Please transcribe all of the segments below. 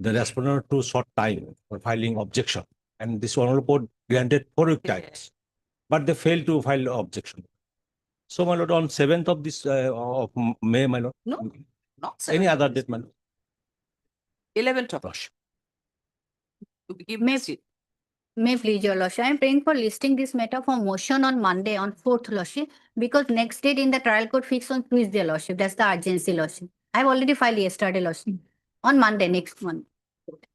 the respondent too short time for filing objection, and this honorable court granted 4 week times, but they failed to file objection. So, my lord, on 7th of this of May, my lord. No, not Any 7th. other date, my lord? 11th of Rush. to give May- seat. May please, your lordship. I am praying for listing this matter for motion on Monday on 4th, lordship, because next date in the trial court fixed on Tuesday, lordship. That's the urgency, lordship. I have already filed yesterday, lordship. On Monday, next month.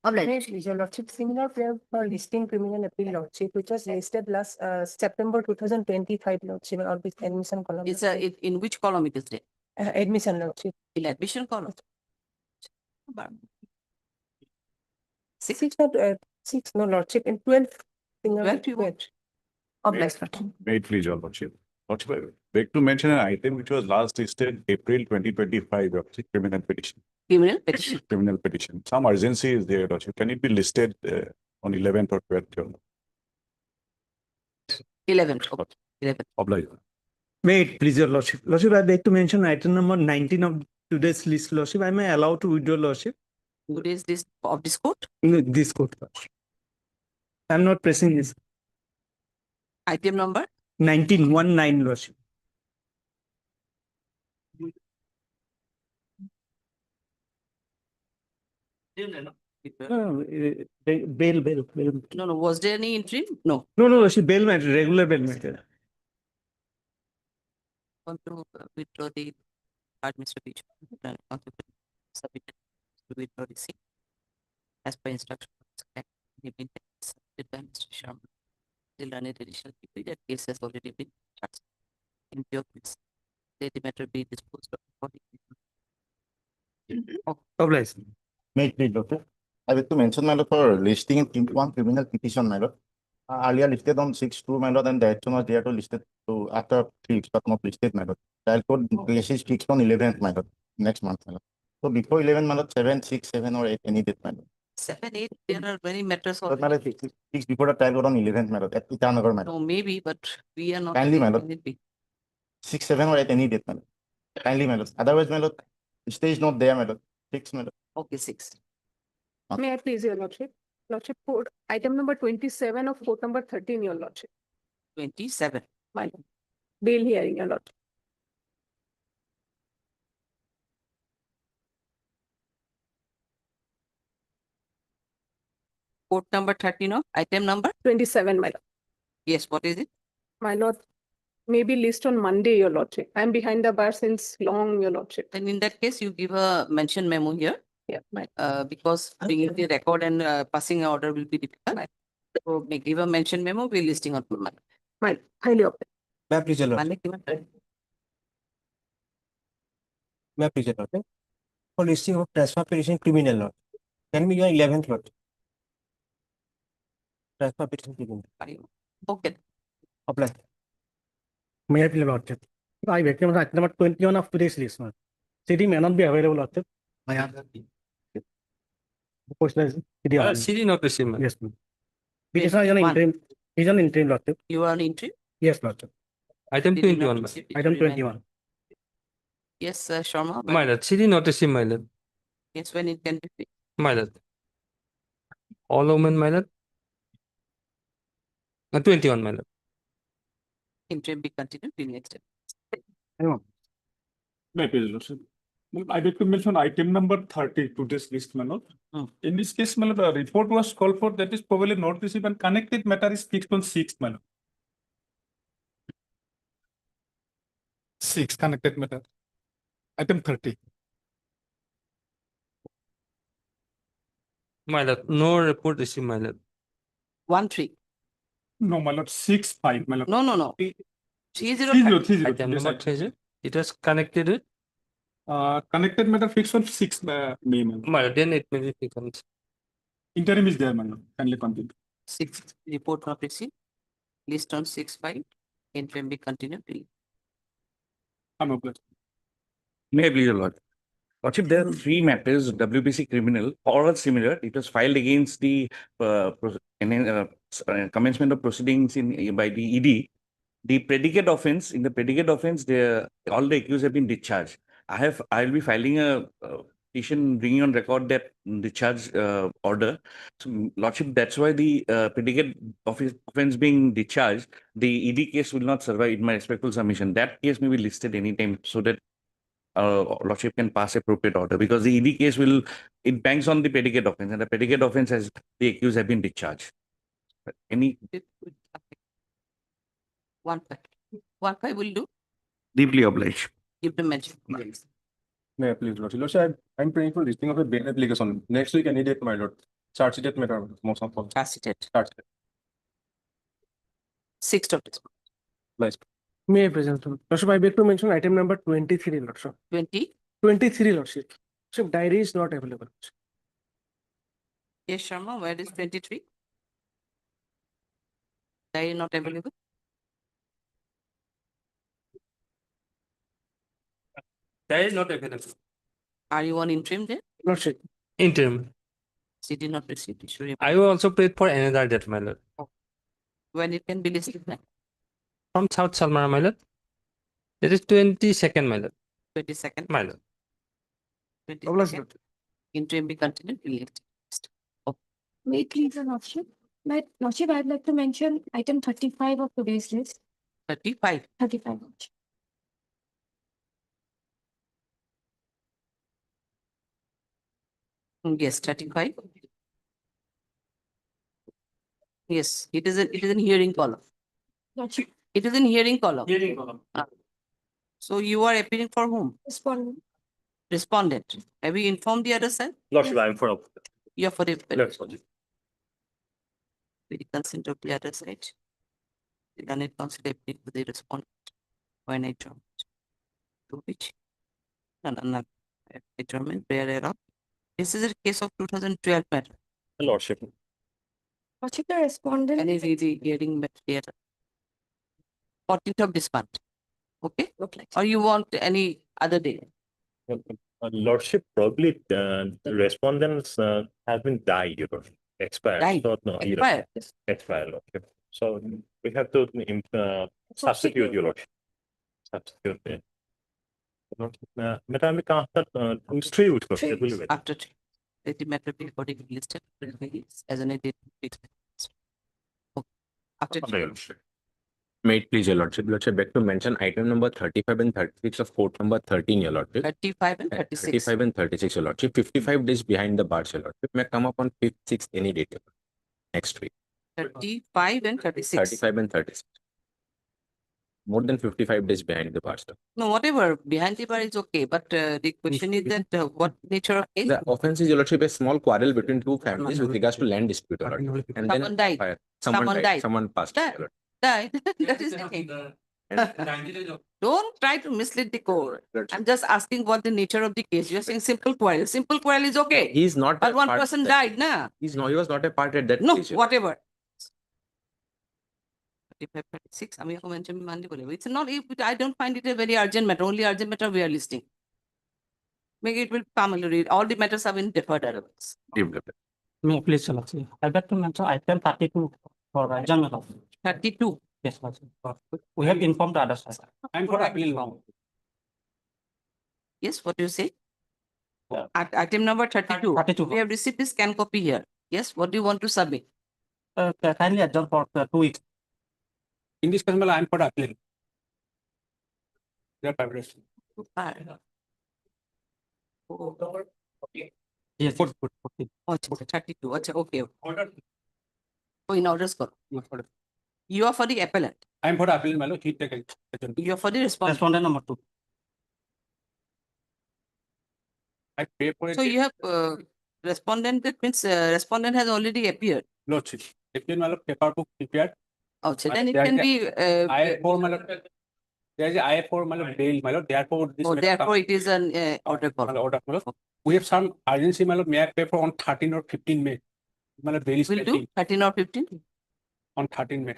Obliged. Your lordship, similar prayer for listing criminal appeal lordship, which was listed last September 2025 lordship, or with admission column. It's in which column it is there? Admission lordship. In admission column. Six, not six, no lordship, in 12. 12 you want? Obliged lordship. Wait, please, your lordship. Lordship, I beg to mention an item which was last listed April 2025, lordship, criminal petition. Criminal petition. Criminal petition. Some urgency is there, lordship. Can it be listed on 11th or 12th? Your 11th. Okay. 11th. Oblige. Wait, please, your lordship. Lordship, I'd like to mention item number 19 of today's list, lordship. Am I allowed to withdraw, lordship? Today is this of this court. No, this court, lordship. I'm not pressing this. Item number 1919, lordship. No, bail. No. Was there any interim? No. No, lordship, bail matter, regular bail matter. Want to withdraw the administration. Submitted to withdraw the seat as per instruction. Submitted by Mr. Sharma. The learned additional people that case has already been charged. In view of this, let the matter be disposed of accordingly. Obliged. May please, doctor. I would to mention, my lord, for listing in one criminal petition, my lord. Earlier listed on 6/2, my lord, and the action was there to listed to after 3 weeks, but not listed, my lord. Trial court case is fixed on 11th, my lord, next month, my lord. So before 11, my lord, 7, 6, 7, or 8, any date, my lord. 7, 8, there are many matters But, my already. lord, fixed before the trial court on 11th, my lord, at Itanagar, my lord. No, maybe, but we are not. Kindly, my lord. Can it be? 6, 7, or 8, any date, my lord. Kindly, my lord. Otherwise, my lord, stay is not there, my lord. 6, my lord. Okay, 6. May I please, your lordship? Lordship, court, item number 27 of court number 13, your lordship. 27. My lord. Bail hearing, your lordship. Court number 13 of item number. 27, my lord. Yes, what is it? My lord, maybe list on Monday, your lordship. I'm behind the bar since long, your lordship. Then in that case, you give a mention memo here. Yeah, my Because bringing the record and passing an order will be difficult. So may give a mention memo, we're listing on Monday. highly obliged. May I please, your lordship? Monday, given time. May I please, your lordship? For listing of transfer petition criminal law. Can be your 11th lot. Transfer petition criminal. Okay. Apply. May I please, your lordship? I recommend item number 21 of today's list, ma'am. CD may not be available, lordship. I have. Question is, CD. CD not the same. Yes, ma'am. Petition is an One. interim. Is an interim, lordship. You are an entry? Yes, lordship. Item Did you not 21. receive it? Item Remind- 21. Yes, Sharma. My lord, CD not the same, my lord. Yes, when it can be fixed. My lord. All women, my lord. 21, my lord. Interim be continued till next step. May I please, lordship? I would to mention item number 30 to this list, my lord. In this case, my lord, the report was called for, that is probably not received, and connected matter is fixed on 6th, my lord. 6 connected matter. Item 30. My lord, no report received, my lord. 1-3. No, my lord, 6-5, my lord. No. 3-0. 30. Item number 30. It was connected with. Connected matter fixed on 6 May, my lord. My lord, then it may be becomes. Interim is there, my lord. Kindly continue. 6 report not received. List on 6-5. Interim be continued till. I'm obliged. May I please, your lord? Lordship, there are 3 matters, WBC criminal, all are similar. It was filed against the commencement of proceedings by the ED. The predicate offense, in the predicate offense, all the accused have been discharged. I will be filing a petition bringing on record that discharge order. So, Lordship, that's why the predicate offense being discharged, the ED case will not survive in my respectful submission. That case may be listed anytime so that Lordship can pass appropriate order, because the ED case it banks on the predicate offense, and the predicate offense has the accused have been discharged. Any One five will do. deeply obliged. Give the mention. May I please, Lordship? Lordship, I'm praying for listing of a bail application. Next week, any date, my lord. Charge date matter, most of all. Facilitate. Charge date. 6th of this. Nice. May I present? Lordship, I beg to mention item number 23, Lordship. 20. 23, Lordship. Lordship, diary is not available. Yes, Sharma, where is 23? Diary not available. That is not available. Are you on interim there? Lordship. Interim. She did not receive it. Should I will also pray for another date, my lord. when it can be listed then? From South Salmara, my lord. That is 22nd, my lord. 22nd. My lord. 22nd. Interim be continued. We'll let it. May it please, Your Lordship. My Lordship, I'd like to mention item 35 of today's list. 35. 35. Yes, 35. Yes, it is in hearing column. Lordship, It is in hearing column. Hearing column. So you are appealing for whom? respondent. Respondent. Have you informed the other side? Lordship, I am for. You are for the Lordship. with the consent of the other side. The learned counsel appealed to the respondent when adjourned. To which adjournment prayer thereof. This is a case of 2012 matter. Lordship. Lordship, the respondent. And is the hearing matter. 14th of this month. Okay? Or you want any other day? Lordship, probably the respondents have been died, expired. Died. So, no, Expired. expired, Lordship. So we have to substitute, your Lordship. Substitute. Madam, we can't three weeks. After 3. Let the matter be accordingly listed as an edit. Okay. After 3. May it please, Your Lordship. Lordship, beg to mention item number 35 and 36 of court number 13, Your Lordship. 35 and 36. 35 and 36, Your Lordship. 55 days behind the bars, Your Lordship. May come up on 5th, 6th, any date, Your Lordship. Next week. 35 and 36. 35 and 36. More than 55 days behind the bars. No, whatever. Behind the bar is okay. But the question is that what nature of case? The offense is, Your Lordship, a small quarrel between two families with regards to land dispute, Your Lordship. And Someone then died. fire. Someone died. Someone passed. Died. Your Lordship. Died. That is the thing. Don't try to mislead the court. I'm just asking what the nature of the case. You're saying simple quarrel. Simple quarrel is okay. He is not. But a one part- person died, nah. He was not a part at that No, case, Your whatever. 35, 36. It's not, I don't find it a very urgent matter. Only urgent matter we are listing. Maybe it will come a little. All the matters have been deferred otherwise. Lordship. May I please, Your Lordship. I'd like to mention item 32 for adjournment. 32. Yes, Lordship. We have informed the other side. I'm for appeal now. Yes, what do you say? Yeah. Item number 32. 32. We have received this scan copy here. Yes, what do you want to submit? Kindly adjourn for 2 weeks. In this case, I am for appeal. Their vibration. Yes, Good. Oh, 32. Okay. Oh, in orders, go. You are for the appellant. I am for appeal, my lord. He take action. You are for the respondent. respondent number 2. I pay for it. So you have respondent, that means respondent has already appeared. Lordship. Appeal, my lord, paper book prepared. Oh, so then it There can is be. I-4, my lord. There is I-4, my lord, bail, my lord. Therefore, this. Oh, matter therefore comes- it is an order My call. lord, order, my lord. We have some urgency, my lord. May I pay for on 13 or 15 May? My lord, bail is Will do pending 13 or 15. on 13 May.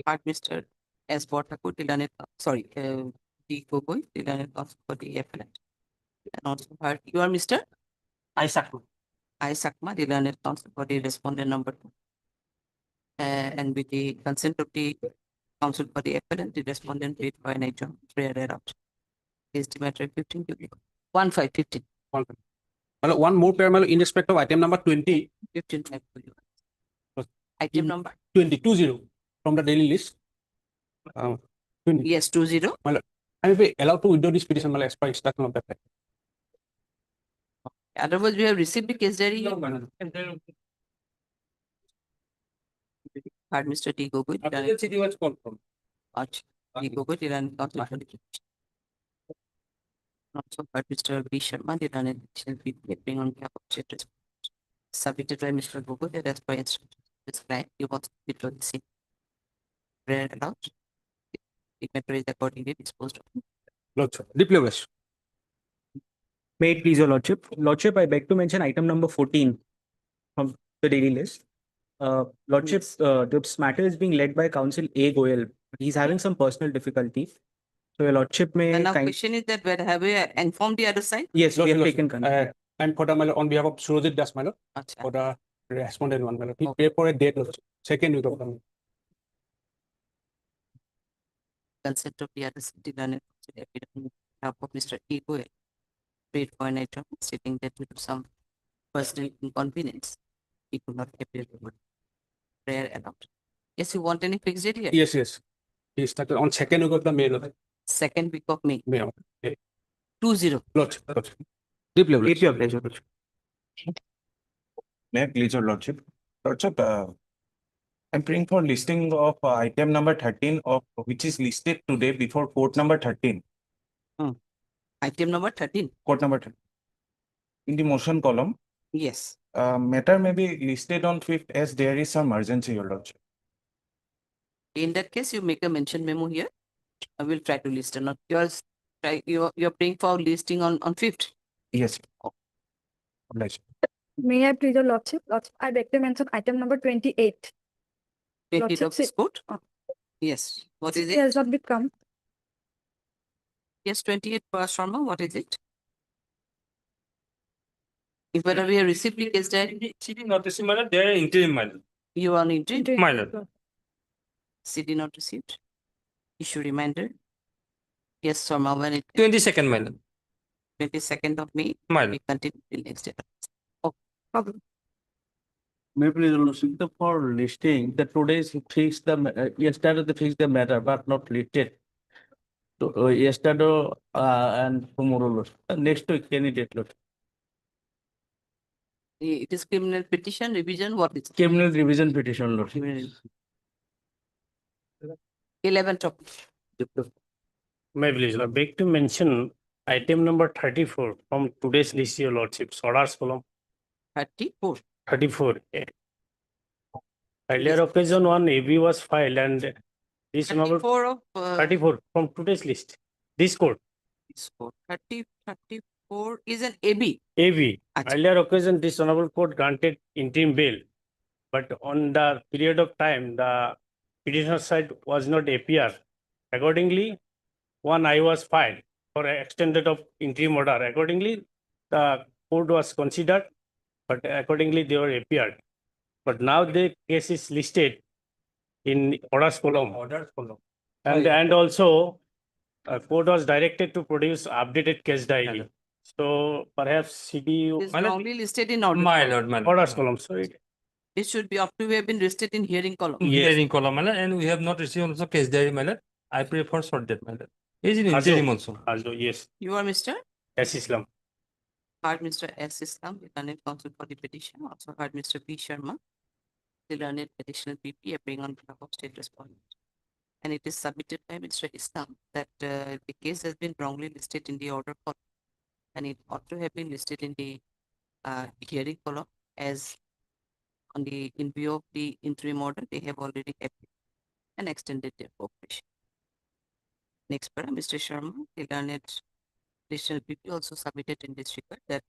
Part Mr. S. Bortaku, sorry, D. Gogoi, Tilanet for the appellant. And also part, you are Mr. Isaac. I. Sakma, Tilanet counsel for the respondent number 2. And with the consent of the counsel for the appellant, the respondent paid for an adjournment prayer thereof. Is the matter 15 to be. 15. One more pair, my lord, in respect of item number 20, 15 5 for you. Yes. Item number? 20 from the daily list. 20. Yes, 20. I may be allowed to withdraw this petition, my lord, as per instruction of the fact. Otherwise, we have received the case diary. Heard Mr. D. Gogoi. D. Gogoi, the running counsel for the petition. Also heard Mr. B. Sharma, the running appearing on behalf of state respondent. Submitted by Mr. Gogoi, that as per instruction. This client, you want to withdraw the same. Prayer allowed. The matter is accordingly disposed of. Lordship, deeply blessed. May it please your lordship. Lordship, I beg to mention item number 14 from the daily list. Lordship, this matter is being led by Counsel A. Goyal. He's having some personal difficulties. So your lordship may. The now question is that whether have we informed the other side? Yes, we have taken And for the, my lord, on behalf of Surojit Das, my lord, for the respondent one, my lord, he pay for a date, lordship, second week of the month. Consent of the other side, the running counsel appeared on behalf of Mr. E. Goyal. Paid for an item stating that due to some personal inconvenience, he could not appear to prayer allowed. Yes, you want any fixed date here? Yes, yes. He started on second week of the May, lord. Second week of May. May, okay. 20. Lordship. Deeply blessed. Deeply obliged, your lordship. May I please your lordship? Lordship, I'm praying for listing of item number 13 of which is listed today before court number 13. Item number 13. Court number 13. In the motion column, Yes. matter may be listed on 5th as there is some urgency, your lordship. In that case, you make a mention memo here. I will try to list or not. You're praying for listing on 5th. Yes. Obliged. May I please your lordship? Lordship, I beg to mention item number 28. 28 of Lordship, this court? Yes. What is It it? has not become. Yes, 28 per Sharma. What is it? If whether we have received the case diary, CD notice, my lord, they are interim, my lord. you are on interim. My lord. CD not received. Issue reminder. Yes, Sharma, when it 22nd, my lord. 22nd of May, My we lord. continue till next day. Problem. May please lordship for listing the today's fix the yesterday they fixed the matter but not listed. So yesterday and tomorrow next week any date lord. It is criminal petition revision. What is it? Criminal revision petition lord. 11th of May please, I beg to mention item number 34 from today's list, your lordship, orders column 34. 34. Earlier occasion one AB was filed and this number 34 of 34 from today's list. This court, this court. 34 is an AB. AB. Acha. Earlier occasion, this honorable court granted interim bail, but on the period of time, the petitioner side was not appear. Accordingly, one I was filed for extended of interim order. Accordingly, the court was considered, but accordingly they were appeared. But now the case is listed in orders column. And also, court was directed to produce updated case diary. So perhaps CD It is wrongly listed in order. My lord, my lord. orders column. So It should be up to have been listed in hearing column. Hearing column, my lord, and we have not received also case diary, my lord. I pray for short date, my lord. Is in interim also. yes, You are Mr. yes, Islam. Heard Mr. S. Islam, the learned counsel for the petition. Also heard Mr. P. Sharma, the learned additional PP appearing on behalf of state respondent. And it is submitted by Mr. Islam that the case has been wrongly listed in the order column. And it ought to have been listed in the hearing column as on the in view of the interim order, they have already appealed and extended their cooperation. Next para, Mr. Sharma, the learned additional PP also submitted in this regard that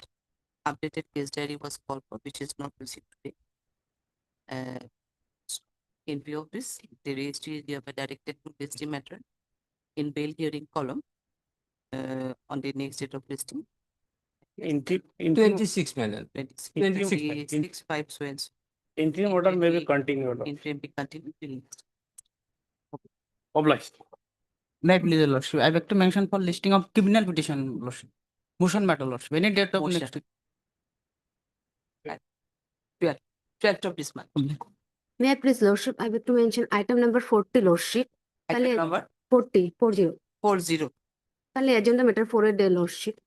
updated case diary was called for, which is not received today. In view of this, the registry is hereby directed to list the matter in bail hearing column on the next date of listing. Interim 26, my lord. 26, 5, so and so. interim order may be continued. Interim be continued till next. Obliged. May I please, Lordship, I beg to mention for listing of criminal petition, Lordship. Motion matter, Lordship. Any date of Motion. next week. 12th of this month. May I please, Lordship, I beg to mention item number 40, Lordship. Item number 40, 40. 40. Kali agenda matter for a day, Lordship.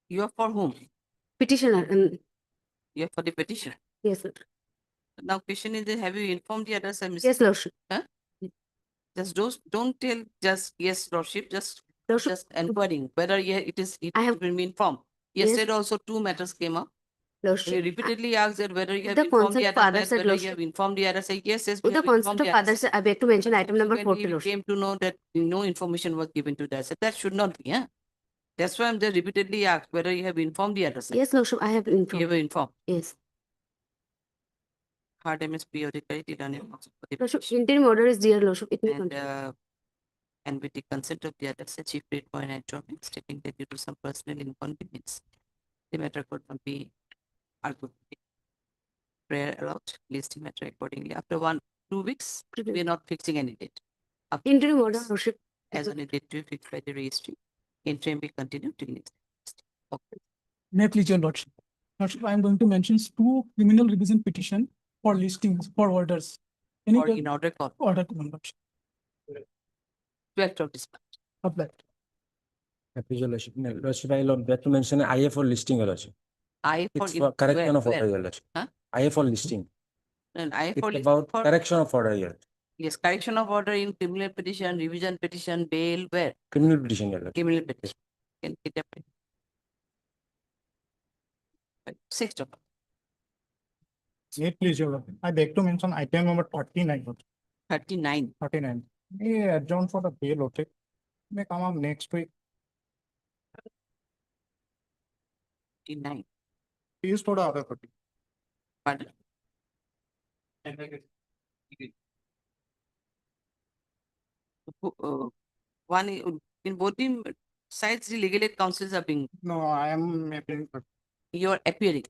You are for whom? Petitioner, You are for the petition. yes, sir. Now question is, have you informed the others? Yes, Lordship. Just don't tell just yes, Lordship, just Lordship, inquiring whether it I has have- been informed. Yes. Yesterday also two matters came up. We Lordship. repeatedly asked that whether you have The informed the concept other father side, said, whether you Lordship. have informed the other side. Yes, With the we have informed concept of the other father side. said, I beg to mention item number When 40, we Lordship. came to know that no information was given to the other side, that should not be, yeah. That's why I'm just repeatedly asked whether you have informed the other side. Yes, Lordship, I have You informed. have informed. Yes. Hard MSP or the correctly done it also for the Lordship, petition. interim order is dear, Lordship. It may And, continue. and with the consent of the other side, Chief Rate Point and Job stating that due to some personal inconvenience, the matter could not be argued. Prayer allowed, list the matter accordingly. After 2 weeks, we are not fixing any date. After Interim 2 order, weeks, Lordship. as on a date to be fixed by the registry, interim we continue till next. Okay. May I please, your Lordship. Lordship, I am going to mention two criminal revision petition for listings, for orders. Or in order call, Order, Lordship. 12th of this month. Of that. Please, your Lordship. No, Lordship, I would like to mention IA for listing, your Lordship. I for It's it- for correction where- of order, where? your Lordship. Huh? IA for listing. And I It's for about for correction of order, your Lordship. yes, correction of order in criminal petition, revision petition, bail, where? Criminal petition, your Lordship. Criminal petition. Can get up. 6th of May please, your Lordship. I beg to mention item number 39. 39. 39. May adjourn for the bail, Lordship. May come up next week. 39. Please for the other 30. Pardon? One in both the sides, the legal aid councils are being. No, I am appearing for, You are appearing,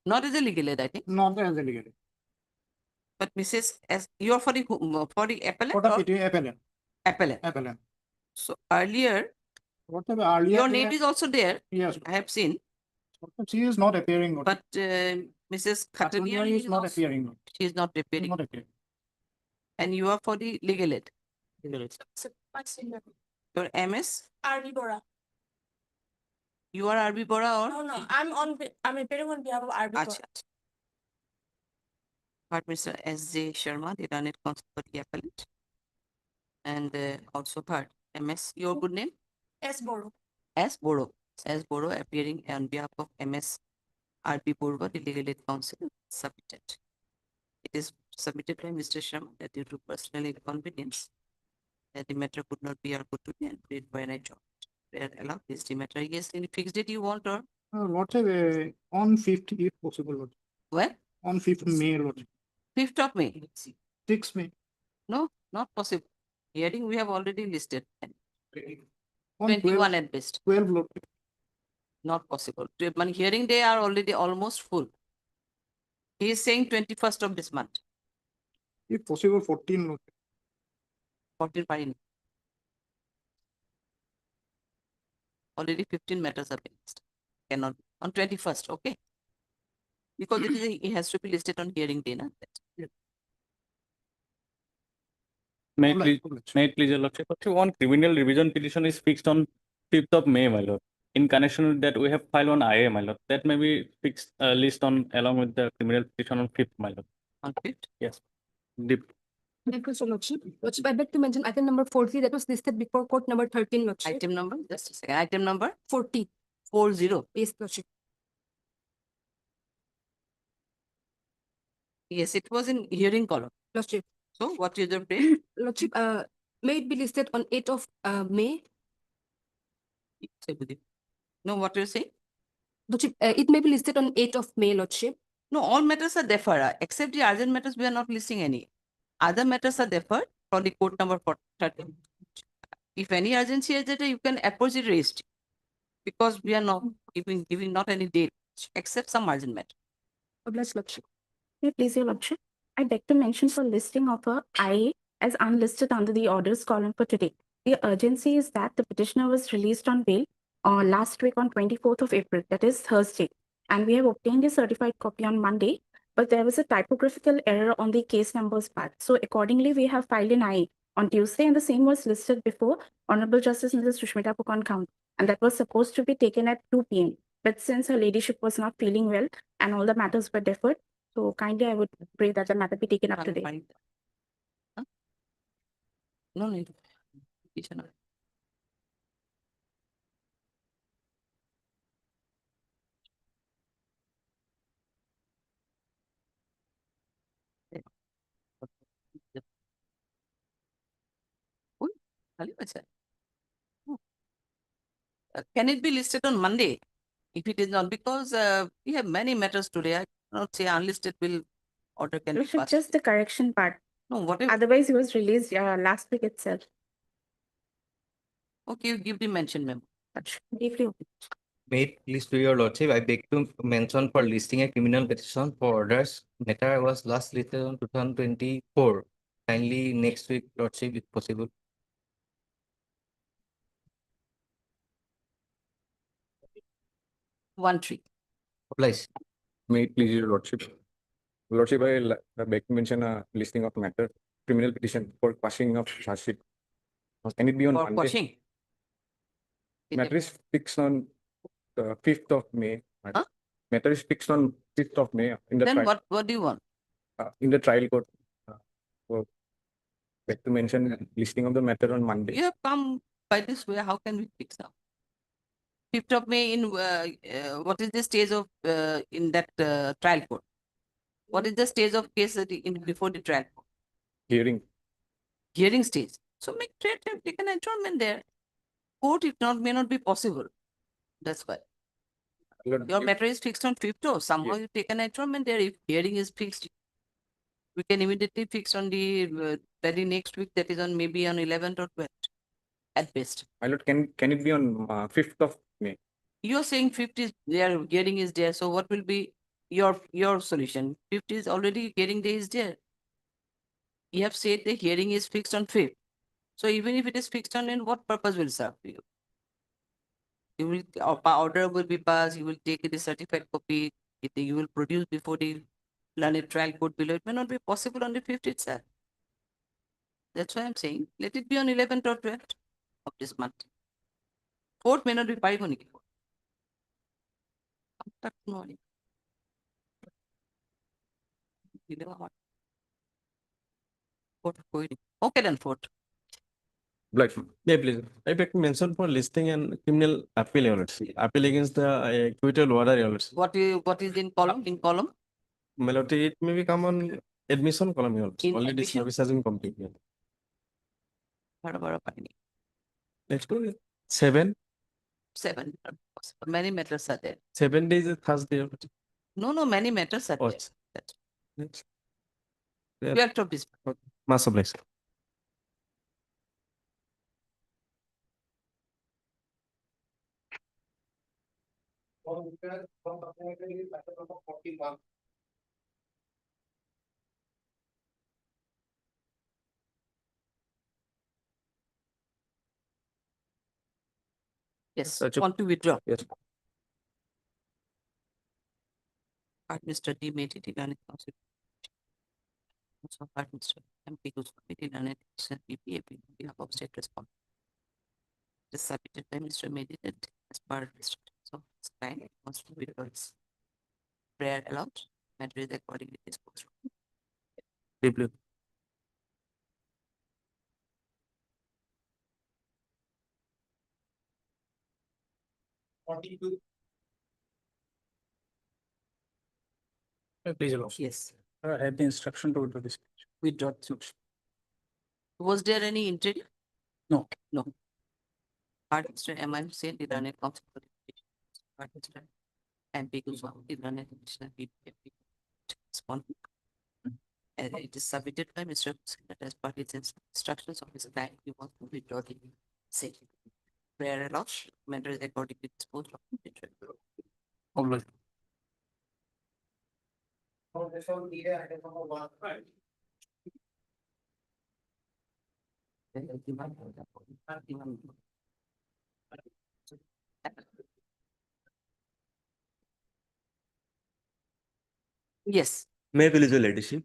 not as a legal aid, I think. not as a legal. But Mrs. S, you are for the appellant For the or PT appellant. appellant. Appellant. So earlier, Whatever earlier. your name is also there. Yes, I have seen, she is not appearing. but Mrs. Khatania Khatania is not appearing. She is not She is appearing, not appearing. and you are for the legal aid. Your MS, RB Bora. you are RB Bora or? No, I'm appearing on behalf of RB Acha. But Mr. S.J. Sharma, the Learned Counsel for the appellant. And also heard MS, your good name? S. Boro. S. Boro. S. Boro appearing on behalf of MS RP Purva, the legal aid counsel, submitted. It is submitted by Mr. Sharma that due to personal inconvenience, that the matter could not be argued today and played by an job. Allow this the matter. Yes, any fixed date you want or Lordship, on 5th, if possible, Lordship. when? On 5th May, Lordship. 5th of May. 6th May. No, not possible. Hearing we have already listed. On 21 at best. 12, Lordship. Not possible. One hearing they are already almost full. He is saying 21st of this month. If possible, 14, Lordship. 14 fine. Already 15 matters have been listed. Cannot on 21st, okay? Because it has to be listed on hearing day, na? May I please, your Lordship. One criminal revision petition is fixed on 5th of May, my lord. In connection with that, we have filed on IA, my lord. That may be fixed list on along with the criminal petition on 5th, my lord. On 5th? Yes. Lordship, I beg to mention item number 40 that was listed before court number 13, Lordship. Item number, just a second. Item number 40. 40. Yes, Lordship. Yes, it was in hearing column. Lordship. So what is the date? Lordship, may it be listed on 8th of May? No, what you're saying? Lordship, it may be listed on 8th of May, Lordship. No, all matters are deferred. Except the urgent matters, we are not listing any. Other matters are deferred for the court number 13. If any urgency is there, you can approach the registry. Because we are not giving not any date, except some urgent matter. Obliged, Lordship. May I please, your Lordship? I beg to mention for listing of a IA as unlisted under the orders column for today. The urgency is that the petitioner was released on bail last week on 24th of April, that is Thursday, and we have obtained a certified copy on Monday, but there was a typographical error on the case numbers part. So accordingly, we have filed an IE on Tuesday, and the same was listed before Honorable Justice Mrs. Sushmita Pukon Count, and that was supposed to be taken at 2 p.m. But since her ladyship was not feeling well and all the matters were deferred, so kindly I would pray that the matter be taken up today. Huh? No need. Petitioner. Can it be listed on Monday? If it is not, because we have many matters today, I cannot say unlisted will order can be passed. Just the correction part. No, whatever. Otherwise, he was released last week itself. Okay, you give the mention memo. Briefly. May it please to your lordship, I beg to mention for listing a criminal petition for orders. Matter was last listed on 2024. Kindly next week, lordship, if possible. 1-3. Applies. May it please your lordship. Lordship, I beg to mention a listing of matter, criminal petition for quashing of charge sheet. Can it be on For Monday? quashing. Matter is fixed on the 5th of May. Huh? Matter is fixed on 5th of May in the Then trial. what do you want? In the trial court. Beg to mention listing of the matter on Monday. You have come by this way. How can we fix now? 5th of May in what is the stage of in that trial court? What is the stage of case in before the trial court? Hearing. Hearing stage. So make take an adjournment there. Court, if not, may not be possible. That's why. Your matter is fixed on 5th, or somehow you take an adjournment there. If hearing is fixed, we can immediately fix on the very next week, that is on maybe on 11th or 12th at best. My lord, can it be on 5th of May? You're saying 5th is there, hearing is there. So what will be your solution? 5th is already hearing day is there. You have said the hearing is fixed on 5th. So even if it is fixed on, in what purpose will serve to you? You will order will be passed. You will take the certified copy. You will produce before the learned trial court below. It may not be possible on the 5th itself. That's why I'm saying let it be on 11th or 12th of this month. 4th may not be parigonic. Okay then, 4th. Black. Yeah, please. I beg to mention for listing and criminal appeal units. Appeal against the acquittal order units. What is in column? In column? Melody, it may become on admission column units. In Already admission? service has been completed. Let's go with 7. 7. Many matters are there. 7 days is Thursday. No, many matters are Oh, there. That's next. 12th of this. Mass oblige. Yes, want to withdraw. Yes. Mr. D made it in council. Also, Mr. MP who's committed an addition PPAP on behalf of state response. This submitted by Mr. Meditate as part of the instructions of his client wants to withdraw his prayer allowed. Matter is accordingly disposed of. Deeply. Please allow. Yes. I have the instruction to withdraw this. Withdraw. Was there any interview? No. No. Mr. M.I. said did not council for Mr. MP Guzman did not additional PPAP respond. It is submitted by Mr. as part of its instructions of his client. He wants to withdraw the same. Prayer allowed. Matter is accordingly disposed of. Oblige. Yes. May I please your ladyship?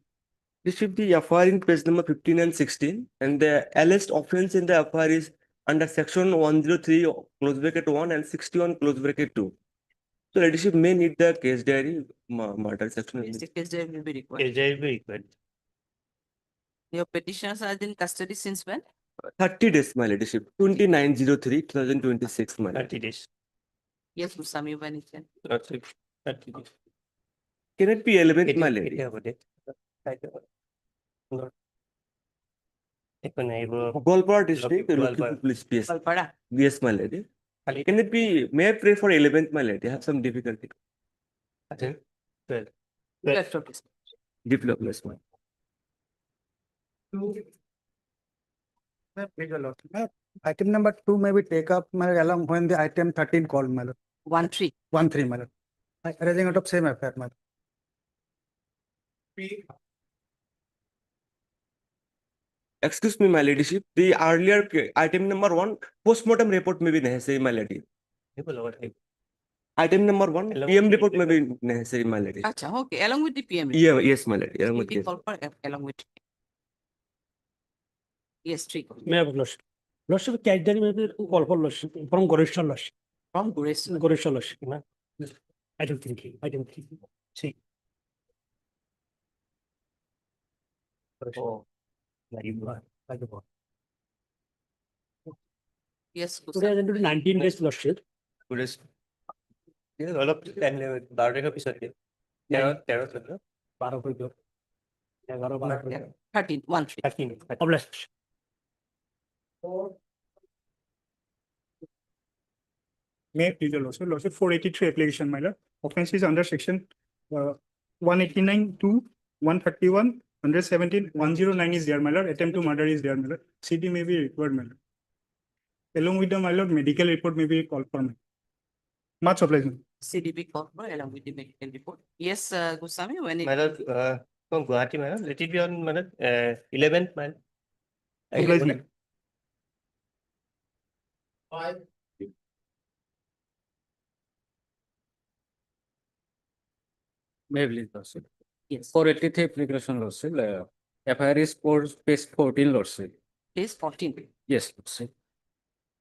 This should be FR in page number 15 and 16, and the alleged offense in the FR is under section 103 close bracket 1 and 61 close bracket 2. So ladyship may need the case diary murder section. Yes, the case diary will be required. Case diary will be required. Your petitioners are in custody since when? 30 days, my ladyship. 29/03/2026, my lady. 30 days. Yes, Goswami, when it can. That's it. 30 days. Can it be 11th, my lady? Golpara district, Lakhimpur police PS. Golpara. Yes, my lady. Can it be, may I pray for 11th, my lady? I have some difficulty. 12. Left of this. Development, my. Item number 2 may be take up along when the item 13 called, my lord. 1-3. 1-3, my lord. Arising out of same affair, my lord. Excuse me, my ladyship. The earlier item number 1, postmortem report may be necessary, my lady. Item number 1, PM report may be necessary, my lady. Acha, okay, along with the PM. Yeah, yes, my lady. Along with Speaking yes. call for along with. Yes, 3. May I have lordship? Lordship, case diary may be call for lordship from Goresh lordship. From Goresh. Goresh lordship. Item 3. Item 3. See. Oh. Yes, Today is into 19 days lordship. Today's. All of 10 level. 12 episode. 13. 1-3. 13. Oblast. May I please your lordship? Lordship 483 application, my lord. Offense is under section 189 to 131, 117, 109 is there, my lord. Attempt to murder is there, my lord. CD may be required, my lord. Along with the, my lord, medical report may be called for, my lord. Much obliged. CDB call for along with the medical report. Yes, Goswami, when it. My lord, from Gauhati, my lord. Let it be on, my lord, 11th, my lord. Obliged. May I please, lordship? Yes. 483 application, lordship. FIR is for page 14, lordship. Page 14. Yes, lordship.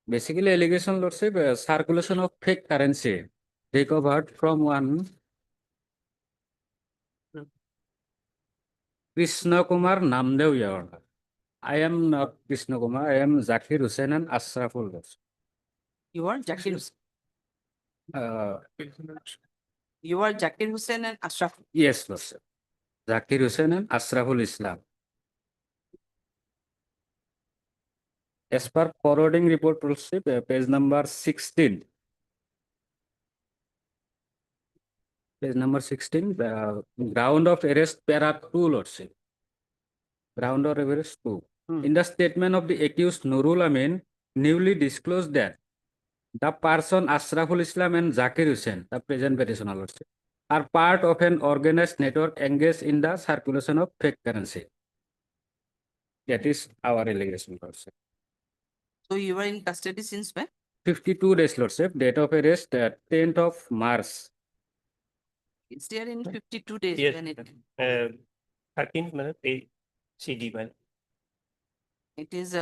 Basically, allegation, lordship, circulation of fake currency recovered from one Krishna Kumar Namdev Yawana. I am not Krishna Kumar, I am Zakir Hussain and Ashraful. You are Zakir Hussain. You are Zakir Hussain and Ashraf. Yes, lordship. Zakir Hussain and Ashraful Islam. As per forwarding report, lordship, page number 16. Page number 16, the ground of arrest para 2, lordship. Ground of arrest 2. In the statement of the accused Nurul Amin, newly disclosed that the person Ashraful Islam and Zakir Hussain, the present petitioner, lordship, are part of an organized network engaged in the circulation of fake currency. That is our allegation, lordship. So you were in custody since when? 52 days, lordship. Date of arrest 10th of March. It's there in 52 days. Yes. When it. 13th, my lord. CD, my lord. It is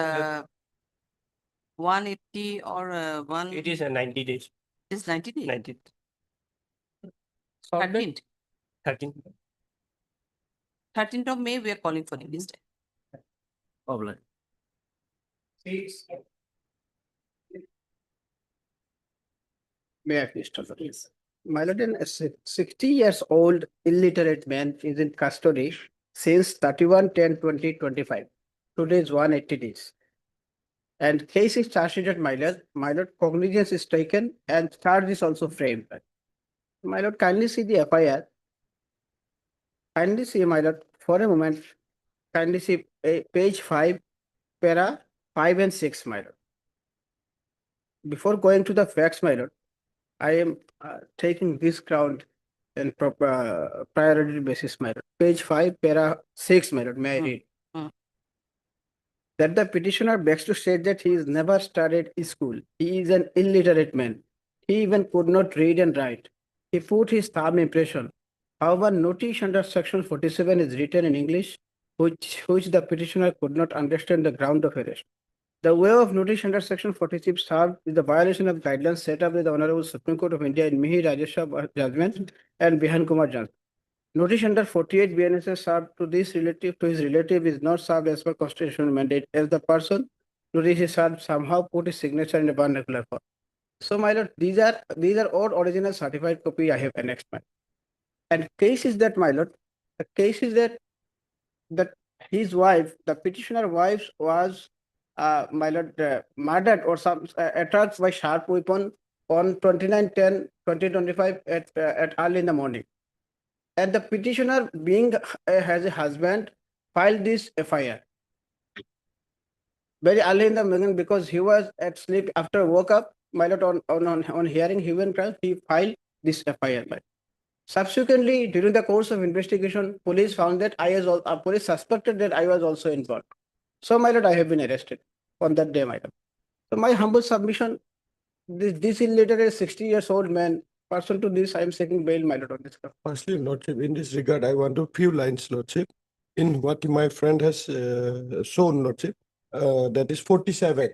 180 or 1. It is 90 days. It is 90 days. 90. 13th. 13th. 13th of May, we are calling for this day. Problem. May I please tell you? Yes. My lord, a 60 years old illiterate man is in custody since 31/10/2025. Today is 180 days. And case is charged at my lord, cognizance is taken and charge is also framed. My lord, kindly see the FIR. Kindly see, my lord, for a moment, kindly see page 5, para 5 and 6, my lord. Before going to the facts, my lord, I am taking this ground in priority basis, my lord. Page 5, para 6, my lord. May I read? that the petitioner begs to state that he has never studied school. He is an illiterate man. He even could not read and write. He put his thumb impression. However, notice under section 47 is written in English, which the petitioner could not understand the ground of arrest. The way of notice under section 46 served is the violation of guidelines set up by the Honorable Supreme Court of India in Mihi Rajeshwar judgment and Bihan Kumar judgment. Notice under 48 BNSS served to his relative is not served as per constitutional mandate, as the person notice is served somehow put his signature in a vernacular form. So, my lord, these are all original certified copy I have annexed, my lord. And case is that, my lord, the case is that his wife, the petitioner wife, was my lord, murdered or attacked by sharp weapon on 29/10/2025 at early in the morning. And the petitioner, being has a husband, filed this FIR very early in the morning because he was at sleep. After woke up, my lord, on hearing human cries, he filed this FIR. Subsequently, during the course of investigation, police found that police suspected that I was also involved. So, my lord, I have been arrested on that day, my lord. So, my humble submission, this illiterate 60 years old man, person to this, I am seeking bail, my lord, on this. Firstly, Lordship, in this regard, I want to few lines, Lordship, in what my friend has shown, Lordship, that is 47.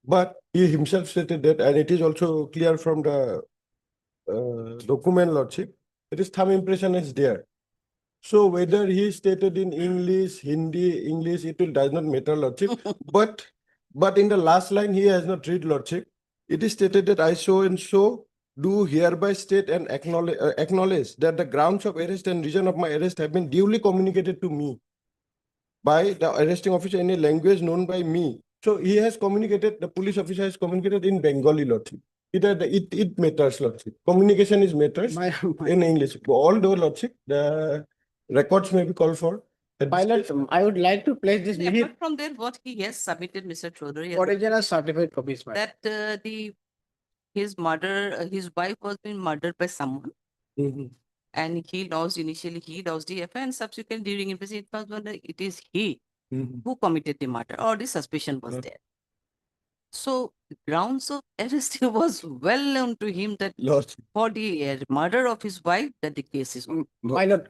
But he himself stated that, and it is also clear from the document, Lordship, it is thumb impression is there. So whether he stated in English, Hindi, English, does not matter, Lordship. but in the last line, he has not read, Lordship. It is stated that I so and so do hereby state and acknowledge that the grounds of arrest and reason of my arrest have been duly communicated to me by the arresting officer in a language known by me. So he has communicated, the police officer has communicated in Bengali, Lordship. It matters, Lordship. Communication is matters in English. Although, Lordship, the records may be called for. Pilot, I would like to place this Apart from that, what he has submitted, Mr. Chaudhary, original certified copies, my that his wife was being murdered by someone, and he lost the affair, and subsequently during investigation, it was whether it is he who committed the murder or the suspicion was there. So grounds of arrest was well known to him that for the murder of his wife that the case is. my lord,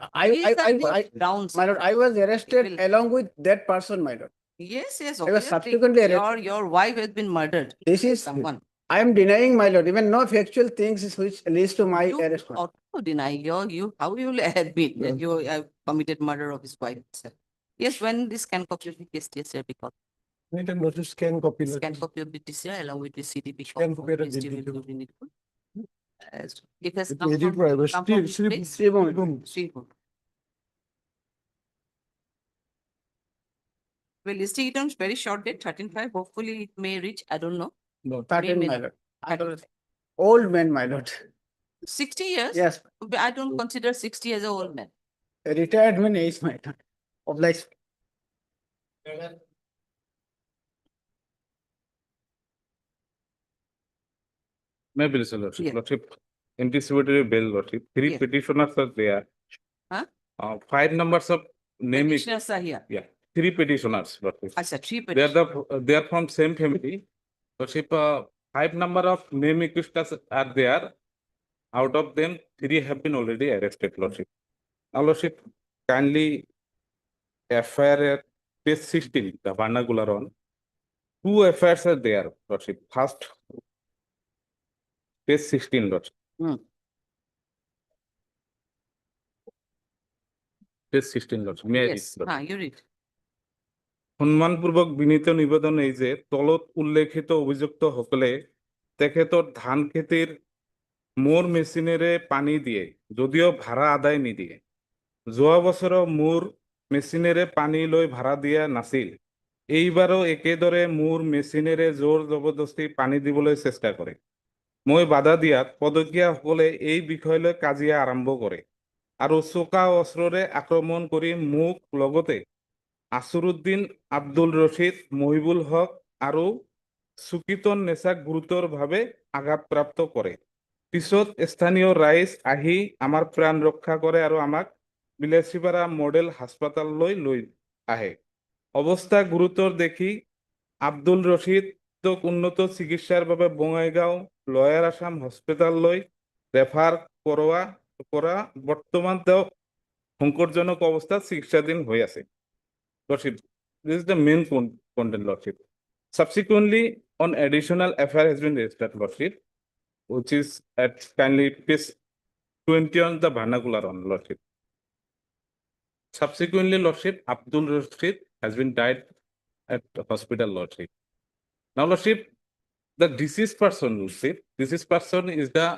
grounds. My lord, I was arrested along with that person, my lord. Yes, I was obviously, subsequently arrested. your wife has been murdered. This is someone. I am denying, my lord, even no factual things which leads to my arrest. You auto deny how you will admit that you have committed murder of his wife itself. Yes, when this scan copy of the case TSR be called. Scan copy. Scan copy of the TSR along with the CDP. Scan copy of the it has It come is from, private. come from which place? Sribhumi. Well, listing it on very short date, 13/5. Hopefully, it may reach. I don't know. No, May 13, my not. lord. Old man, my lord. 60 years? Yes. But I don't consider 60 as an old man. A retired man age, my lord, of life. Maybe, sir, Lordship, in distributory bail, Lordship, three petitioners are there. Huh? 5 numbers of name. Petitioners are here. Yeah, 3 petitioners, Lordship. Three They are from same family. Lordship, 5 number of name accused are there. Out of them, 3 have been already arrested, Lordship. Now, Lordship, kindly FIR page 16, the vernacular on. 2 affairs are there, Lordship. First, page 16, Lordship. Page 16, Lordship. May I read, Yes, Lordship? you read. সন্মানপূর্বক বিনীত নিবেদন এই যে তলত উল্লেখিত অভিযুক্ত সকলে তেখেতৰ ধান খেতিৰ মোৰ মেচিনেৰে পানী দিয়ে যদিও ভাড়া আদায় নিদিয়ে যোৱা বছৰ মোৰ মেচিনেৰে পানী লৈ ভাড়া দিয়া নাছিল এইবাৰো একেদৰে মোৰ মেচিনেৰে জোৰ জবৰদস্তি পানী দিবলৈ চেষ্টা কৰে মই বাধা দিয়াত পদকীয়াসকলে এই বিষয়লৈ কাজিয়া আৰম্ভ কৰে আৰু চোকা অস্ত্ৰৰে আক্ৰমণ কৰি মোক লগতে আসুরউদ্দিন আব্দুল রশিদ মহিবুল হক আৰু সুকিতন নেছাক গুৰুতৰভাৱে আঘাতপ্ৰাপ্ত কৰে পিছত স্থানীয় ৰাইজ আহি আমাৰ প্ৰাণ ৰক্ষা কৰে আৰু আমাক বিলাসীপাৰা মডেল হাস্পতাললৈ লৈ আহে অবস্থা গুরুতর দেখি আব্দুল রশিদ উন্নত চিকিৎসার বাবে বঙাইগাঁও লয়ার আসাম হস্পিটাল লৈ রেফার করা বর্তমান তেওঁ সংকটজনক অবস্থা চিকিৎসাধীন হয়ে আছে Lordship, this is the main content, Lordship. Subsequently, on additional FIR has been registered, Lordship, which is at kindly page 20 on the vernacular on, Lordship. Subsequently, Lordship, Abdul Rashid has been died at the hospital, Lordship. Now, Lordship, the deceased person, Lordship, deceased person is the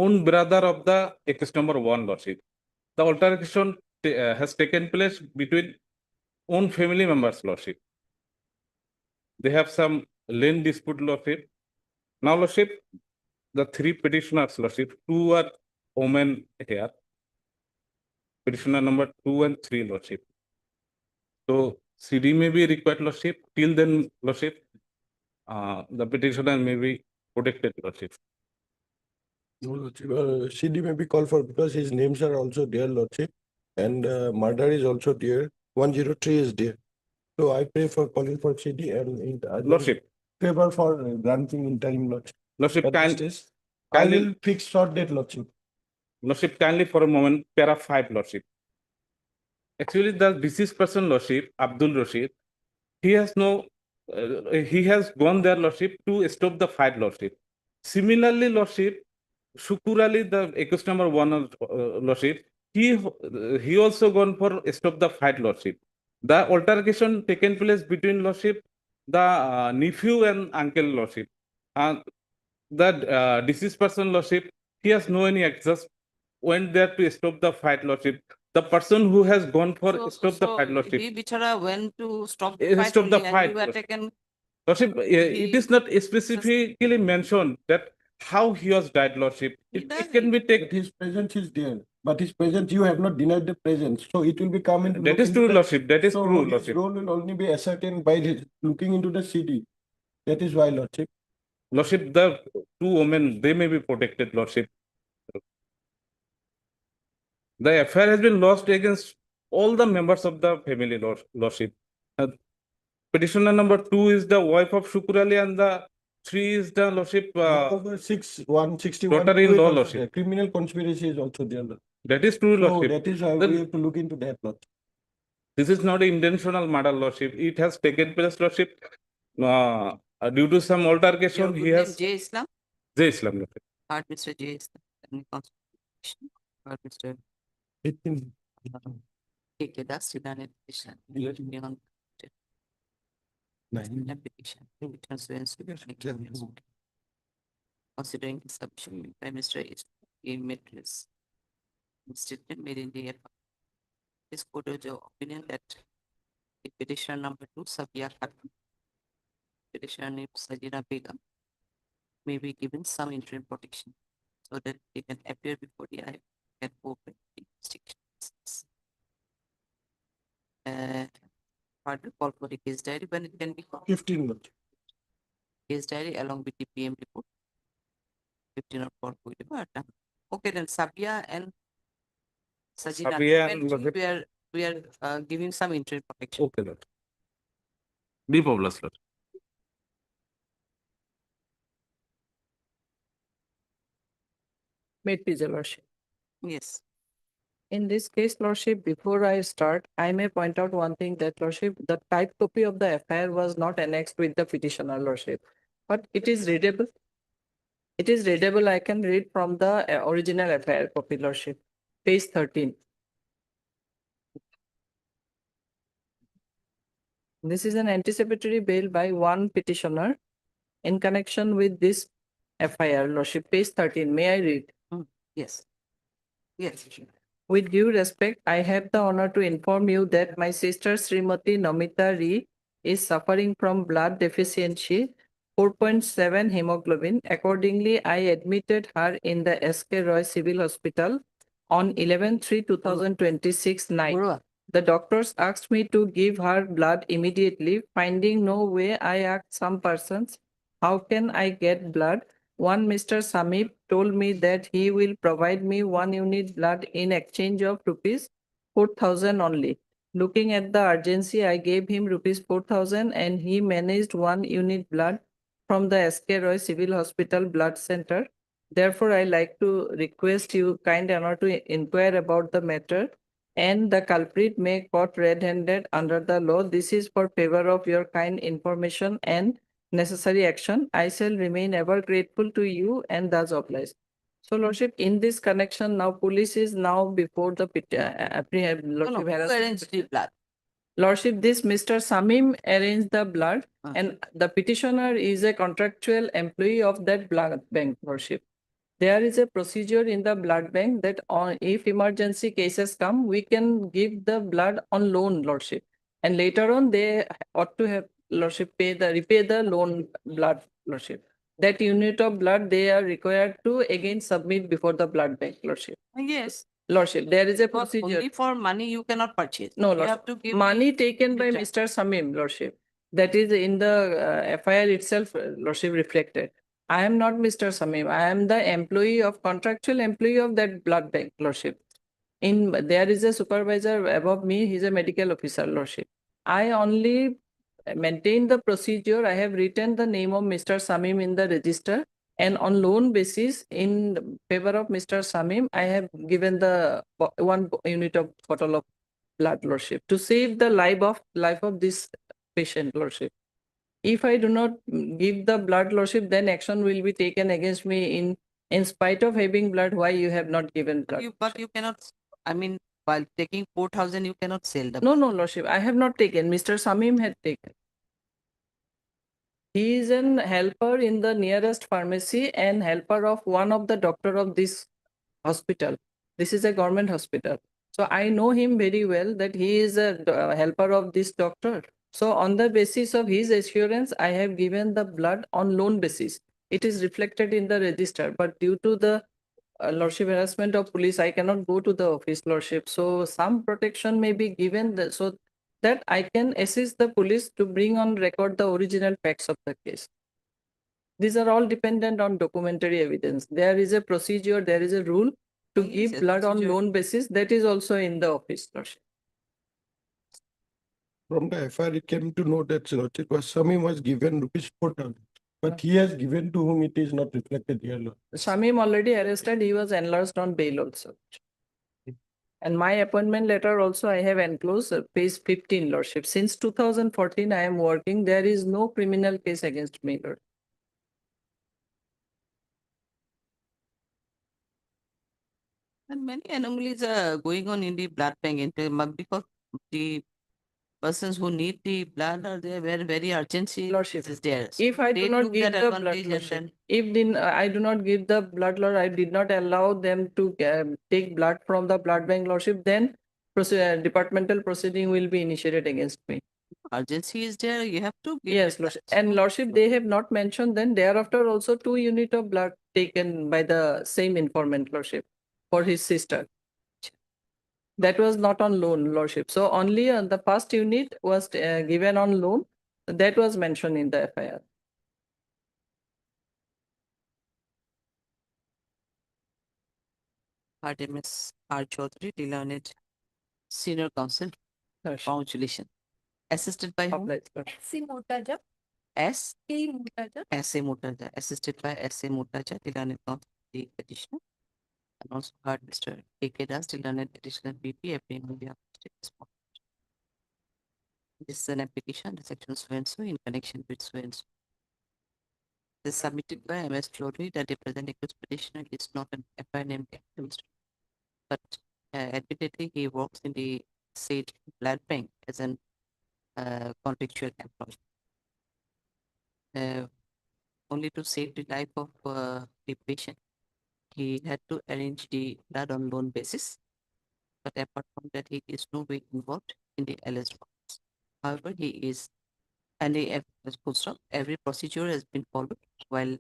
own brother of the accused number 1, Lordship. The altercation has taken place between own family members, Lordship. They have some land dispute, Lordship. Now, Lordship, the 3 petitioners, Lordship, 2 are women here. Petitioner number 2 and 3, Lordship. So, CD may be required, Lordship. Till then, Lordship, the petitioner may be protected, Lordship. No, Lordship. CD may be called for because his names are also there, Lordship, and murder is also there. 103 is there. So I pray for calling for CD and Lordship, favor for granting interim, Lordship. Lordship, I will fix short date, Lordship. Lordship, kindly for a moment, para 5, Lordship. Actually, the deceased person, Lordship, Abdul Rashid, he has gone there, Lordship, to stop the fight, Lordship. Similarly, Lordship, Shukur Ali, the accused number 1, Lordship, he also gone for stop the fight, Lordship. The altercation taken place between, Lordship, the nephew and uncle, Lordship. And the deceased person, Lordship, he has no any access, went there to stop the fight, Lordship. The person who has gone for stop the fight, Lordship. He bichara went to stop the fight Stop the only and fight, you were Lordship. taken. Lordship, it is not specifically mentioned that how he was died, Lordship. It can be taken. His presence is there, but his presence, you have not denied the presence. So it will be coming. That is true, Lordship. That is true, His Lordship. role will only be ascertained by looking into the CD. That is why, Lordship. Lordship, the 2 women, they may be protected, Lordship. The affair has been lodged against all the members of the family, Lordship. Petitioner number 2 is the wife of Shukur Ali and the 3 is the, Lordship, Over 161. daughter-in-law, Lordship. Criminal conspiracy is also there. That is true, So Lordship. that is how we have to look into that, Lordship. This is not an intentional murder, Lordship. It has taken place, Lordship. Due to some altercation, Your good he name, has. J. Islam? J. Islam, Lordship. Heard Mr. J. Islam. Any consultation? Heard Mr. K. Das, United Petition. Application. Considering the submission by Mr. A. Matrix. Statement made in the this court of the opinion that the petition number 2, Sabia Khatun, petitioner named Sajina Begum, may be given some interim protection so that they can appear before the eye and open the investigations. Further call for the case diary when it can be called. 15 months. Case diary along with the PM report. 15 or 4. Okay, then Sabia and Sajina, Sabia and we are giving some interim protection. Okay, Lord. Be fabulous, Lord. May it please your Lordship. Yes. In this case, Lordship, before I start, I may point out one thing that, Lordship, the typed copy of the FIR was not annexed with the petitioner, Lordship, but it is readable. It is readable. I can read from the original FIR copy, Lordship, page 13. This is an anticipatory bail by one petitioner in connection with this FIR, Lordship, page 13. May I read? Yes. Yes. With due respect, I have the honor to inform you that my sister Srimati Namita Ri is suffering from blood deficiency, 4.7 hemoglobin. Accordingly, I admitted her in the SK Roy Civil Hospital on 11/3/2026 night. The doctors asked me to give her blood immediately. Finding no way, I asked some persons, how can I get blood? One Mr. Samip told me that he will provide me 1 unit blood in exchange of rupees 4,000 only. Looking at the urgency, I gave him rupees 4,000 and he managed 1 unit blood from the SK Roy Civil Hospital Blood Center. Therefore, I like to request you kind honor to inquire about the matter and the culprit may caught red-handed under the law. This is for favor of your kind information and necessary action. I shall remain ever grateful to you and thus obliged. So, Lordship, in this connection, now police is now before the Lordship Who arranged the blood? Lordship, this Mr. Samim arranged the blood and the petitioner is a contractual employee of that blood bank, Lordship. There is a procedure in the blood bank that if emergency cases come, we can give the blood on loan, Lordship. And later on, they ought to have, Lordship, repay the loan blood, Lordship. That unit of blood they are required to again submit before the blood bank, Lordship. Yes. Lordship, there is a Because procedure. only for money you cannot purchase. No, You Lordship. have to give Money the taken by return. Mr. Samim, Lordship. That is in the FIR itself, Lordship, reflected. I am not Mr. Samim. I am the employee of contractual employee of that blood bank, Lordship. There is a supervisor above me. He's a medical officer, Lordship. I only maintain the procedure. I have written the name of Mr. Samim in the register. And on loan basis, in favor of Mr. Samim, I have given the 1 unit of bottle of blood, Lordship, to save the life of this patient, Lordship. If I do not give the blood, Lordship, then action will be taken against me in spite of having blood. Why you have not given blood? But you cannot, I mean, while taking 4,000, you cannot sell the No, Lordship, I have not taken. Mr. Samim had taken. He is an helper in the nearest pharmacy and helper of one of the doctor of this hospital. This is a government hospital. So I know him very well that he is a helper of this doctor. So on the basis of his assurance, I have given the blood on loan basis. It is reflected in the register, but due to the Lordship harassment of police, I cannot go to the office, Lordship. So some protection may be given so that I can assist the police to bring on record the original facts of the case. These are all dependent on documentary evidence. There is a procedure, there is a rule to give blood on loan basis. That is also in the office, Lordship. From the FIR, it came to know that Lordship, Samim was given rupees 4,000. But he has given to whom it is not reflected here, Lord. Samim already arrested. He was enlarged on bail also. And my appointment letter also I have enclosed, page 15, Lordship. Since 2014, I am working. There is no criminal case against me, Lord. And many anomalies are going on in the blood bank because the persons who need the blood are there very, very urgency is there. So If I they do not took give that the blood, advantage and Lordship, then I do not give the blood, Lord, I did not allow them to take blood from the blood bank, Lordship, then departmental proceeding will be initiated against me. urgency is there, you have to give Yes, the Lordship. And Lordship, they have not mentioned then thereafter also 2 units of blood taken by the same informant, Lordship, for his sister. That was not on loan, Lordship. So only the first unit was given on loan. That was mentioned in the FIR. RDMS R. Chaudhary, Delaunay, Senior Counsel, Congratulations. Assisted by whom? S.C. Murtaja. S. K. Murtaja. S.A. Murtaja, assisted by S.A. Murtaja, Delaunay Counsel, the petitioner. And also heard Mr. A.K. Das, Delaunay Additional PP, appearing on behalf of the state. This is an application, the section so-and-so in connection with so-and-so. This is submitted by M.S. Chaudhary that the present accused petitioner is not an FIR named accused, but admittedly he works in the said blood bank as an contractual employee. Only to save the life of the patient, he had to arrange the blood on loan basis. But apart from that, he is no way involved in the LS process. However, he is, and the every procedure has been followed while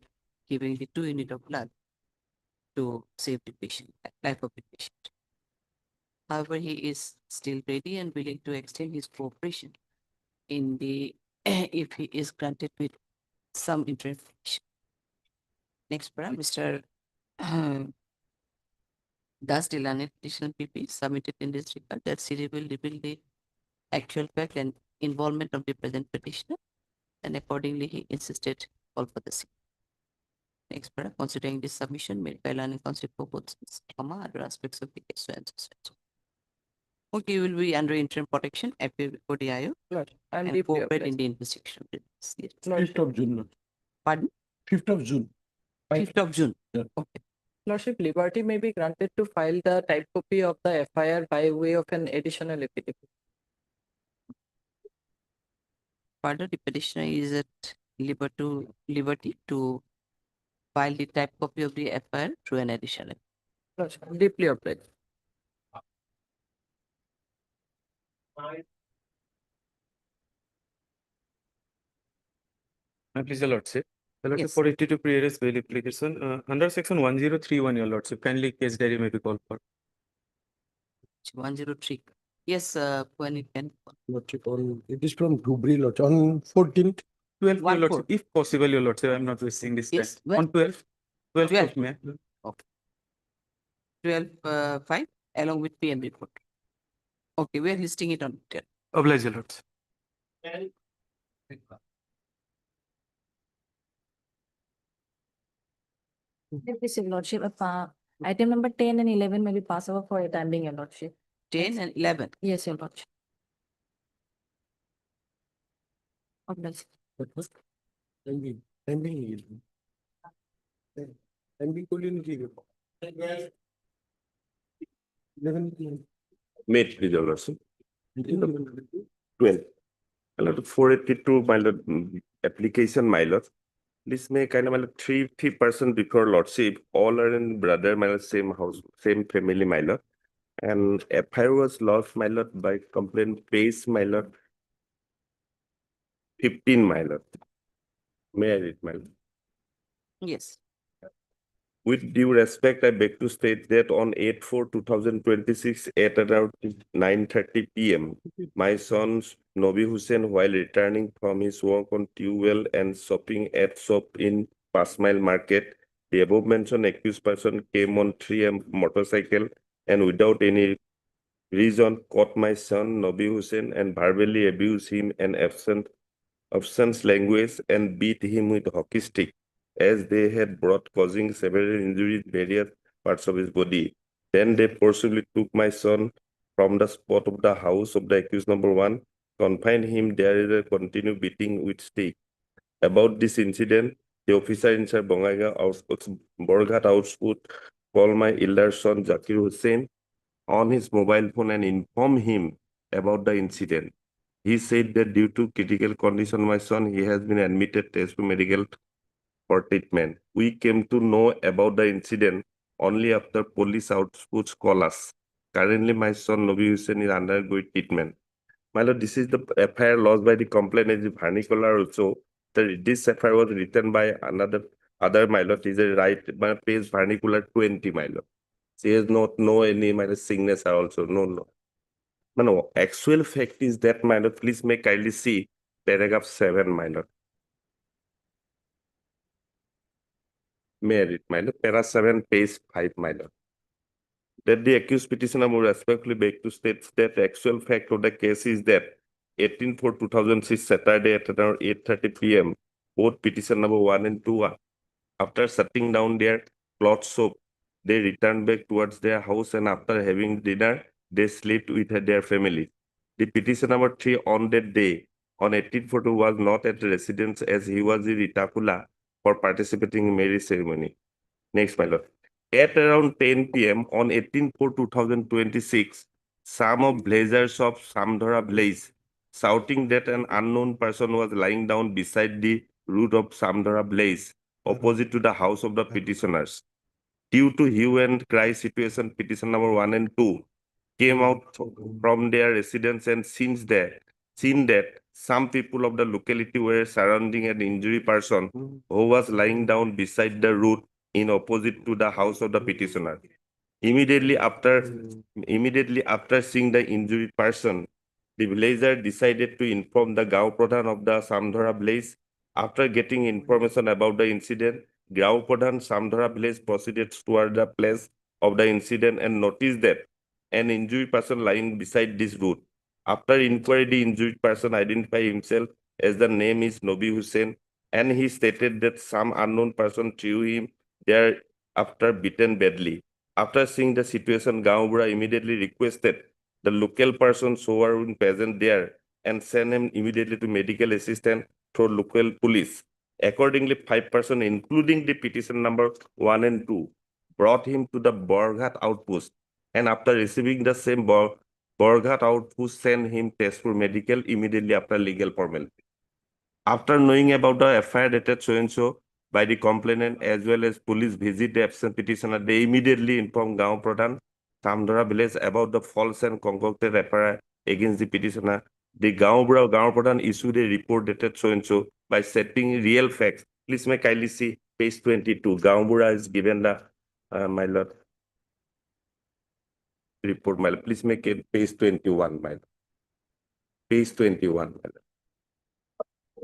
giving the 2 units of blood to save the patient, life of the patient. However, he is still ready and willing to extend his cooperation in the if he is granted with some information. Next, Mr. Das Delaunay petition PP submitted in this regard that CD will reveal the actual fact and involvement of the present petitioner, and accordingly he insisted call for the scene. Next paragraph, considering this submission made by learning counsel proposals, other aspects of the case, so and so, so and so. Okay, you will be under interim protection, FODIO, And and deeply cooperate in obliged. the investigation. Yes. 5th of June. Pardon? 5th of June. 5th of June. Yeah. Okay. Lordship, liberty may be granted to file the type copy of the FIR by way of an additional affidavit. Further, the petitioner is at liberty to file the type copy of the FIR through an additional. Lordship, deeply obliged. Please, Your Lordship. The Lordship Yes. for 82 pre-arrest bail application, under section 1031, Your Lordship, kindly case diary may be called for. 103. Yes, when it can. Lordship, it is from Dhubri, Lordship, on 14th. 12th, Your 1-4. Lordship, if possible, Your Lordship, I am not wasting this time. Yes, when? On 12th, 12th 12th. of May. Okay. 12-5 along with PM report. Okay, we are listing it on 10. Oblige, Your Lordship. Please, Your Lordship, item number 10 and 11 may be passed over for a time being, Your Lordship. 10 and 11. Yes, Your Lordship. Oblige. Made, please, Your Lordship. 12. 482, my lord, application, my lord. This may kind of, my lord, 3% before Lordship, all are in brother, my lord, same house, same family, my lord. And FIR was lost, my lord, by complaint base, my lord, 15, my lord. May I read, my lord? Yes. With due respect, I beg to state that on 8/4/2026 at around 9:30 p.m., my son Nobi Hussain, while returning from his work on tube and shopping at shop in Pasmile Market, the above mentioned accused person came on 3M motorcycle and without any reason caught my son Nobi Hussain and verbally abused him and absence language and beat him with hockey stick, as they had brought causing several injuries various parts of his body. Then they forcibly took my son from the spot of the house of the accused number 1, confined him there, continued beating with stick. About this incident, the officer in charge Borghat Output called my elder son Zakir Hussain on his mobile phone and informed him about the incident. He said that due to critical condition, my son, he has been admitted to medical for treatment. We came to know about the incident only after police outputs call us. Currently, my son Nobi Hussain is undergoing treatment. My lord, this is the FIR lodged by the complainant is vernacular also. This FIR was written by other my lord, is a right by page vernacular 20, my lord. She has not no any my lord, signature also. No. No, actual fact is that, my lord, please may kindly see paragraph 7, my lord. May I read, my lord? Para 7, page 5, my lord. That the accused petitioner would respectfully beg to state that the actual fact of the case is that 18/4/2006, Saturday at around 8:30 p.m., both petition number 1 and 2, after shutting down their cloth shop, they returned back towards their house and after having dinner, they slept with their family. The petition number 3 on that day, on 18/4, was not at the residence as he was in Itakula for participating in marriage ceremony. Next, my lord. At around 10 p.m. on 18/4/2026, some of blazers of Samdhara Blaze shouting that an unknown person was lying down beside the root of Samdhara Blaze, opposite to the house of the petitioners. Due to hue and cry situation, petition number 1 and 2 came out from their residence and seen that some people of the locality were surrounding an injured person who was lying down beside the road in opposite to the house of the petitioner. Immediately after seeing the injured person, the villager decided to inform the Gao Pradhan of the Samdhara Blaze. After getting information about the incident, Gao Pradhan Samdhara Blaze proceeded toward the place of the incident and noticed that an injured person lying beside this road. After inquiry, the injured person identified himself as the name is Nobi Hussain, and he stated that some unknown person threw him there after beaten badly. After seeing the situation, Gaubra immediately requested the local persons who were present there and sent him immediately to medical assistance through local police. Accordingly, 5 persons, including the petition number 1 and 2, brought him to the Borghat outpost. And after receiving the same Borghat outpost sent him test for medical immediately after legal formality. After knowing about the FIR dated so-and-so by the complainant as well as police visit the absent petitioner, they immediately informed Gaon Pradhan, Samdara village about the false and concocted FIR against the petitioner. The Gaon Pradhan issued a report dated so-and-so by setting real facts. Please may kindly see page 22. Gaon is given the, my lord, report, my lord. Please make it page 21, my lord. Page 21, my lord.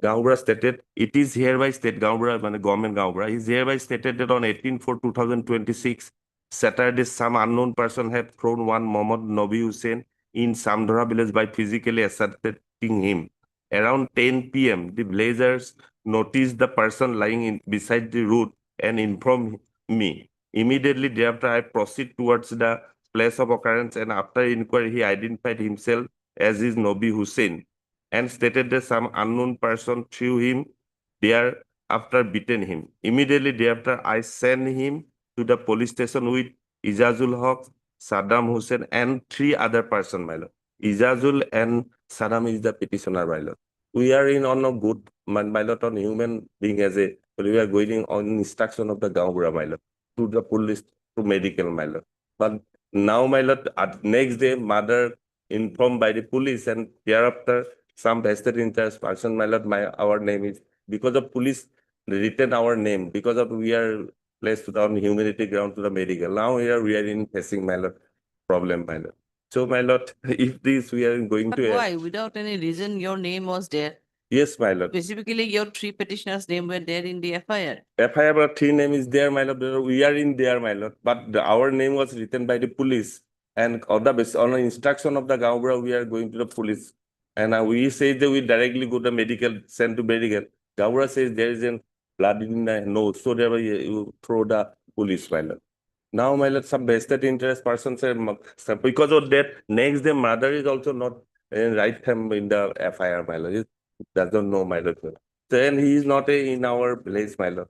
Gaubra stated, it is hereby stated, Gaubra, government Gaubra, is hereby stated that on 18/4/2026, Saturday, some unknown person had thrown one Mohammad Nobi Hussain in Samdhara village by physically assaulting him. Around 10 p.m., the villagers noticed the person lying beside the road and informed me. Immediately thereafter, I proceed towards the place of occurrence, and after inquiry, he identified himself as is Nobi Hussain and stated that some unknown person threw him there after beaten him. Immediately thereafter, I sent him to the police station with Ijazul Haq, Saddam Hussain, and 3 other persons, my lord. Ijazul and Saddam is the petitioner, my lord. We are in on a good, my lord, on human being as a, we are going on instruction of the Gaubra, my lord, to the police, to medical, my lord. But now, my lord, next day, mother informed by the police, and thereafter, some vested interest person, my lord, our name is, because of police written our name, because of we are placed on humanity ground to the medical. Now here we are in facing, my lord, problem, my lord. So, my lord, if this we are going But to... why? Without any reason, your name was there. Yes, my lord. Specifically, your 3 petitioners' name were there in the FIR. FIR, but 3 name is there, my lord. We are in there, my lord. But our name was written by the police. And on the basis, on the instruction of the Gaubra, we are going to the police. And we say that we directly go to medical, send to medical. Gaura says there is a blood in the nose, so there you throw the police, my lord. Now, my lord, some vested interest person said, because of that, next day mother is also not in right time in the FIR, my lord. He doesn't know, my lord. Then he is not in our place, my lord.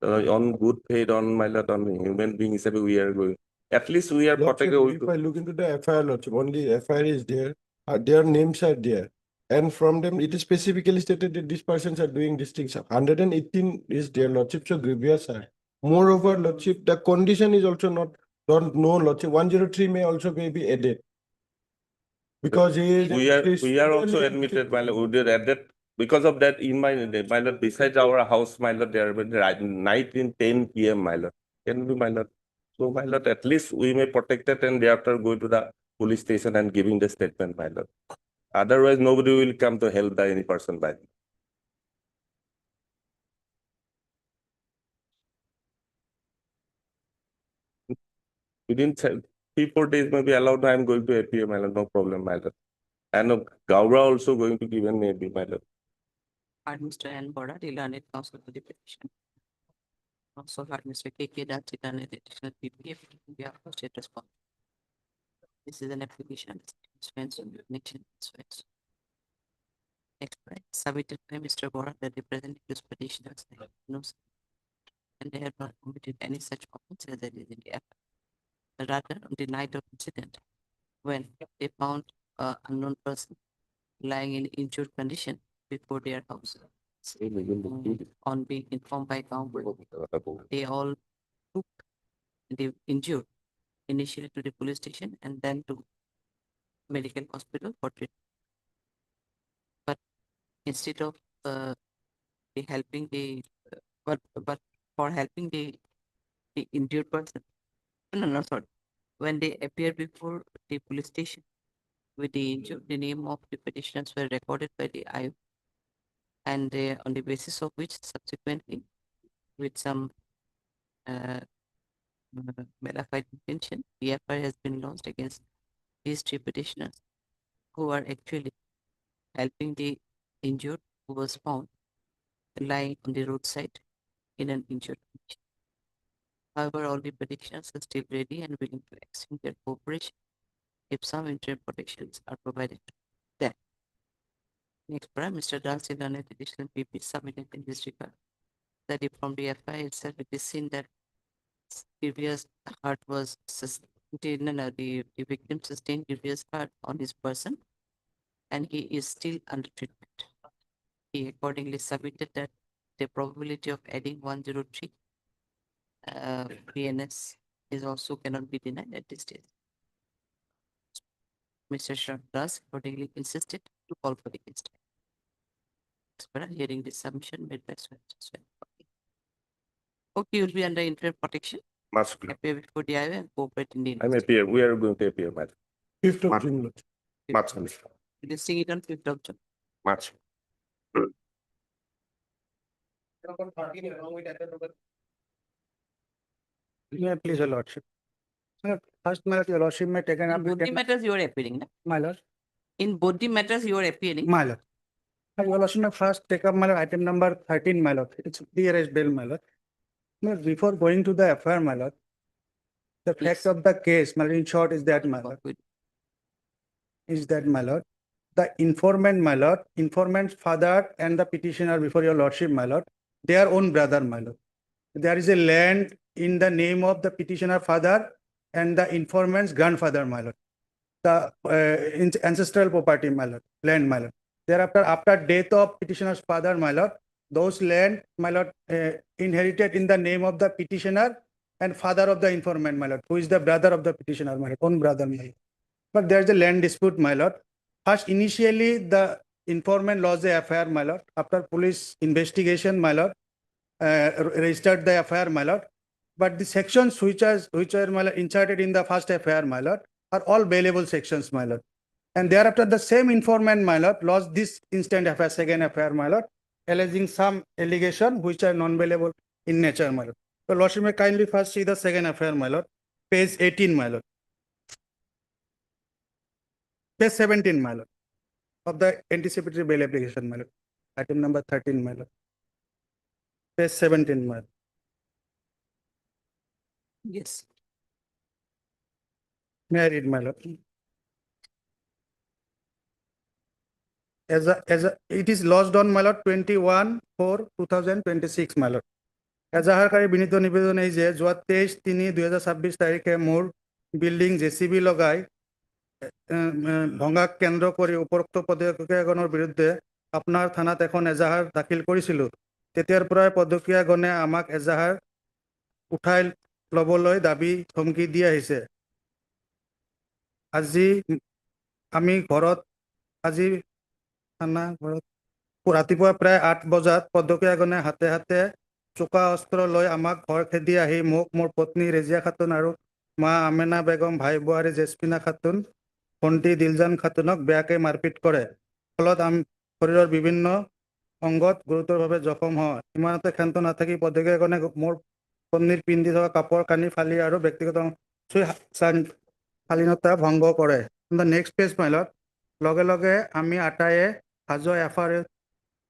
On good faith, on my lord, on human beings, we are going. At least we are Lordship, protected. if I look into the FIR, Lordship, only FIR is there. Their names are there. And from them, it is specifically stated that these persons are doing these things. 118 is there, Lordship, so grievous are. Moreover, Lordship, the condition is also not, don't know, Lordship. 103 may also be added. Because he is... We are also admitted, my lord, we did added. Because of that, in my lord, besides our house, my lord, there will be night in 10 p.m., my lord. Can be, my lord. So, my lord, at least we may protect it and thereafter go to the police station and giving the statement, my lord. Otherwise, nobody will come to help any person by. Within 3-4 days, maybe allowed, I am going to appear, my lord, no problem, my lord. And Gaura also going to give an maybe, my lord. Heard Mr. N. Bora, Delaney counsel for the petition. Also heard Mr. K.K. Dachitan, additional PPF, we are state response. This is an application, suspension, connection, suspension. Next, right, submitted by Mr. Bora, that the present accused petitioners have no, and they have not committed any such offense as they did in the FIR. Rather, on the night of incident, when they found an unknown person lying in injured condition before their house, on being informed by Gaumbu, they all took the injured initially to the police station and then to medical hospital for treatment. But instead of helping the but for helping the injured person, no, sorry, when they appear before the police station with the injured, the name of the petitioners were recorded by the IO, and on the basis of which subsequently, with some modified intention, the FIR has been launched against these 3 petitioners who are actually helping the injured who was found lying on the roadside in an injured condition. However, all the petitioners are still ready and willing to extend their cooperation if some interim protections are provided to them. Next, Mr. Das in an additional PP submitted in this regard that if from the FI itself it is seen that grievous hurt was sustained, the victim sustained grievous hurt on his person and he is still under treatment. He accordingly submitted that the probability of adding 103 PNS is also cannot be denied at this stage. Mr. Das accordingly insisted to call for the case. Hearing this submission made by Swen. Okay, you'll be under interim protection. Must appear before the IO and cooperate in the I'm appear. We are going to appear, madam. 5th of March. June, Lordship. March. listing it on 5th of June. March. Yeah, please, Your Lordship. First, my Lord, Your Lordship may take an In both the applicant. matters you are appearing, na? My Lord, In both the matters you are appearing. my Lord. Your Lordship may first take up my Lord, item number 13, my Lord. It's pre-arrest bail, my Lord. My Lord, before going to the FIR, my Lord, the fact of the case, my Lord, in short, is that, my Lord, the informant, my Lord, informant's father and the petitioner before Your Lordship, my Lord, their own brother, my Lord. There is a land in the name of the petitioner father and the informant's grandfather, my Lord. The ancestral property, my Lord, land, my Lord. Thereafter, after death of petitioner's father, my Lord, those land, my Lord, inherited in the name of the petitioner and father of the informant, my Lord, who is the brother of the petitioner, my Lord, own brother, my Lord. But there is a land dispute, my Lord. First, initially, the informant lodged the FIR, my Lord. After police investigation, my Lord, registered the FIR, my Lord. But the sections which are my Lord, inserted in the first FIR, my Lord, are all bailable sections, my Lord. And thereafter, the same informant, my Lord, lodged this instant FIR, second FIR, my Lord, alleging some allegation which are non-bailable in nature, my Lord. So, Lordship may kindly first see the second FIR, my Lord, page 18, my Lord. Page 17, my Lord, of the anticipatory bail application, my Lord. Item number 13, my Lord. Page 17, my Lord. Yes. May I read, my Lord? It is lodged on, my Lord, 21/4/2026, my Lord. এজাহাৰকাৰী বিনীত নিবেদন এই যে যোৱা 23/3/2026 তাৰিখে মোৰ building JCB লগাই ভঙাক কেন্দ্ৰ কৰি উপৰোক্ত পদক্ষীয়াগণৰ বিৰুদ্ধে আপোনাৰ থানাত এখন এজাহাৰ দাখিল কৰিছিলোঁ। তেতিয়াৰ পৰাই পদক্ষীয়াগণে আমাক এজাহাৰ উঠাই ল'বলৈ দাবী ধমকি দি আহিছে। আজি আমি ঘৰত থানা ঘৰত ৰাতিপুৱা প্ৰায় 8 বজাত পদক্ষীয়াগণে হাতে হাতে চোকা অস্ত্ৰ লৈ আমাক ঘৰ খেদি আহি মোক, মোৰ পত্নী ৰেজিয়া খাতুন আৰু মা আমেনা বেগম, ভাই বোৱাৰী জেছপিনা খাতুন, ভণ্টি দিলজান খাতুনক বেয়াকে মাৰপিট কৰে। ফলত শৰীৰৰ বিভিন্ন অংগত গুৰুতৰভাৱে জখম হয়। ইমানতে ক্ষান্ত নাথাকি পদক্ষীয়াগণে মোৰ পত্নীৰ পিন্ধি থকা কাপোৰ কানি ফালি আৰু ব্যক্তিগত শালীনতা ভংগ কৰে। নেক্সট পেজ, মাই লৰ্ড। লগে লগে আমি আটাইয়ে হাজো এফআৰ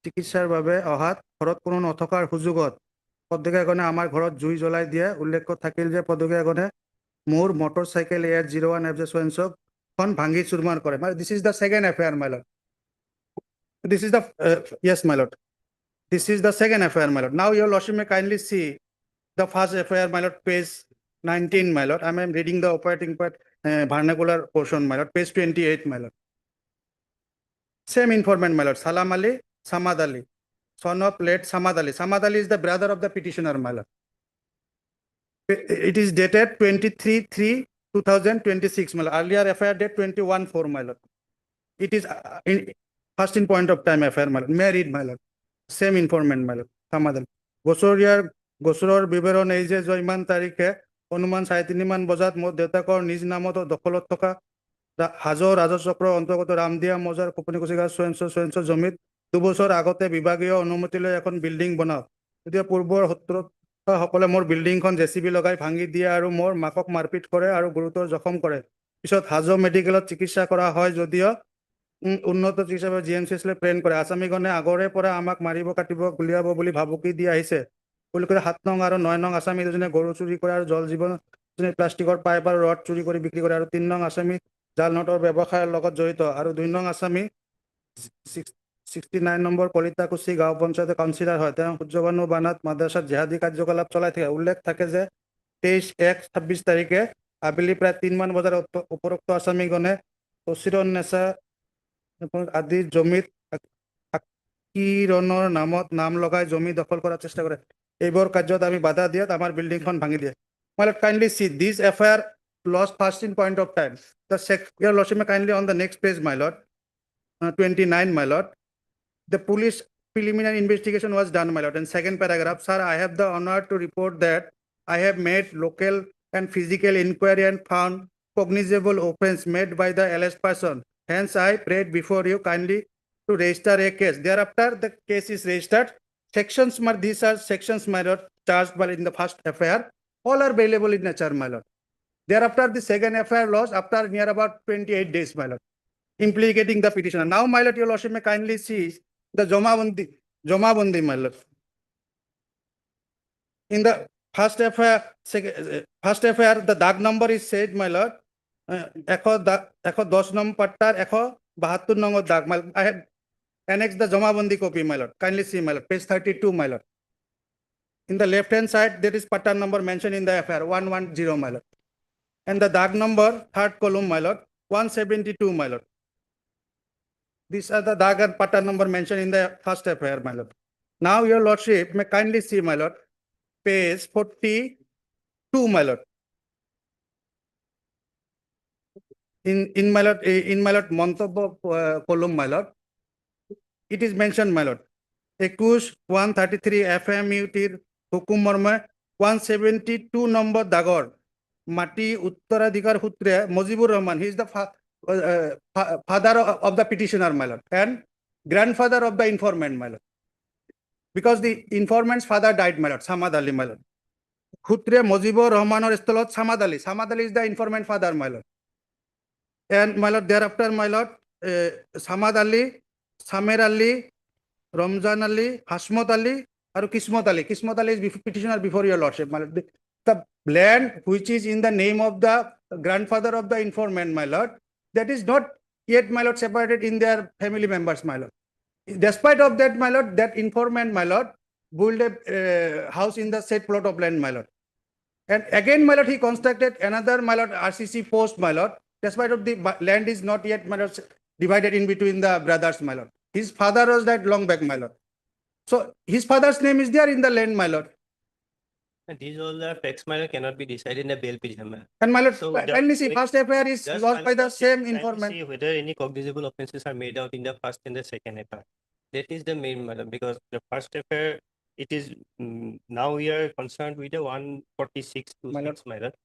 চিকিৎসাৰ বাবে অহাত ঘৰত কোনো নথকাৰ সুযোগত পদক্ষীয়াগণে আমাৰ ঘৰত জুই জ্বলাই দিয়ে। উল্লেখ থাকিল যে পদক্ষীয়াগণে মোৰ মটৰচাইকেল AR01 FJ ভাঙি চুৰমাৰ কৰে। This is the second FIR, my lord. This is the yes, my lord. This is the second FIR, my lord. Now, your lordship may kindly see the first FIR, my lord, page 19, my lord. I am reading the operating part, vernacular portion, my lord, page 28, my lord. Same informant, my lord, Salam Ali, Samad Ali, son of late Samad Ali. Samad Ali is the brother of the petitioner, my lord. It is dated 23/3/2026, my lord. Earlier FIR date 21/4, my lord. It is first in point of time FIR, my lord. May I read, my lord? Same informant, my lord. Samad Ali. গোচৰৰ বিৱৰণ এই যে ইমান তাৰিখে অনুমান 3:30 মান বজাত মোৰ দেউতাকৰ নিজ নামত দখলত থকা হাজো ৰাজচক্ৰ অন্তৰ্গত ৰামদিয়া মজাৰ কোপনিকুচিগা সোয়েঞ্চ জমিত 2 বছৰ আগতে বিভাগীয় অনুমতি লৈ এখন বিল্ডিং বনাওক। তেতিয়া পূৰ্বৰ সকলে মোৰ বিল্ডিংখন জেচিবি লগাই ভাঙি দিয়ে আৰু মোৰ মাকক মাৰপিট কৰে আৰু গুৰুতৰ জখম কৰে। পিছত হাজো মেডিকেলত চিকিৎসা কৰা হয় যদিও উন্নত হিচাপে GMCSলৈ প্ৰেৰণ কৰে আসামীগণে আগৰে পৰা আমাক মাৰিব কাটিব গুলিয়াব বুলি ভাবুকি দি আহিছে বুলি কৈ 7 নং আৰু 9 নং আসামী দুজনে গৰু চুৰি কৰে আৰু জল জীৱন প্লাষ্টিকৰ পাইপ আৰু ৰড চুৰি কৰি বিক্ৰী কৰে আৰু 3 নং আসামী জাল নোটৰ ব্যৱসায়ৰ লগত জড়িত আৰু 2 নং আসামী 69 নম্বৰ কলিতাকুছি গাঁও পঞ্চায়তৰ কাউন্সিলৰ হয় তেওঁ সূৰ্যবানু বানাত মাদ্ৰাসাত জেহাদী কাৰ্যকলাপ চলাই থাকে উল্লেখ থাকে যে 23/1/26 তাৰিখে আবেলি প্ৰায় 3 মান বজাত উপৰোক্ত আসামীগণে অচিৰনেছা আদি জমিত কিৰণৰ নাম লগাই জমি দখল কৰাৰ চেষ্টা কৰে এইবোৰ কাৰ্যত আমি বাধা দিয়াত আমাৰ বিল্ডিংখন ভাঙি দিয়ে my lord kindly see this FIR lost first in point of time your lordship may kindly on the next page my lord 29 my lord the police preliminary investigation was done my lord and second paragraph sir I have the honor to report that I have made local and physical inquiry and found cognizable offense made by the alleged person hence I prayed before you kindly to register a case thereafter the case is registered sections these are sections my lord charged by in the first FIR all are available in nature my lord thereafter the second FIR lost after near about 28 days my lord implicating the petitioner now my lord your lordship may kindly see the Jomabandi my lord in the first FIR the dark number is said my lord 110 নম্বর পাট্টার 172 নম্বর দাগ I have annexed the Jamabandi copy my lord kindly see my lord page 32 my lord in the left hand side there is pattern number mentioned in the FIR 110 my lord and the dark number third column my lord 172 my lord these are the dark and pattern number mentioned in the first FIR my lord now your lordship may kindly see my lord page 42 my lord in my lord মন্তব্য column my lord it is mentioned my lord 21-133 FMUটির হুকুম মর্মে 172 নম্বর দাগর মাটি উত্তরাধিকার সূত্রে Mojibur Rahman he is the father of the petitioner my lord and grandfather of the informant my lord because the informant's father died my lord Samad Ali my lord সূত্রে মজিবুর রহমানের স্থলত Samad Ali is the informant father my lord and my lord thereafter my lord Samad Ali Samer Ali Ramzan Ali Hashmot Ali or Kismot Ali is petitioner before your lordship my lord the land which is in the name of the grandfather of the informant my lord that is not yet my lord separated in their family members my lord despite of that my lord that informant my lord built a house in the said plot of land my lord and again my lord he constructed another my lord RCC post my lord despite of the land is not yet my lord divided in between the brothers my lord his father was that long back my lord so his father's name is there in the land my lord and these all the facts my lord cannot be decided in a bail petition and my lord kindly see first FIR is lost by the same informant see whether any cognizable offenses are made out in the first and the second FIR that is the main matter because the first FIR it is now we are concerned with the 146-6 my lord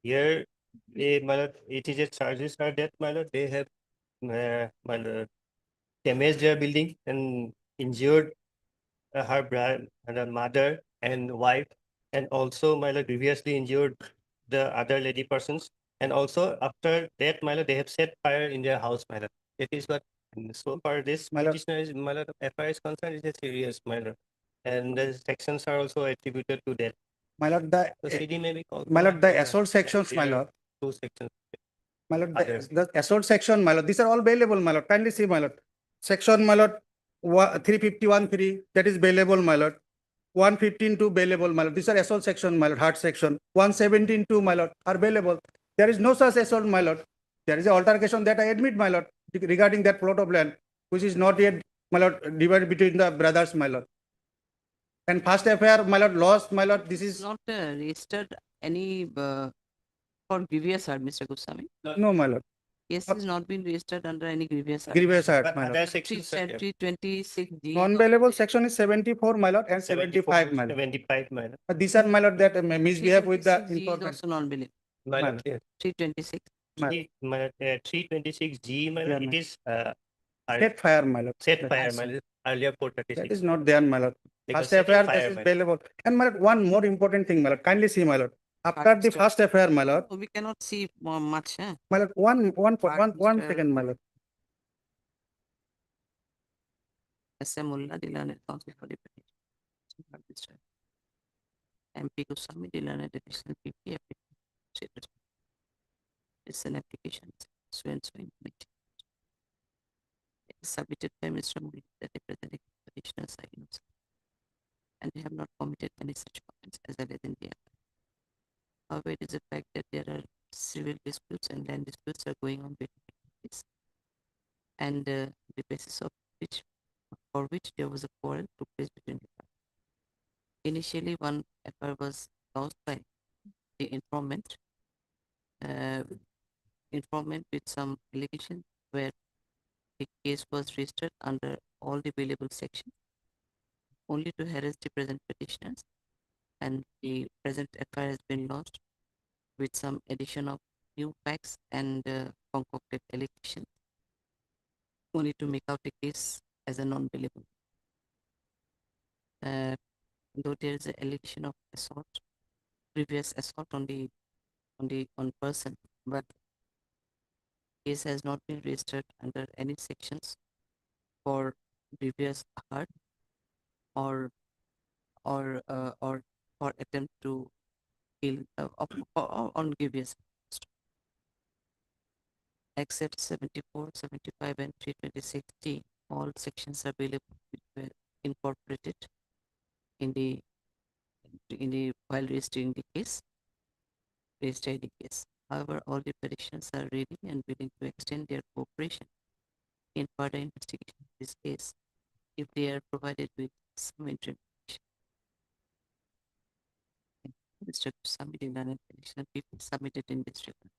here my lord it is a charges are that my lord they have my lord damaged their building and injured her brother and her mother and wife and also my lord grievously injured the other lady persons and also after that my lord they have set fire in their house my lord it is what so far this petitioner is my lord FIR is concerned is a serious my lord and the sections are also attributed to that my lord the CD may be called my lord the assault sections my lord 2 sections my lord the assault section my lord these are all bailable my lord kindly see my lord section my lord 351(3) that is bailable my lord 115(2) bailable my lord these are assault section my lord hard section 117(2) my lord are bailable there is no such assault my lord there is an altercation that I admit my lord regarding that plot of land which is not yet my lord divided between the brothers my lord and first FIR my lord lost my lord this is not registered any for grievous hurt, Mr. Goswami? No, my lord. Case has not been registered under any grievous hurt. Grievous hurt, my lord. 326G. Non-bailable section is 74, my lord, and 75, my lord. 75 my lord But these are, my lord, that misbehave with the 326G is informant. also non-believable. my lord yes. 326. 326G my lord it is Set fire, my lord. set fire my lord earlier 436 That is not there, my lord. Because First setting FIR, fire, this is my lord. bailable. And my lord, one more important thing, my lord. Kindly see, my lord. After the first FIR, my lord. We cannot see much. My lord, one second, my lord. SM Mullah, the learned counsel for the petition. MP Goswami, the learned additional PP, it's an application, so and so in committee. It is submitted by Mr. Murli that representing petitioner signs, and they have not committed any such comments as alleged in the act. However, it is a fact that there are civil disputes and land disputes are going on between parties, and the basis of which, for which there was a quarrel took place between the parties. Initially, one FR was caused by the informant with some allegation where the case was registered under all the available sections only to harass the present petitioners, and the present FIR has been launched with some addition of new facts and concocted allegations only to make out the case as a non-billable. Though there is an allegation of assault, previous assault on person, but case has not been registered under any sections for previous hurt or for attempt to kill on grievous except 74, 75 and 326D. All sections are available which were incorporated in the while registering the case. However, all the petitioners are ready and willing to extend their cooperation in further investigation of this case if they are provided with some information. Mr. Submitted an petition people submitted in this regard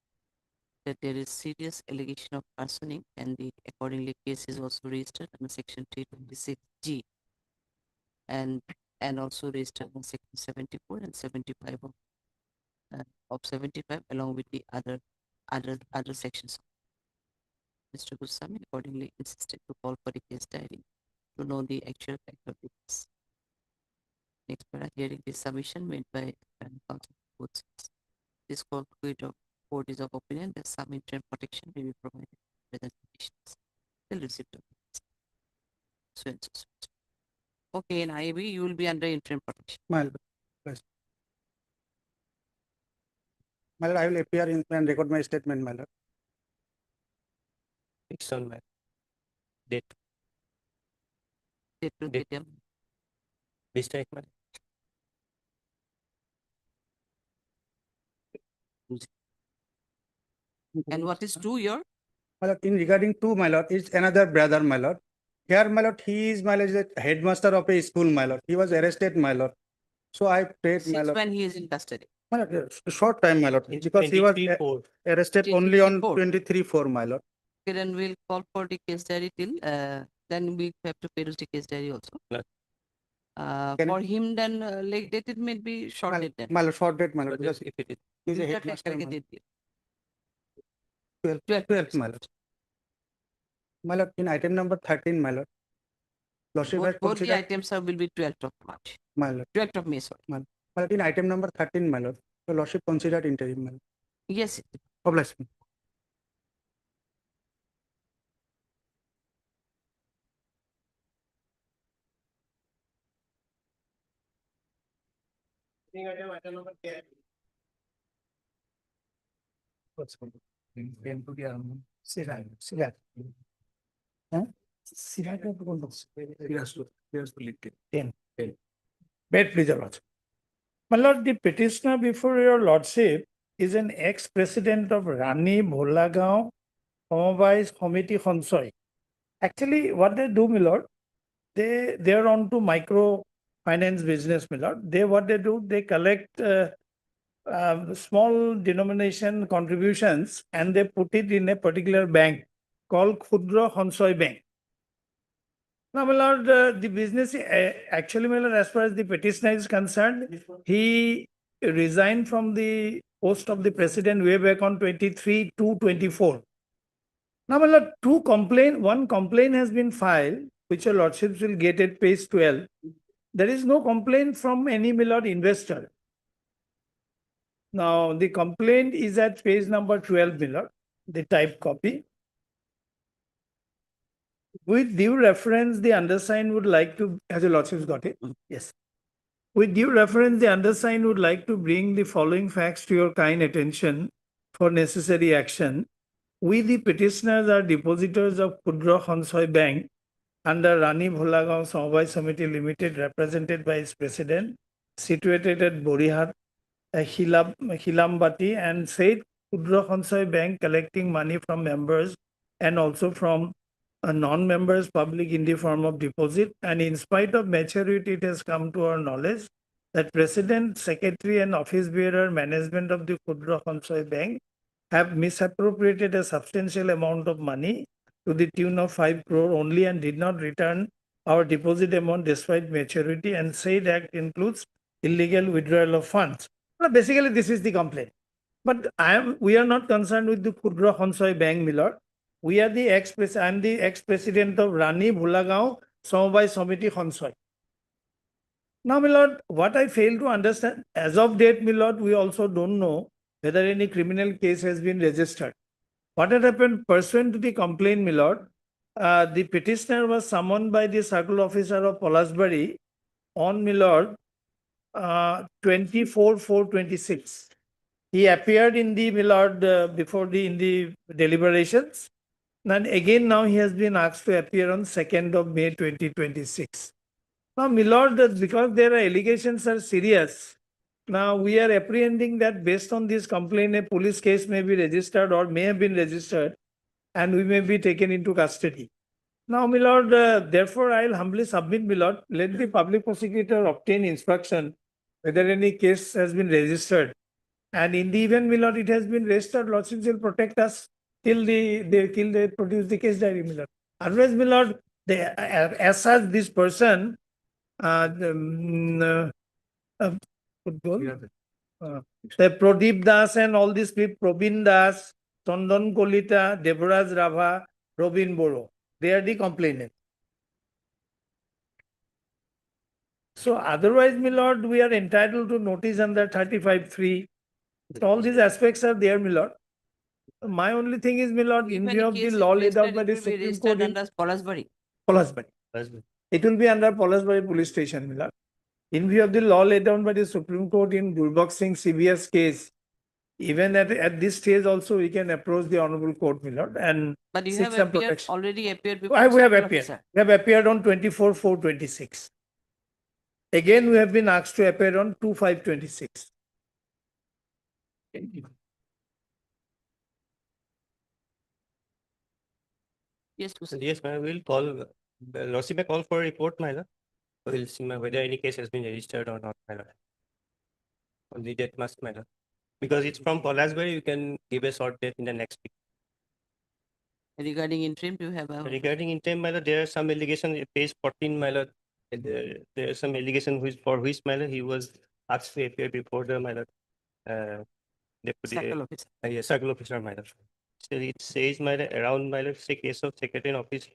that there is serious allegation of arsoning, and the accordingly case is also registered under section 326G and also registered in section 74 and 75 of 75 along with the other sections. Mr. Goswami accordingly insisted to call for the case diary to know the actual fact of the case. Next, para hearing the submission made by counsel both sides. This call court is of opinion that some interim protection may be provided by the petitioners till receipt of the so and so. Okay, in IAB you will be under interim protection. My lord, I will appear in and record my statement, my lord. It's on my date. Date. Mistake, my And what is 2 year? My lord, in regarding to my lord, is another brother, my lord. Here, my lord, he is my lord, the headmaster of a school, my lord. He was arrested, my lord. So I prayed, my Since lord. when he is in custody? My lord, short time, my lord, because he was arrested only on 23/4, my lord. Okay, then we'll call for the case diary till then we have to peruse the case diary also. For him, then late date it may be short date then. My lord, short date, my lord, because if it is he's a headmaster. 12th, my lord. My lord, in item number 13, my lord. Lordship has Both the considered, items will be 12th of March. my lord. 12th of May, sorry. My lord, in item number 13, my lord. The lordship considered interim, my lord. Yes. Oblige me. Item number 10. Bed, please, your lordship. My lord, the petitioner before your lordship is an ex-president of Rani Bholagaon Samavai Committee Khonsoi. Actually, what they do, my lord, they are on to micro finance business, my lord. What they do, they collect small denomination contributions and they put it in a particular bank called Khudra Khonsoi Bank. Now, my lord, the business actually, my lord, as far as the petitioner is concerned, he resigned from the post of the president way back on 23/2/24. Now, my lord, one complaint has been filed, which your lordships will get at page 12. There is no complaint from any, my lord, investor. Now, the complaint is at page number 12, my lord, the type copy. With due reference, the undersigned would like to, has your lordship's got it? Yes. With due reference, the undersigned would like to bring the following facts to your kind attention for necessary action. We, the petitioners, are depositors of Kudra Khansoy Bank under Rani Bholagaon Samabhay Samiti Limited, represented by its president, situated at Borihat, Hilambati, and said Kudra Khansoy Bank collecting money from members and also from non-members public in the form of deposit. And in spite of maturity, it has come to our knowledge that president, secretary, and office bearer management of the Kudra Khansoy Bank have misappropriated a substantial amount of money to the tune of 5 crore only and did not return our deposit amount despite maturity, and said act includes illegal withdrawal of funds. Well, basically, this is the complaint. But we are not concerned with the Kudra Khansoy Bank, Milord. We are the I am the ex-president of Rani Bholagaon Samabhay Samiti Khansoy. Now, Milord, what I fail to understand, as of date, Milord, we also don't know whether any criminal case has been registered. What had happened pursuant to the complaint, Milord, the petitioner was summoned by the circle officer of Polasbury on, Milord, 24/4/26. He appeared in the, Milord, before in the deliberations. And again, now he has been asked to appear on 2nd of May 2026. Now, Milord, because their allegations are serious, now we are apprehending that based on this complaint, a police case may be registered or may have been registered, and we may be taken into custody. Now, Milord, therefore, I will humbly submit, Milord, let the public prosecutor obtain instruction whether any case has been registered. And in the event, Milord, it has been registered, Lordship will protect us till they produce the case diary, Milord. Otherwise, Milord, as such, this person, the Pradeep Das and all these people, Probin Das, Chandan Kolita, Devraj Rava, Robin Boro, they are the complainants. So otherwise, Milord, we are entitled to notice under 35(3). All these aspects are there, Milord. My only thing is, Milord, in view of the law laid out by the Supreme Court in Polasbury. Polasbury. It will be under Polasbury Police Station, Milord. In view of the law laid down by the Supreme Court in Gurbakh Singh CBS case, even at this stage also we can approach the Honorable Court, Milord, and But you seek have some appeared, protection. already appeared before. We have circle appeared. officer. We have appeared on 24/4/26. Again, we have been asked to appear on 2/5/26. Yes, Yes, ma'am. We'll call, Lordship may call for a report, my lord. We'll see whether any case has been registered or not, my lord. Only that must, my lord. Because it's from Polasbury, you can give a short date in the next week. Regarding interim, do you have a? Regarding interim, my lord, there are some allegations, page 14, my lord. There are some allegations for which, my lord, he was asked to appear before the, my lord, deputy, Circle officer. yes, circle officer, my lord. So it says, my lord, around, my lord, say case of secretary in office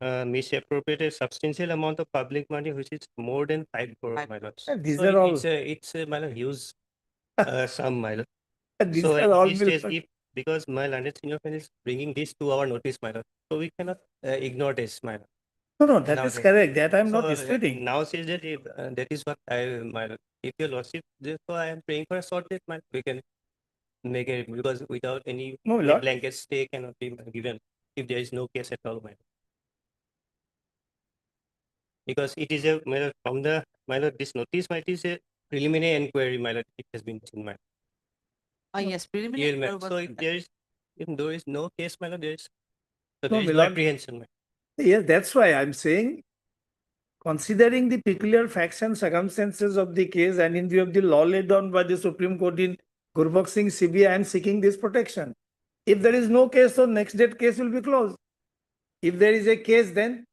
misappropriated substantial amount of public money, which is more than 5 crore, my lord. These So are all. it's a my lord, huge sum, my lord. These So are at all this stage, if because my landed senior friend is bringing this to our notice, my lord, so we cannot ignore this, my lord. No, that is correct. That I am not So, disputing. now says that if, that is what I, my lord, if your lordship, therefore I am praying for a short date, my lord, we can make it, because without any No, a Lord. blanket stay cannot be given if there is no case at all, my lord. Because it is a, my lord, from the, my lord, this notice, my lord, is a preliminary inquiry, my lord, it has been seen, my lord. Yes, preliminary. Yeah, my lord. So if there is no case, my lord, there is, so No, there is my no lord. apprehension, my lord. Yes, that's why I'm saying, considering the peculiar facts and circumstances of the case and in view of the law laid down by the Supreme Court in Gurbakh Singh CBI, I am seeking this protection. If there is no case, so next date case will be closed. If there is a case, then,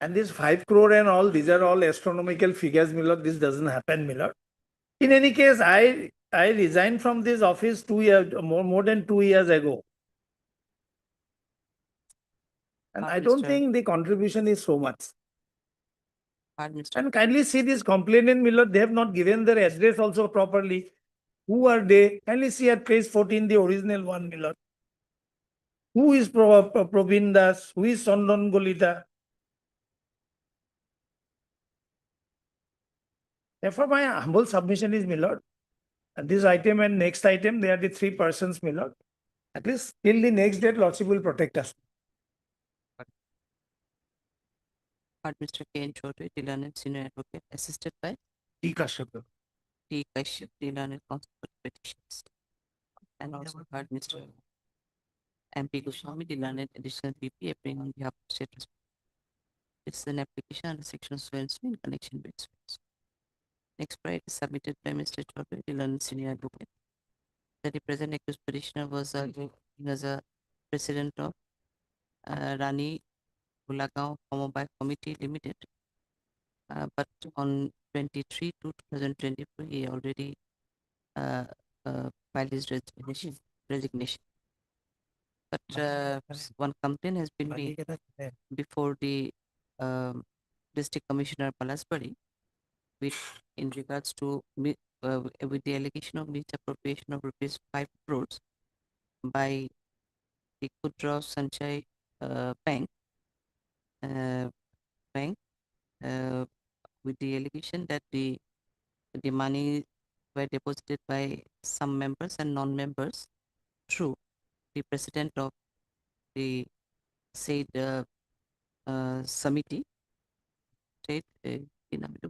and this 5 crore and all, these are all astronomical figures, Milord. This doesn't happen, Milord. In any case, I resigned from this office 2 years, more than 2 years ago. And I don't think the contribution is so much. And kindly see this complainant, Milord, they have not given their address also properly. Who are they? Kindly see at page 14, the original one, Milord. Who is Provin Das? Who is Chandan Golita? Therefore, my humble submission is, my lord, this item and next item, they are the three persons, my lord. At least till the next date, lordship will protect us. Heard Mr. K. N. Chaudhary, the learned senior advocate, assisted by T. Kashyap. T. Kashyap, the learned counsel for petitions. And also heard Mr. M.P. Goswami, the learned additional PP, appearing on behalf of state. It's an application under section 7 in connection with SWIFT. Next prior is submitted by Mr. Chaudhary, the learned senior advocate, that the present accused petitioner was acting as a president of Rani Bulagaon Homobay Committee Limited. But on 23 to 2024, he already filed his resignation. But one complaint has been made before the district commissioner Palasbari, which in regards to with the allegation of misappropriation of rupees 5 crores by the Kudra Sanchay bank with the allegation that the money were deposited by some members and non-members through the president of the said committee, state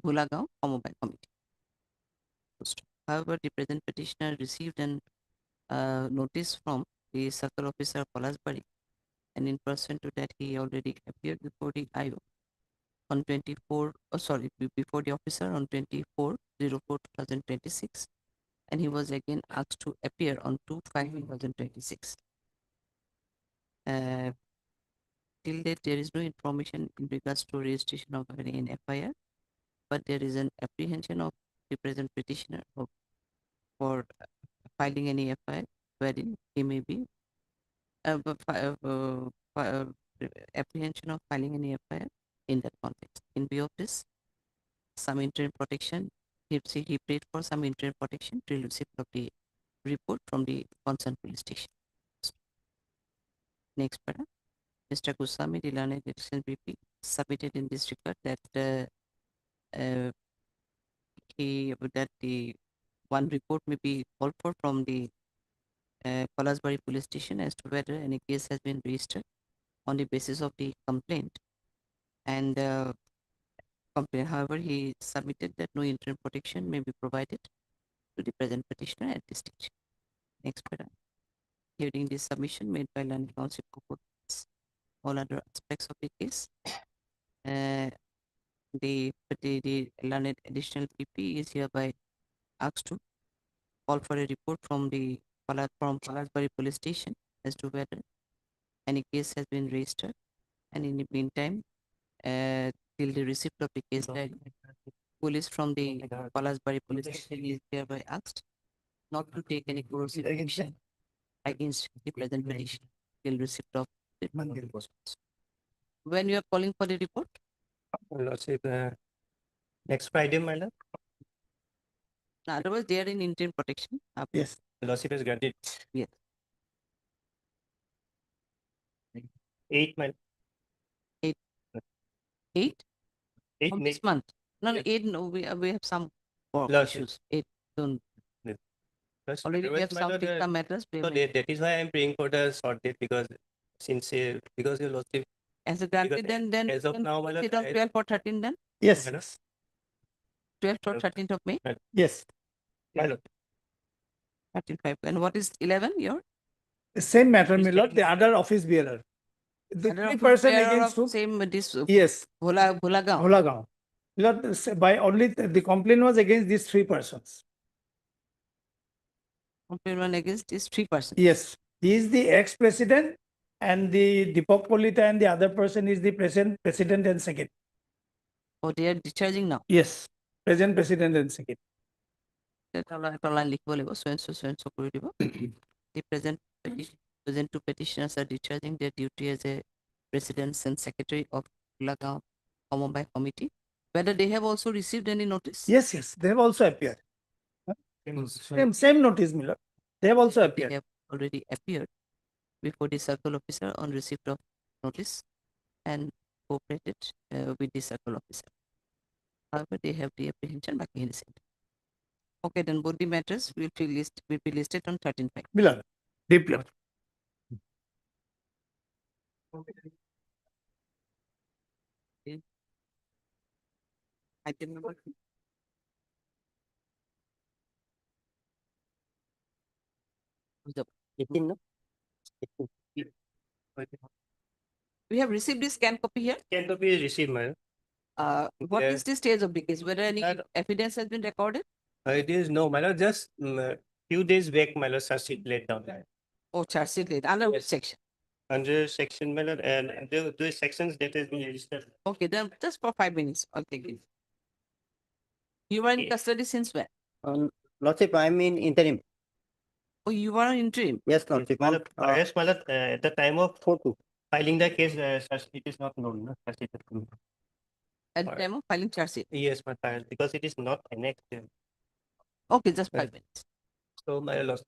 Bulagaon Homobay Committee. However, the present petitioner received an notice from the circle officer Palasbari, and in person to that he already appeared before the IO on 24, before the officer on 24/04/2026, and he was again asked to appear on 2/5/2026. Till date, there is no information in regards to registration of an FIR, but there is an apprehension of the present petitioner for filing any FIR, wherein he may be apprehension of filing any FIR in that context. In view of this, some interim protection, he prayed for some interim protection till receipt of the report from the concerned police station. Next para, Mr. Goswami, the learned additional BP, submitted in this regard that the one report may be called for from the Palasbari police station as to whether any case has been registered on the basis of the complaint. And however, he submitted that no interim protection may be provided to the present petitioner at this stage. Next para, hearing this submission made by learned counsel all other aspects of the case, the learned additional PP is hereby asked to call for a report from the Palasbari police station as to whether any case has been registered, and in the meantime, till the receipt of the case diary, police from the Palasbari police station is hereby asked not to take any coercive action against the present petition till receipt of the report. When you are calling for the report? Lordship, next Friday, madam. Otherwise, they are in interim protection. Yes. Lordship is granted. Yes. 8, madam. 8. 8 Of this month. No, 8. No, we have some work issues. 8. Don't. Already we have some matters. So that is why I am praying for the short date, because since because your Lordship. As a granted, then as of now, sit on 12 or 13 then? Yes. 12th or 13th of May? Yes. My lord. 13/5. And what is 11? Your? The same matter, my lord, the other office bearer. The Other office person bearer against of whom? same this Yes. Bholagaon. Bholagaon. Lord, by only the complaint was against these three persons. Complaint against these 3 persons. Yes. He is the ex-president, and the Deepak Kolita and the other person is the present president and secretary. Oh, they are discharging now. Yes. Present president and secretary. The present two petitioners are discharging their duty as a president and secretary of Bholagaon Homobay Committee. Whether they have also received any notice? Yes, yes. They have also appeared. Same notice, my lord. They have also appeared. They have already appeared. before the circle officer on receipt of notice and cooperated with the circle officer. However, they have the apprehension back in the center. Okay, then both the matters will be listed on 13.5. Milan, deeply. Okay. Item number 2. The 18, no? 18. We have received this scan copy here. Can copy is received, madam. What Yeah. is the stage of the case? Whether any That- evidence has been recorded? It is no, my lord, just few days back, my lord, such it laid down. Oh, charge sheet laid under which Yes. section? Under section, my lord, and the sections that has been registered. Okay, then just for 5 minutes, I'll take it. You were in custody since when? Lordship, I'm in interim. Oh, you were on interim. Yes, Lordship. My lord, yes, my lord, at the time of 4-2. filing the case, such it is not known, no? Such it is known. At the time of filing charge sheet. Yes, my lord, because it is not annexed. Okay, just 5 minutes. So, my lord.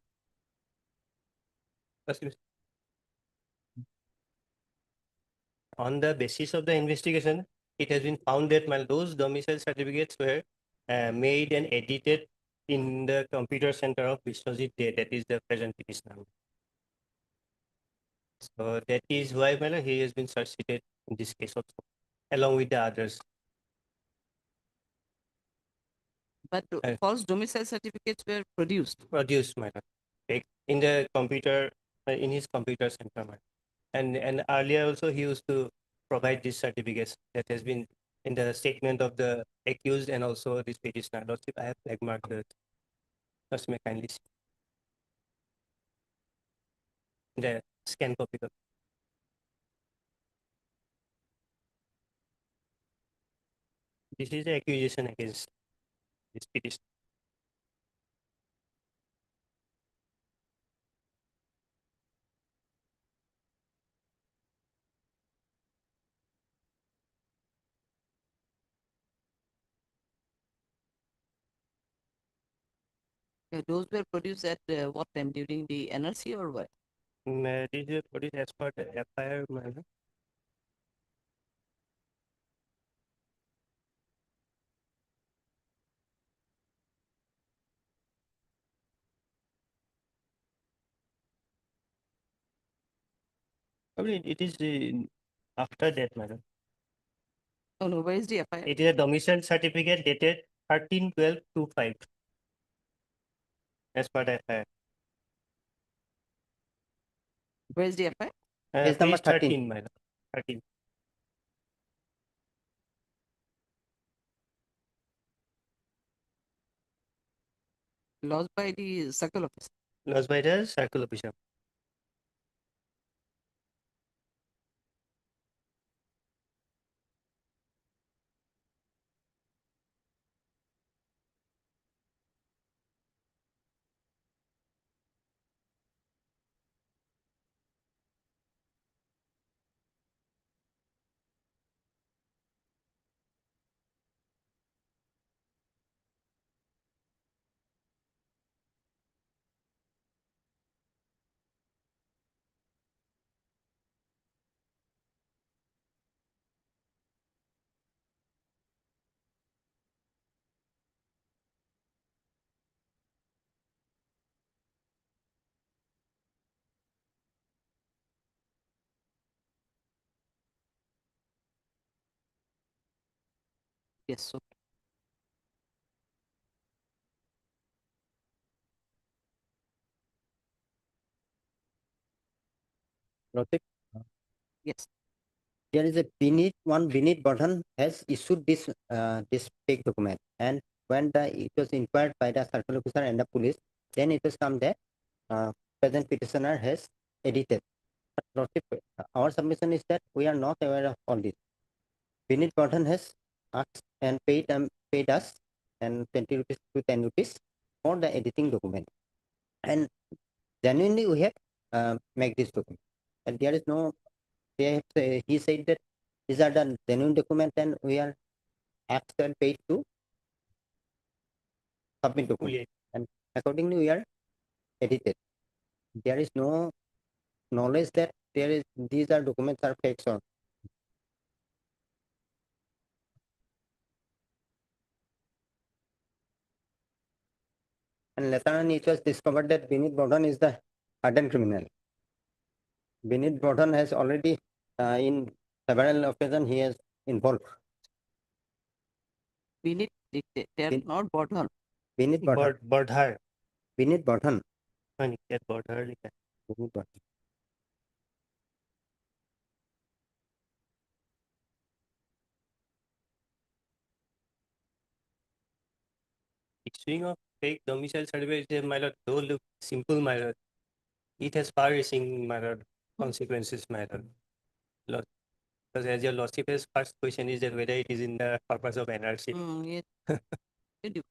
On the basis of the investigation, it has been found that those domicile certificates were made and edited in the computer center of Biswajit Day, that is the present petitioner. So that is why he has been succeeded in this case also, along with the others. But false domicile certificates were produced. Produced, in the computer, in his computer center. And earlier also he used to provide these certificates that has been in the statement of the accused and also this petitioner. Lordship, I have flag marked that. Lordship, may kindly see the scan copy. This is the accusation against this petitioner. Those were produced at what time, during the NRC or what? This is produced as per the FIR. I mean, it is after that, madam. Oh no, where is the FIR? It is a domicile certificate dated 13/12/25 as per the FIR. Where is the FIR? Page number Page 13. 13, madam. 13. Lost by the circle officer. Lost by the circle officer. Yes, so Lordship, yes. there is a Binit Bardhan has issued this fake document, and when it was inquired by the circle officer and the police, then it was come that present petitioner has edited. But Lordship, our submission is that we are not aware of all this. Binit Bardhan has asked and paid us and 20 rupees to 10 rupees for the editing document, and genuinely we have make this document, and there is no. He said that these are the genuine document and we are asked and paid to submit document. And accordingly we are edited. There is no knowledge that these are documents are fakes or and later on it was discovered that Vinit Bodhan is the hardened criminal. Vinit Bodhan has already in several occasions he has involved. Vinit, they are not Bodhan. Vinit Bodhan. Bardhar. Vinit Bodhan. Bardhar. Vinit Bodhan. Issuing of fake domicile certificate, my lord, though look simple, my lord, it has far-reaching, my lord, consequences, my lord. Because as your lordship, his first question is that whether it is in the purpose of NRC. Yes. You do.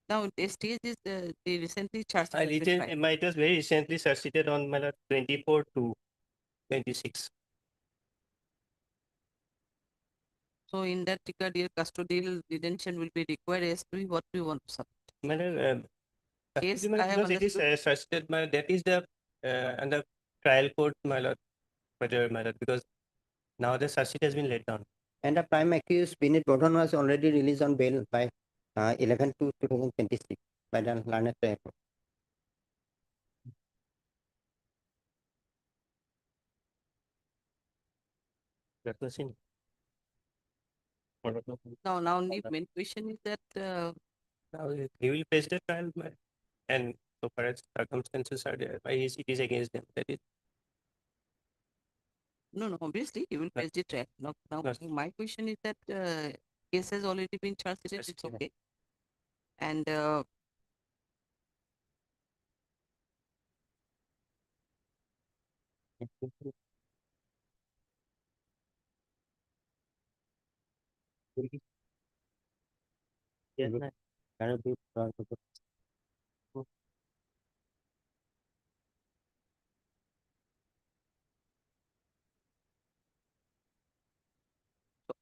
Now, the stage is they recently charged. It was very recently succeeded on my lord 24 to 26. So, in that regard, your custodial detention will be required as to what we want to submit. Madam, Yes, because I have it is succeeded, my that is the under trial court, my lord, whether my lord, because now the success has been laid down. And the prime accused Vinit Bodhan was already released on bail by 11/2/2026 by the learned trial court. That was in. Now, the main question is that Now he will face the trial, and so far as circumstances are there, it is against them. That is. no, obviously he will face the trial. Now, my question is that case has already been charged. It's okay, and Yes, so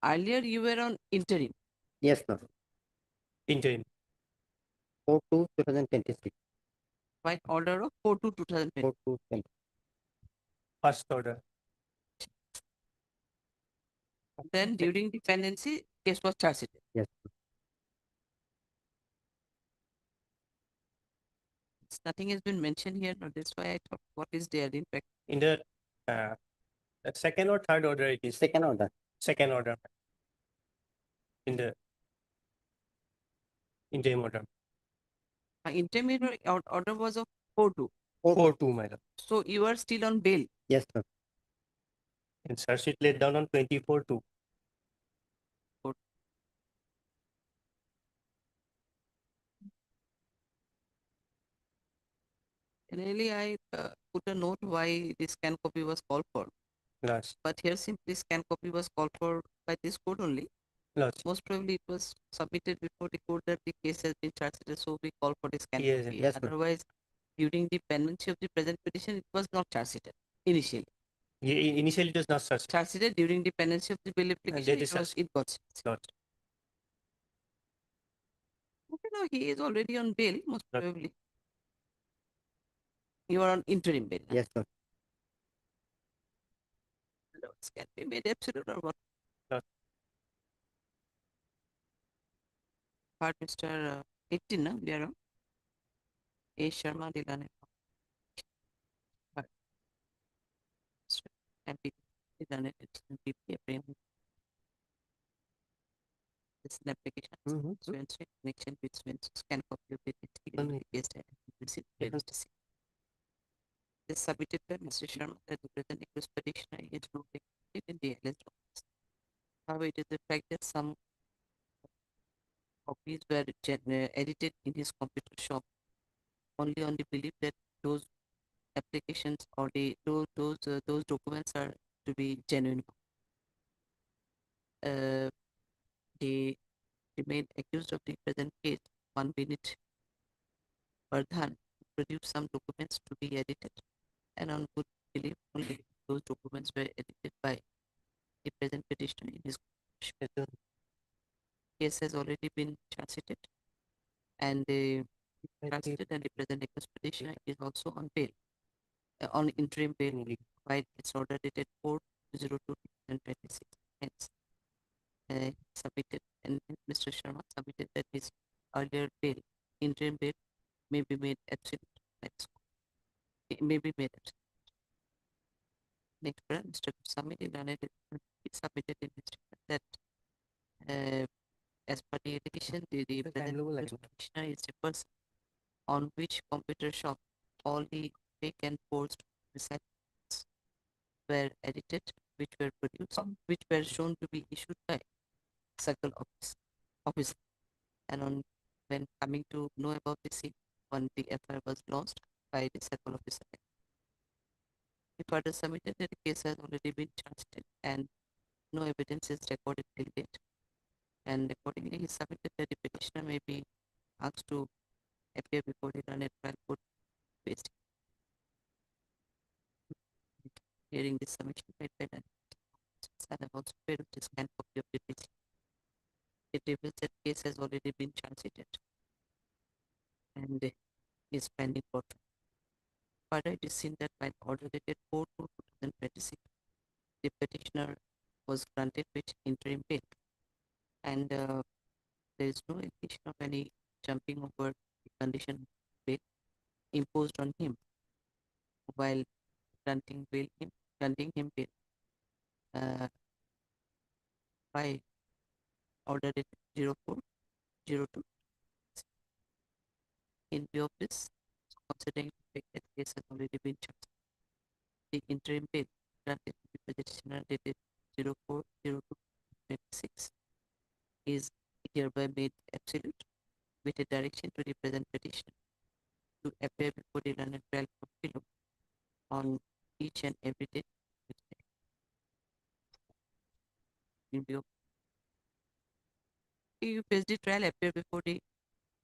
earlier you were on interim. Yes, no. Interim. 4/2/2026. By order of 4/2/2020. 4/2/2020. First order. Then during the pendency, case was charged. Yes. Nothing has been mentioned here. No, that's why I thought, what is their impact? In the second or third order, it is. Second order. Second order. In the interim order. Interim order was of 4/2. 4/2, madam. So you are still on bail. Yes, sir. And search sheet laid down on 24/2. Really, I put a note why this scan copy was called for. Last. But here simply scan copy was called for by this court only. Last. Most probably it was submitted before the court that the case has been charged, so we call for the scan Yes, copy. yes, Otherwise, during the pendency of the present petition, it was not charged initially. Yeah, initially it was not searched. Charged during the pendency of the bail application, that is it got charged. Okay, now he is already on bail, most probably. You are on interim bail. Yes, sir. Can be made absolute or what? Part Mr. 18, no? We are on. A. Sharma Dilane. MP Dilane, it's MP Prem. This is an application. Connection between scan copy of the case this submitted by Mr. Sharma that the present accused petitioner is not included in the list of this. However, it is the fact that some copies were edited in his computer shop only on the belief that those applications or those documents are to be genuine. They remain accused of the present case. One Vinit Bardhan produced some documents to be edited, and on good belief only those documents were edited by the present petitioner in his case has already been charged, and the present accused petitioner is also on bail. on interim bail by its order dated 4/02/2026. Hence, submitted and Mr. Sharma submitted that his earlier bail, interim bail, may be made absolute. It may be made absolute. Next, Mr. Samit submitted in his statement that as per the allegation, the petitioner is a person on which computer shop all the fake and forged recipients were edited, which were produced, which were shown to be issued by circle office. And on when coming to know about the scene, when the FIR was launched by the circle officer. He further submitted that the case has already been charged and no evidence is recorded till date. And accordingly, he submitted that the petitioner may be asked to appear before the learned trial court based hearing this submission made by the and have also paid the scanned copy of the receipt. It reveals that case has already been charged and is pending for trial. Further, it is seen that by order dated 4/2/2026, the petitioner was granted with interim bail, and there is no indication of any jumping over the condition of bail imposed on him while granting him bail by order dated 04/02. In view of this, considering the fact that the case has already been charged, the interim bail granted to the petitioner dated 04/02/26 is hereby made absolute with a direction to the present petitioner to appear before the learned trial court below on each and every date. In view, you face the trial, appear before the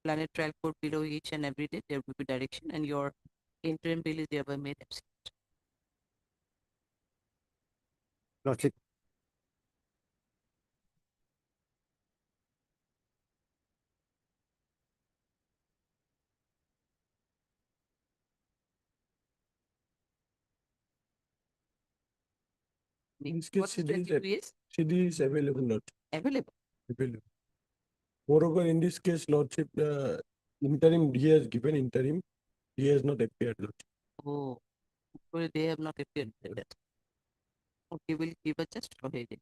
learned trial court below each and every day. There will be direction, and your interim bill is thereby made absolute. Lordship. In this case, CD is available, Lord. Available. Available. Moreover, in this case, Lordship, interim, he has given interim, he has not appeared, Lordship. Oh, well, they have not appeared like that. Okay, will give a just for it.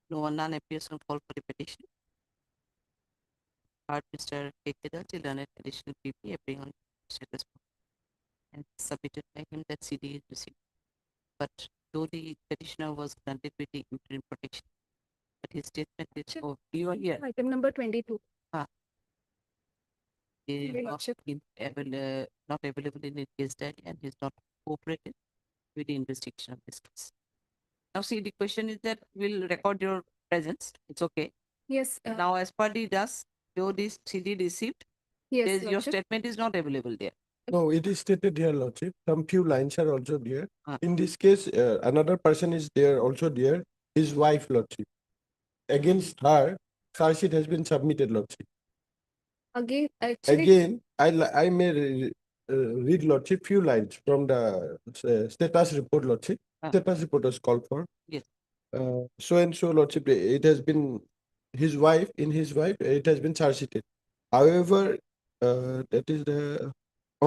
None appears on call for the petition. Heard Mr. Kekedal to learn additional PP appearing on status and submitted by him that CD is received. But though the petitioner was granted with the interim protection, but his statement is, oh, you are here. Item number 22. He is not available in his case diary and he's not cooperated with the investigation of this case. Now, see, the question is that we'll record your presence. It's okay. Yes. Now, as per the DAS, though this CD received, Yes, your statement is not available there. No, it is stated here, Lordship. Some few lines are also there. In this case, another person is there, also there, his wife, Lordship. Against her, charge sheet has been submitted, Lordship. Again, actually. Again, I may read, Lordship, few lines from the status report, Lordship. Status report was called for. Yes. So and so, Lordship, it has been his wife, it has been charge sheeted. However, that is the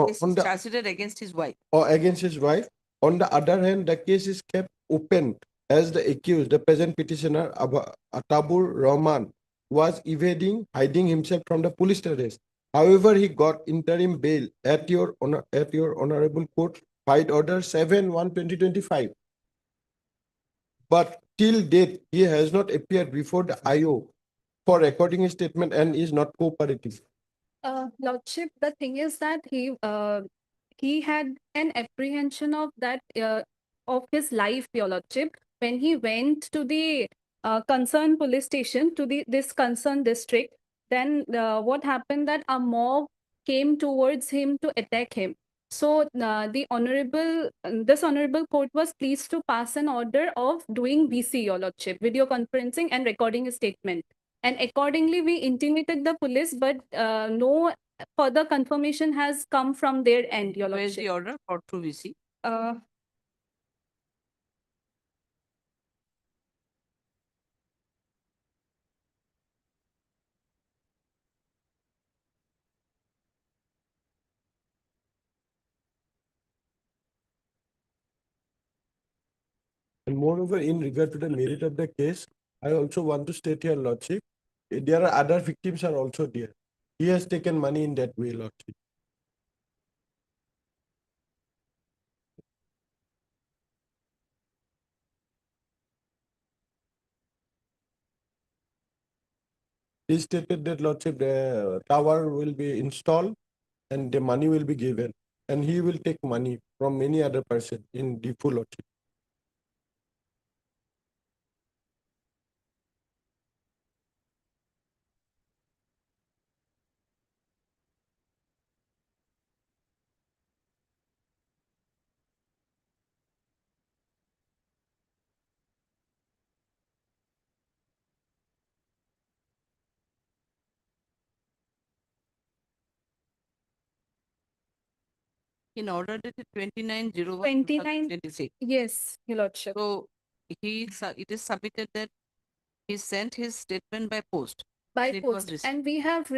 This is charge sheeted against his wife. Or against his wife. On the other hand, the case is kept open as the accused, the present petitioner, Atabur Rahman, was hiding himself from the police arrest. However, he got interim bail at your honorable court, filed order 7/1/2025. But till date, he has not appeared before the IO for recording his statement and is not cooperative. Lordship, the thing is that he had an apprehension of that of his life, Your Lordship, when he went to the concerned police station to this concerned district. Then what happened that a mob came towards him to attack him. So this honorable court was pleased to pass an order of doing VC, Your Lordship, video conferencing and recording a statement. And accordingly, we intimated the police, but no further confirmation has come from their end, Your Where is Lordship. the order for true VC? Uh, And moreover, in regard to the merit of the case, I also want to state here, Lordship, there are other victims are also there. He has taken money in that way, Lordship. He stated that, Lordship, the tower will be installed and the money will be given. And he will take money from any other person in default, Lordship. In order dated 29/01, 29 2026. yes, Your Lordship. So it is submitted that he sent his statement by post. By and it was post. received. And we have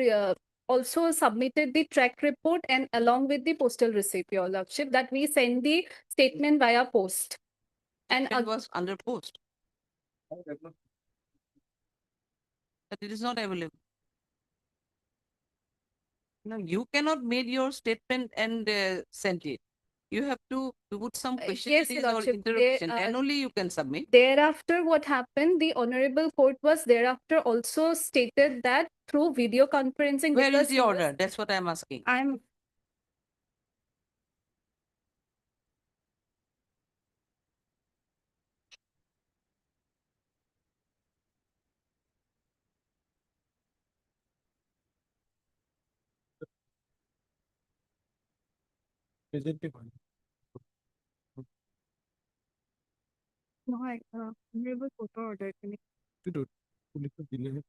also submitted the track report and along with the postal receipt, Your Lordship, that we send the statement via post. And It was under post. That it is not available. No, you cannot make your statement and send it. You have to put some yes, questions Your or Lordship, interrogation, and only you can submit. thereafter, what happened, the Honorable Court was thereafter also stated that through video conferencing. Where is because the he was- order? That's what I'm asking. I'm Presently, no, Honorable Court order. police को delay है.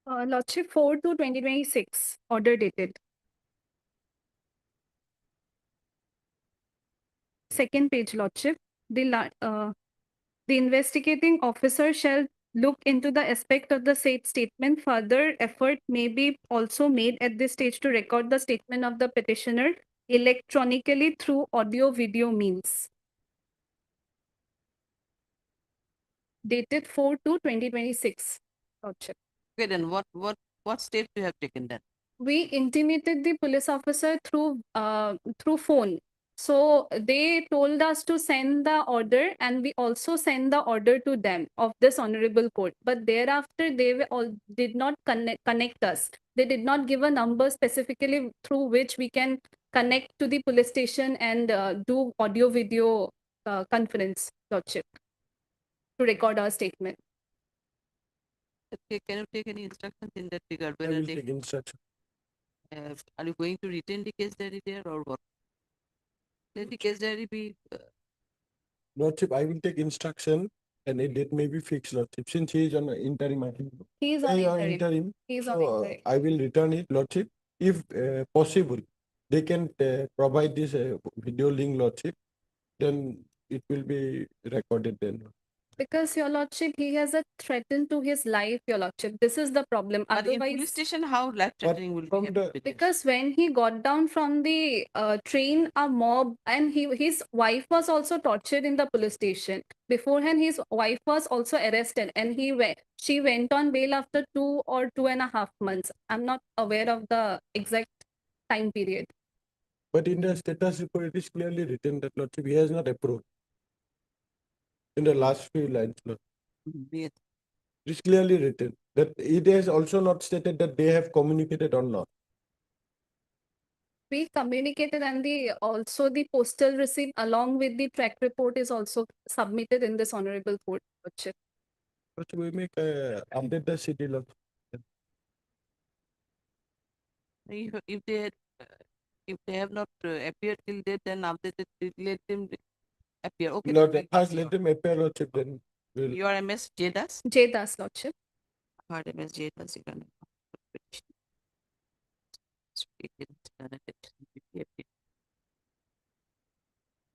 Lordship 4/2/2026, order dated. Second page, Lordship. The investigating officer shall look into the aspect of the said statement. Further effort may be also made at this stage to record the statement of the petitioner electronically through audio video means. Dated 4/2/2026, Lordship. Okay, then what steps you have taken then? We intimated the police officer through phone. So they told us to send the order, and we also send the order to them of this honorable court. But thereafter, did not connect us. They did not give a number specifically through which we can connect to the police station and do audio video conference, Lordship, to record our statement. Okay, can you take any instructions in that regard? I will take instruction. Are you going to retain the case diary there or what? Let the case diary be. Lordship, I will take instruction and a date may be fixed, Lordship. Since he is on interim, I think. He is on Yeah, interim. He is on So interim. I will return it, Lordship, if possible. they can provide this video link, Lordship, then it will be recorded then. Because, Your Lordship, he has a threaten to his life, Your Lordship. This is the problem. But in Otherwise, police station, how life threatening will from be the- happening? because when he got down from the train, a mob and his wife was also tortured in the police station. Beforehand, his wife was also arrested, and she went on bail after 2 or 2.5 months. I'm not aware of the exact time period. But in the status report, it is clearly written that Lordship, he has not approved. In the last few lines, Lord. Yes. It is clearly written that it has also not stated that they have communicated or not. We communicated, and the postal receipt along with the track report is also submitted in this honorable court, Lordship. But we make update the city, Lord. If they have not appeared till date, then after that let them appear. Okay. Lord, first let them appear, Lordship, then we'll. You are MS Jedas? J. Das, Lordship. Heard MS Jedas. You can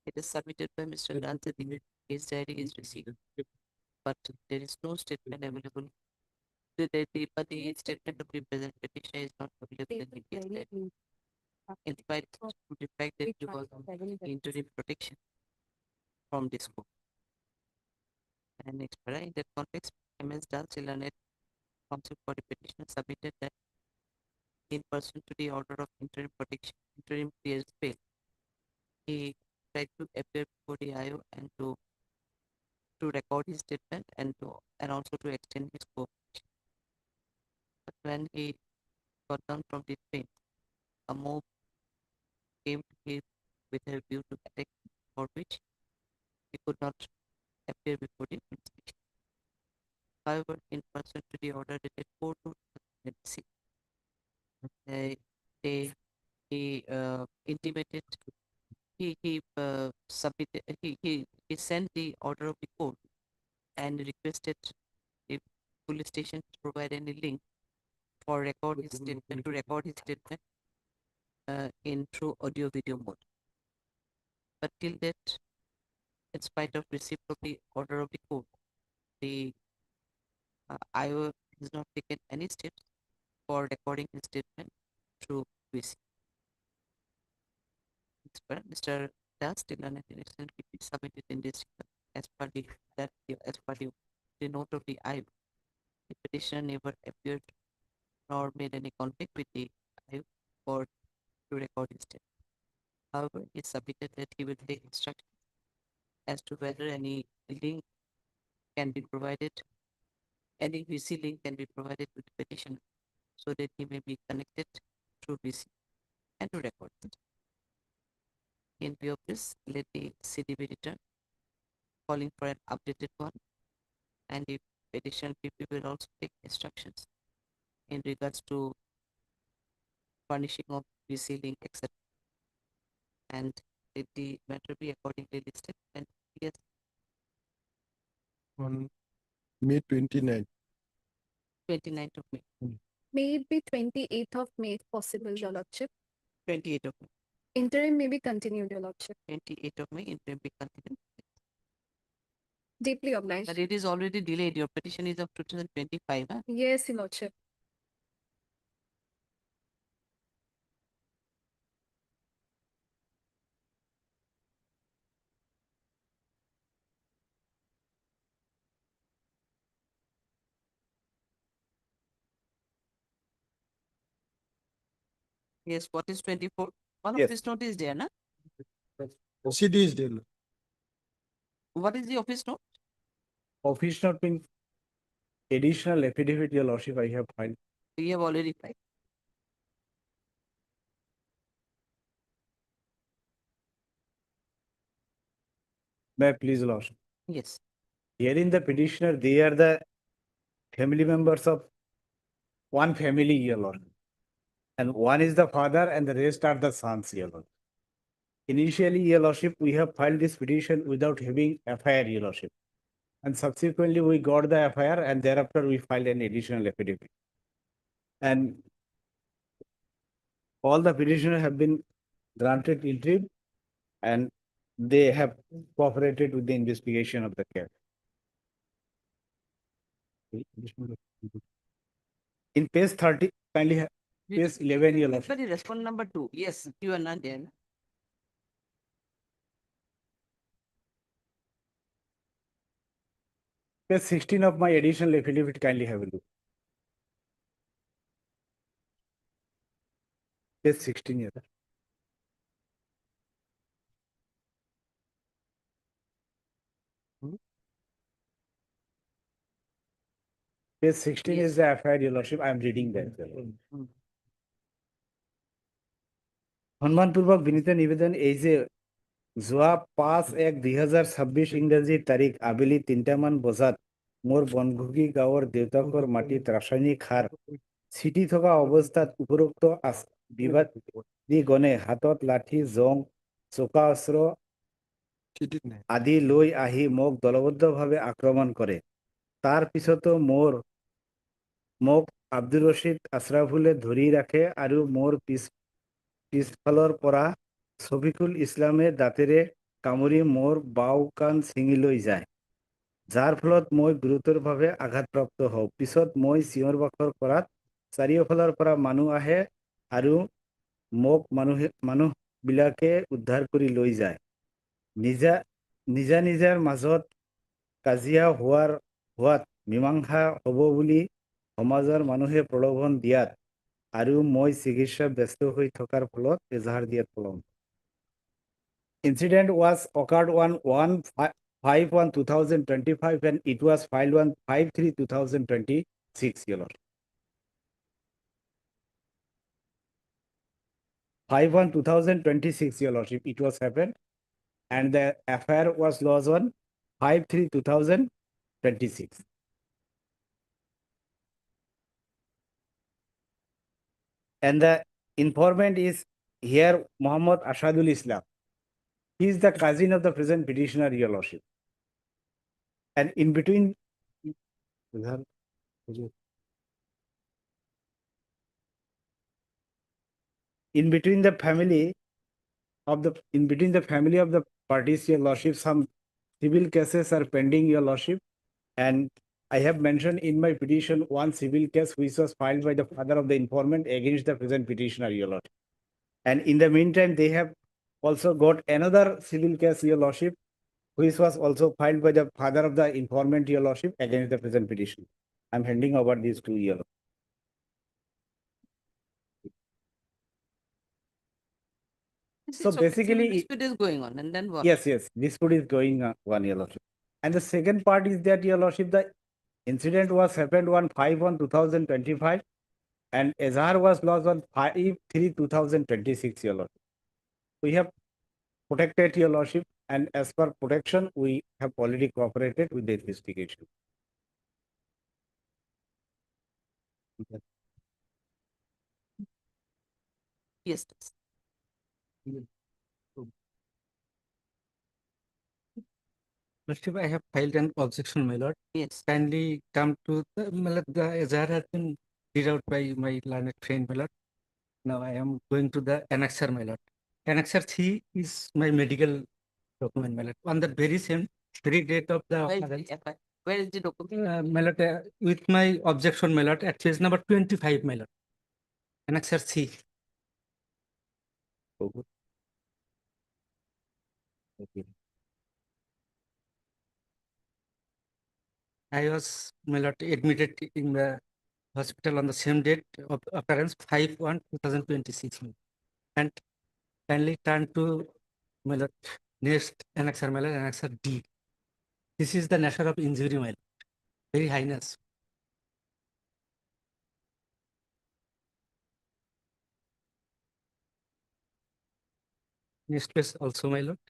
it is submitted by Mr. Gauhati. His diary is received, but there is no statement available. But the statement of the present petition is not available in his diary. In spite of the fact that he was on interim protection from this court. And extra in that context, MS Das Chilanet counsel for the petitioner submitted that in person to the order of interim protection, interim clears bail. He tried to appear before the IO and to record his statement and also to extend his cooperation. But when he got down from the train, a mob came to him with a view to attack him, for which he could not appear before the police station. However, in person to the order dated 4/2/2026, he intimated he submitted he sent the order of the court and requested the police station to provide any link for record his statement to record his statement in through audio video mode. But till that, in spite of receipt of the order of the court, the IO has not taken any steps for recording his statement through VC. Mr. Das Tilan and submitted in this as per the note of the IO. The petitioner never appeared nor made any contact with the IO or to record his statement. However, he submitted that he will take instructions as to whether any link can be provided, any VC link can be provided to the petitioner so that he may be connected through VC and to record it. In view of this, let the CD be returned, calling for an updated one, and the petition PP will also take instructions in regards to furnishing of VC link, etc. And let the matter be accordingly listed and yes. On May 29. 29th of May. May it be 28th of May if possible, Your Lordship. 28th of May. Interim may be continued, Your Lordship. 28th of May, interim be continued. Deeply obliged. But it is already delayed. Your petition is of 2025. Huh? Yes, Your Lordship. Yes, what is 24? One Yes. of this note is there, na? CD is there. What is the office note? Office not being additional affidavit, Your Lordship, I have filed. We have already filed. May I please, Lordship? Yes. Here in the petitioner, they are the family members of one family, Your Lord. And one is the father and the rest are the sons, Your Lord. Initially, Your Lordship, we have filed this petition without having FIR, Your Lordship. And subsequently, we got the FIR and thereafter we filed an additional affidavit. And all the petitioners have been granted interim, and they have cooperated with the investigation of the case. In page 30, kindly page 11, your lordship. Sorry, respond number 2. Yes, you are not there. Page 16 of my additional affidavit, kindly have a look. Page 16, yes. Page 16 is the FIR, your lordship. I am reading that. সম্মানপূর্বক বিনীত নিবেদন এই যে যোৱা 5/1/2026 ইংৰাজী তাৰিখ আবেলি 3টামান বজাত মোৰ বনভোগী গাঁৱৰ দেউতাকৰ মাটিত ৰাসায়নিক সাৰ ছিটি থকা অৱস্থাত উপৰোক্ত বিবাদীগণে হাতত লাঠি জং চোকা অস্ত্ৰ আদি লৈ আহি মোক দলবদ্ধভাৱে আক্ৰমণ কৰে। তাৰ পিছতো মোক আব্দুৰ ৰছিদ আছৰাফুলে ধৰি ৰাখে আৰু মোৰ পিছফালৰ পৰা ছফিকুল ইছলামে দাঁতেৰে কামুৰি মোৰ বাওঁ কাণ ছিঙি লৈ যায়, যাৰ ফলত মই গুৰুতৰভাৱে আঘাতপ্ৰাপ্ত হওঁ। পিছত মই চিঞৰ বাখৰ কৰাত চাৰিওফালৰ পৰা মানুহ আহে আৰু মোক মানুহবিলাকে উদ্ধাৰ কৰি লৈ যায়। নিজাৰ মাজত কাজিয়া হোৱাত মীমাংসা হ'ব বুলি সমাজৰ মানুহে প্ৰলোভন দিয়াত আৰু মই চিকিৎসা ব্যস্ত হৈ থকাৰ ফলত এজাহাৰ দিয়াত পলম। Incident was occurred on 1/5/2025 and it was filed on 5/3/2026, your lord. 5/1/2026, your lordship, it was happened, and the FIR was lodged on 5/3/2026. And the informant is here Muhammad Ashadul Islam. He is the cousin of the present petitioner, your lordship. And in between the family of the parties, your lordship, some civil cases are pending, your lordship, and I have mentioned in my petition one civil case which was filed by the father of the informant against the present petitioner, your lordship. And in the meantime, they have also got another civil case, your lordship, which was also filed by the father of the informant, your lordship, against the present petition. I'm handing over these to you. So basically, dispute is going on, and then what? Yes, dispute is going on, your lordship. And the second part is that, your lordship, the incident was happened on 5/1/2025, and Azhar was lost on 5/3/2026, your lordship. We have protected, your lordship, and as per protection, we have already cooperated with the investigation. Yes. Lordship, I have filed an objection, my lord. Yes. Kindly come to the Azhar has been read out by my learned friend, my lord. Now I am going to the annexer, my lord. Annexer 3 is my medical document, my lord. On the very date of the Where is the document? My lord, with my objection, my lord, at page number 25, my lord. Annexer 3. Okay. I was, my lord, admitted in the hospital on the same date of occurrence, 5/1/2026. And kindly turn to, my lord, next annexer, my lord, annexer D. This is the nature of injury, my lord. Very heinous. Next place also, my lord.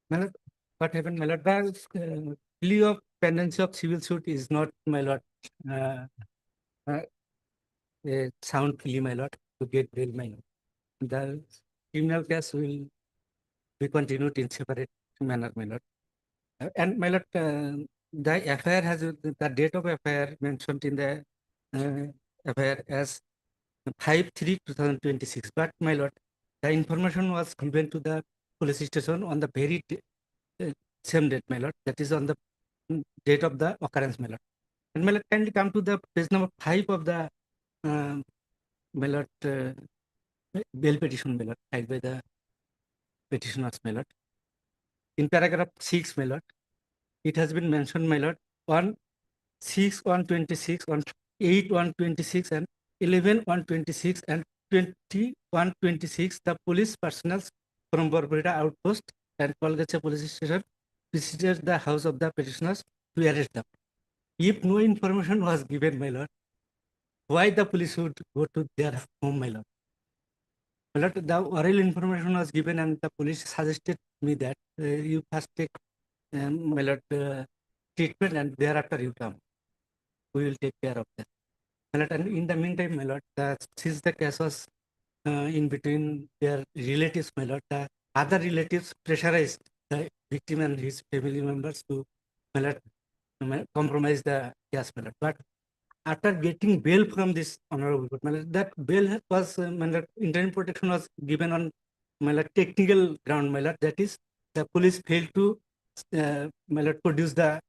My lord, what happened, my lord? The plea of pendency of civil suit is not, my lord, a sound plea, my lord, to get bail, my lord. The criminal case will be continued in separate manner, my lord. And my lord, the FIR has the date of FIR mentioned in the FIR as 5/3/2026. But my lord, the information was given to the police station on the very same date, my lord. That is on the date of the occurrence, my lord. And my lord, kindly come to the page number 5 of the my lord, bail petition, my lord, filed by the petitioners, my lord. In paragraph 6, my lord, it has been mentioned, my lord, on 6/1/26, on 8/1/26, and 11/1/26, and 20/1/26, the police personnel from Borborida outpost and Kolgacha police station visited the house of the petitioners to arrest them. If no information was given, my lord, why the police would go to their home, my lord? My lord, the oral information was given and the police suggested me that you first take my lord, treatment and thereafter you come. We will take care of that. My lord, and in the meantime, my lord, since the case was in between their relatives, my lord, the other relatives pressurized the victim and his family members to, my lord, compromise the case, my lord. But after getting bail from this honorable court, my lord, that bail was, my lord, interim protection was given on, my lord, technical ground, my lord. That is, the police failed to, my lord, produce the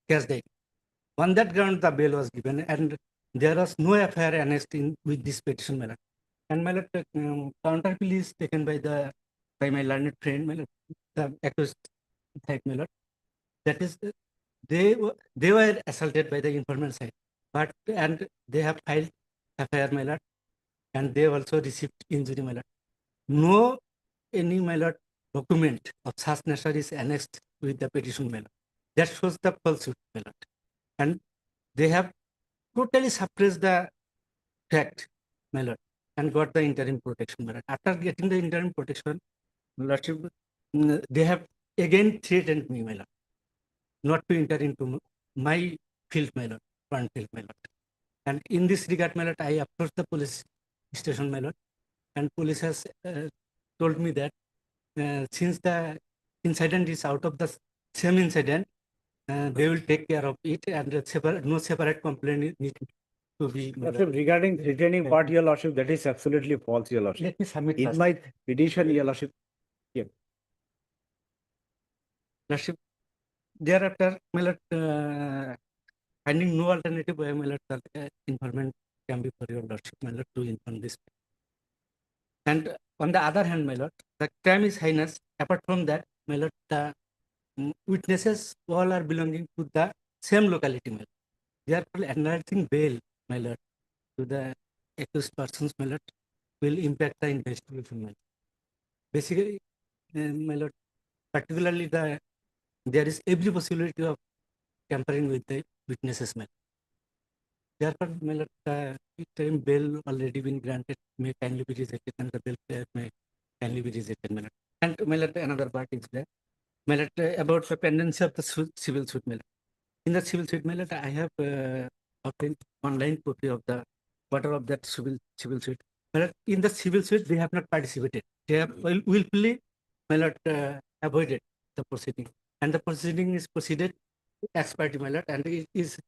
case date. On that ground, the bail was given, and there was no FIR annexed in with this petition, my lord. And my lord, counter plea is taken by my learned friend, my lord, the accused type, my lord. That is, they were assaulted by the informant side, but and they have filed FIR, my lord, and they also received injury, my lord. No any, my lord, document of such nature is annexed with the petition, my lord. That shows the falsehood, my lord. And they have totally suppressed the fact, my lord, and got the interim protection, my lord. After getting the interim protection, my lordship, they have again threatened me, my lord, not to enter into my field, my lord, front field, my lord. And in this regard, my lord, I approached the police station, my lord, and police has told me that since the incident is out of the same incident, they will take care of it, and no separate complaint need to be. Lordship, regarding threatening part, your lordship, that is absolutely false, your lordship. Let me submit In first. my petition, your lordship. Yeah. Lordship, thereafter, my lord, finding no alternative way, my lord, informant can be for your lordship, my lord, to inform this. And on the other hand, my lord, the crime is heinous. Apart from that, my lord, the witnesses all are belonging to the same locality, my lord. Therefore, enlarging bail, my lord, to the accused persons, my lord, will impact the investigation, my lord. Basically, my lord, particularly there is every possibility of tampering with the witnesses, my lord. Therefore, my lord, the interim bail already been granted, may kindly be rejected, and the bail may kindly be rejected, my lord. And my lord, another part is there, my lord, about the pendency of the civil suit, my lord. In the civil suit, my lord, I have obtained online copy of the order of that civil suit. My lord, in the civil suit, they have not participated. They have willfully, my lord, avoided the proceeding, and the proceeding is proceeded ex parte, my lord, and it is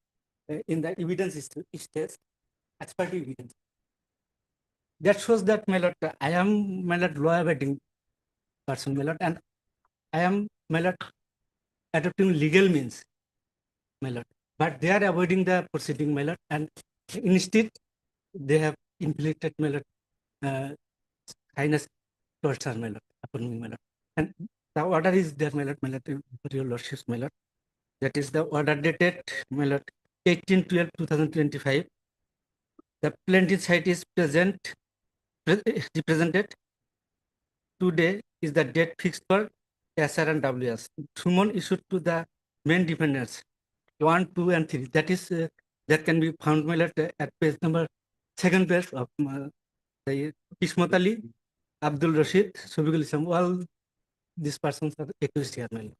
in the evidence stage ex parte evidence. That shows that, my lord, I am, my lord, law-abiding person, my lord, and I am, my lord, adopting legal means, my lord. But they are avoiding the proceeding, my lord, and instead they have inflicted, my lord, heinous torture, my lord, upon me, my lord. And the order is there, my lord, for your lordships, my lord. That is the order dated, my lord, 18/12/2025. The plaintiff side is represented. Today is the date fixed for SR and WS. Summon issued to the main defendants 1, 2, and 3. That is that can be found, my lord, at page number 2nd page of the Kismat Ali, Abdul Rashid, Subiqul Islam. All these persons are accused here, my lord.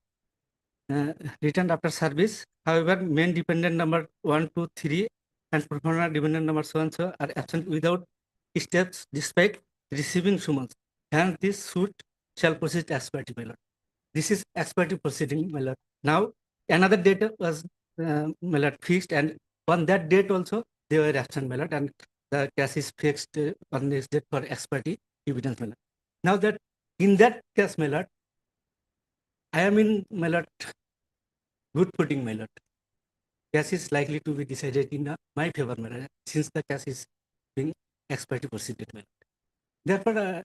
Returned after service. However, main dependent number 1, 2, 3, and performer dependent number so and so are absent without steps despite receiving summons. And this suit shall proceed as per, my lord. This is as per proceeding, my lord. Now, another date was, my lord, fixed, and on that date also they were absent, my lord, and the case is fixed on this date for expertise evidence, my lord. Now that in that case, my lord, I am in, my lord, good footing, my lord. Case is likely to be decided in my favor, my lord, since the case is being expertise proceeded, my lord. Therefore,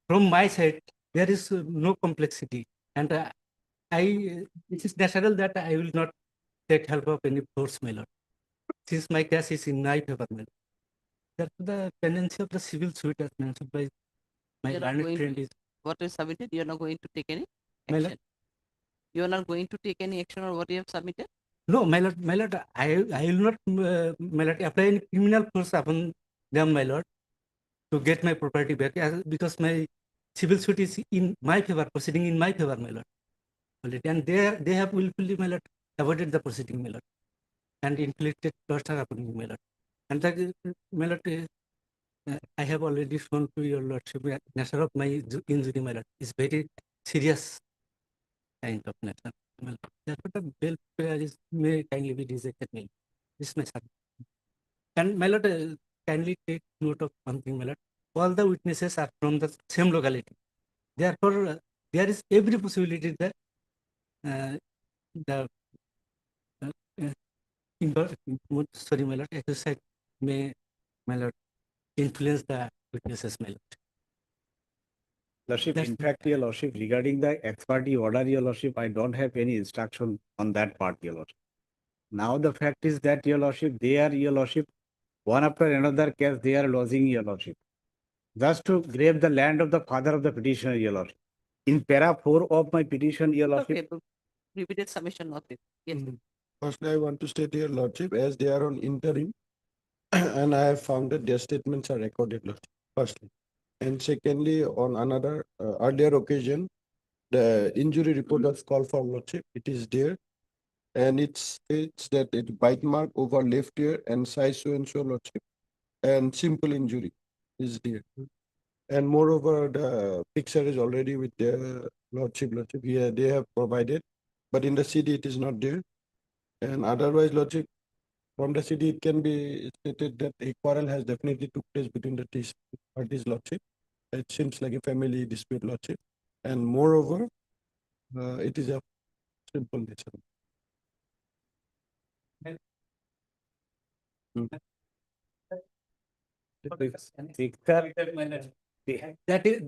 from my side, there is no complexity, and it is natural that I will not take help of any force, my lord, since my case is in my favor, my lord. Therefore, the tendency of the civil suit, as mentioned by my You're not learned going friend, to, is what is submitted, you're not going to take any my lord. action. You're not going to take any action on what you have submitted? No, my lord, I will not, my lord, apply any criminal force upon them, my lord, to get my property back, because my civil suit is in my favor, proceeding in my favor, my lord. And they have willfully, my lord, avoided the proceeding, my lord, and inflicted torture upon me, my lord. And that, my lord, I have already shown to your lordship, nature of my injury, my lord, is very serious kind of nature. Therefore, the bail is may kindly be rejected, my lord. This is my son. And my lord, kindly take note of one thing, my lord. All the witnesses are from the same locality. Therefore, there is every possibility that the sorry, my lord, exercise may, my lord, influence the witnesses, my lord. Lordship, in fact, your lordship, regarding the ex parte order, your lordship, I don't have any instruction on that part, your lordship. Now the fact is that, your lordship, they are, your lordship, one after another case, they are lodging, your lordship, just to grab the land of the father of the petitioner, your lordship. In para 4 of my petition, your lordship. Okay, but repeated submission noted. Yes. Firstly, I want to state here, Lordship, as they are on interim, and I have found that their statements are recorded, Lordship, firstly. And secondly, on another earlier occasion, the injury report was called for, Lordship. It is there. And it states that it bite mark over left ear and size so and so, Lordship. And simple injury is there. And moreover, the picture is already with the Lordship. Yeah, they have provided, but in the CD it is not there. And otherwise, Lordship, from the CD it can be stated that a quarrel has definitely took place between the two parties, Lordship. It seems like a family dispute, Lordship. And moreover, it is a simple nature. That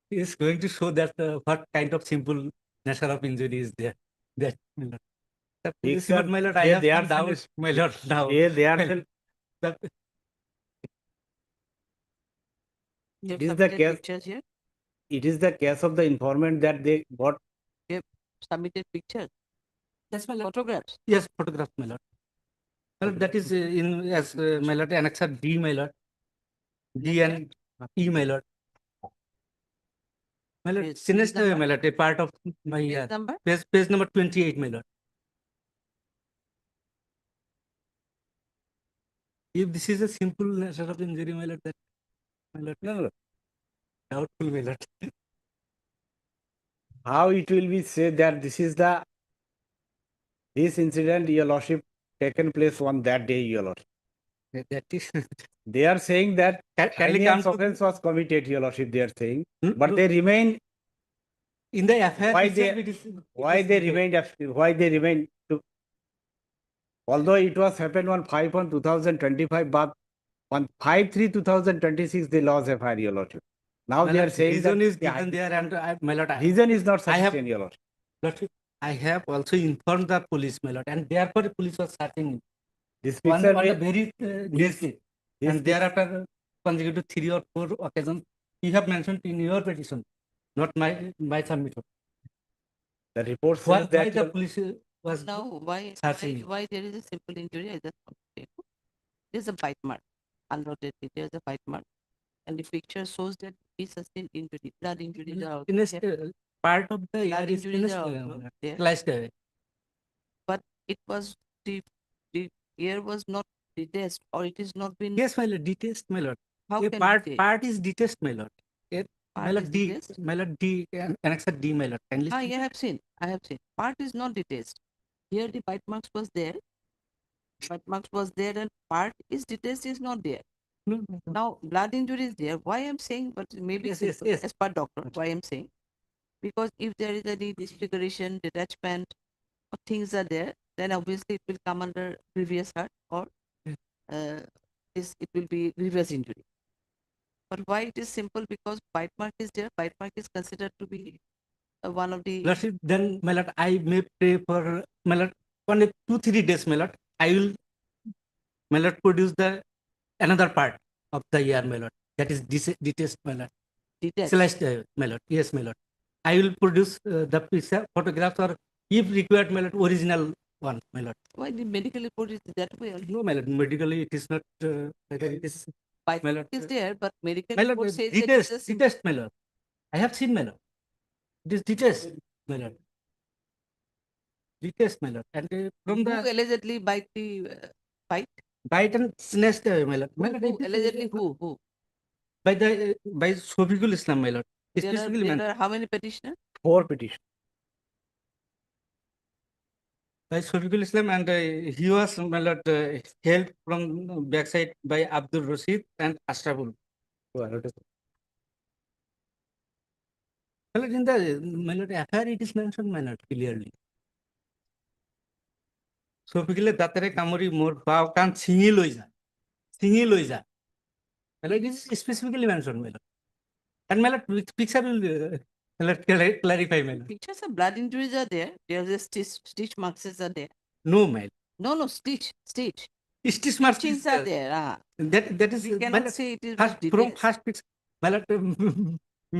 is going to show that what kind of simple nature of injury is there. That, my lord. But my lord, I have some doubts, my lord, now. They are You It is the submitted case. pictures here? It is the case of the informant that they got. You have submitted pictures? That's my lord. Photographs? Yes, photographs, my lord. My lord, that is in as my lord, annexer D, my lord. D and E, my lord. My lord, finished, my lord, a part of my number? page number 28, my lord. If this is a simple nature of injury, my lord, that, my lord, No. doubtful, my lord. How it will be said that this incident, your lordship, taken place on that day, your lordship. That is. They are saying that heinous offense was committed, your lordship. They are saying, but they remain in the affair. Why they remain to. Although it was happened on 5/1/2025, but on 5/3/2026 they lost FIR, your lordship. Now they are saying reason that is given there, and my lord, reason is not sufficient, your lordship. Lordship, I have also informed the police, my lord, and therefore police was searching this on picture the very day, and thereafter consecutive 3 or 4 occasions you have mentioned in your petition, not my submission. The report says that why the police was now searching. why there is a simple injury? I just want to tell you. There's a bite mark. Unloaded. There's a bite mark, and the picture shows that he sustained injury. Blood injuries are Part of the blood ear is injuries are finished, there. sliced away. But it was the ear was not detached, or it is not been. Yes, my lord, detached, my lord. How A can part is detached, my lord. My lord, D, my lord, D, annexer D, my lord. Kindly. I have seen. Part is not detached. Here the bite marks was there. Bite marks was there and part is details is not there. Now blood injury is there. Why I'm saying, but maybe Yes, simple, yes. as per doctor, why I'm saying, because if there is any disfiguration, detachment, or things are there, then obviously it will come under grievous hurt or it will be grievous injury. But why it is simple? Because bite mark is there. Bite mark is considered to be one of the. Lordship, then, my lord, I may pray for, my lord, only 2-3 days, my lord. I will, my lord, produce the another part of the year, my lord. That is detached, my lord. Detached. Sliced, my lord. Yes, my lord. I will produce the picture, photographs, or if required, my lord, original one, my lord. Why the medical report is that way? No, my lord. Medically, it is not. It is, Bite my mark lord, is there, but medical my lord, report says that detached, it's a detached, my lord. I have seen, my lord. It is detached, my lord. Detached, my lord. And from who the allegedly bite the bite? bite and snatched, my lord. My lord, Who it is, allegedly who? by the by Sofikul Islam, my lord. Specifically, There are how many petitioners? 4 petitions. by Sofikul Islam, and he was, my lord, helped from backside by Abdul Rashid and Ashraful. My lord, in the, my lord, affair it is mentioned, my lord, clearly. Sofikule দাঁতেৰে কামুৰি মোৰ বাওঁ কাণ ছিঙি লৈ যায়, ছিঙি লৈ যায়. My lord, it is specifically mentioned, my lord. And my lord, picture will, my lord, clarify, my lord. Pictures of blood injuries are there. There's a stitch marks are there. No, my lord. No, stitch. Stitch marks Stitchings are there. That is, We my cannot lord, say it is first, with from details. first picture, my lord,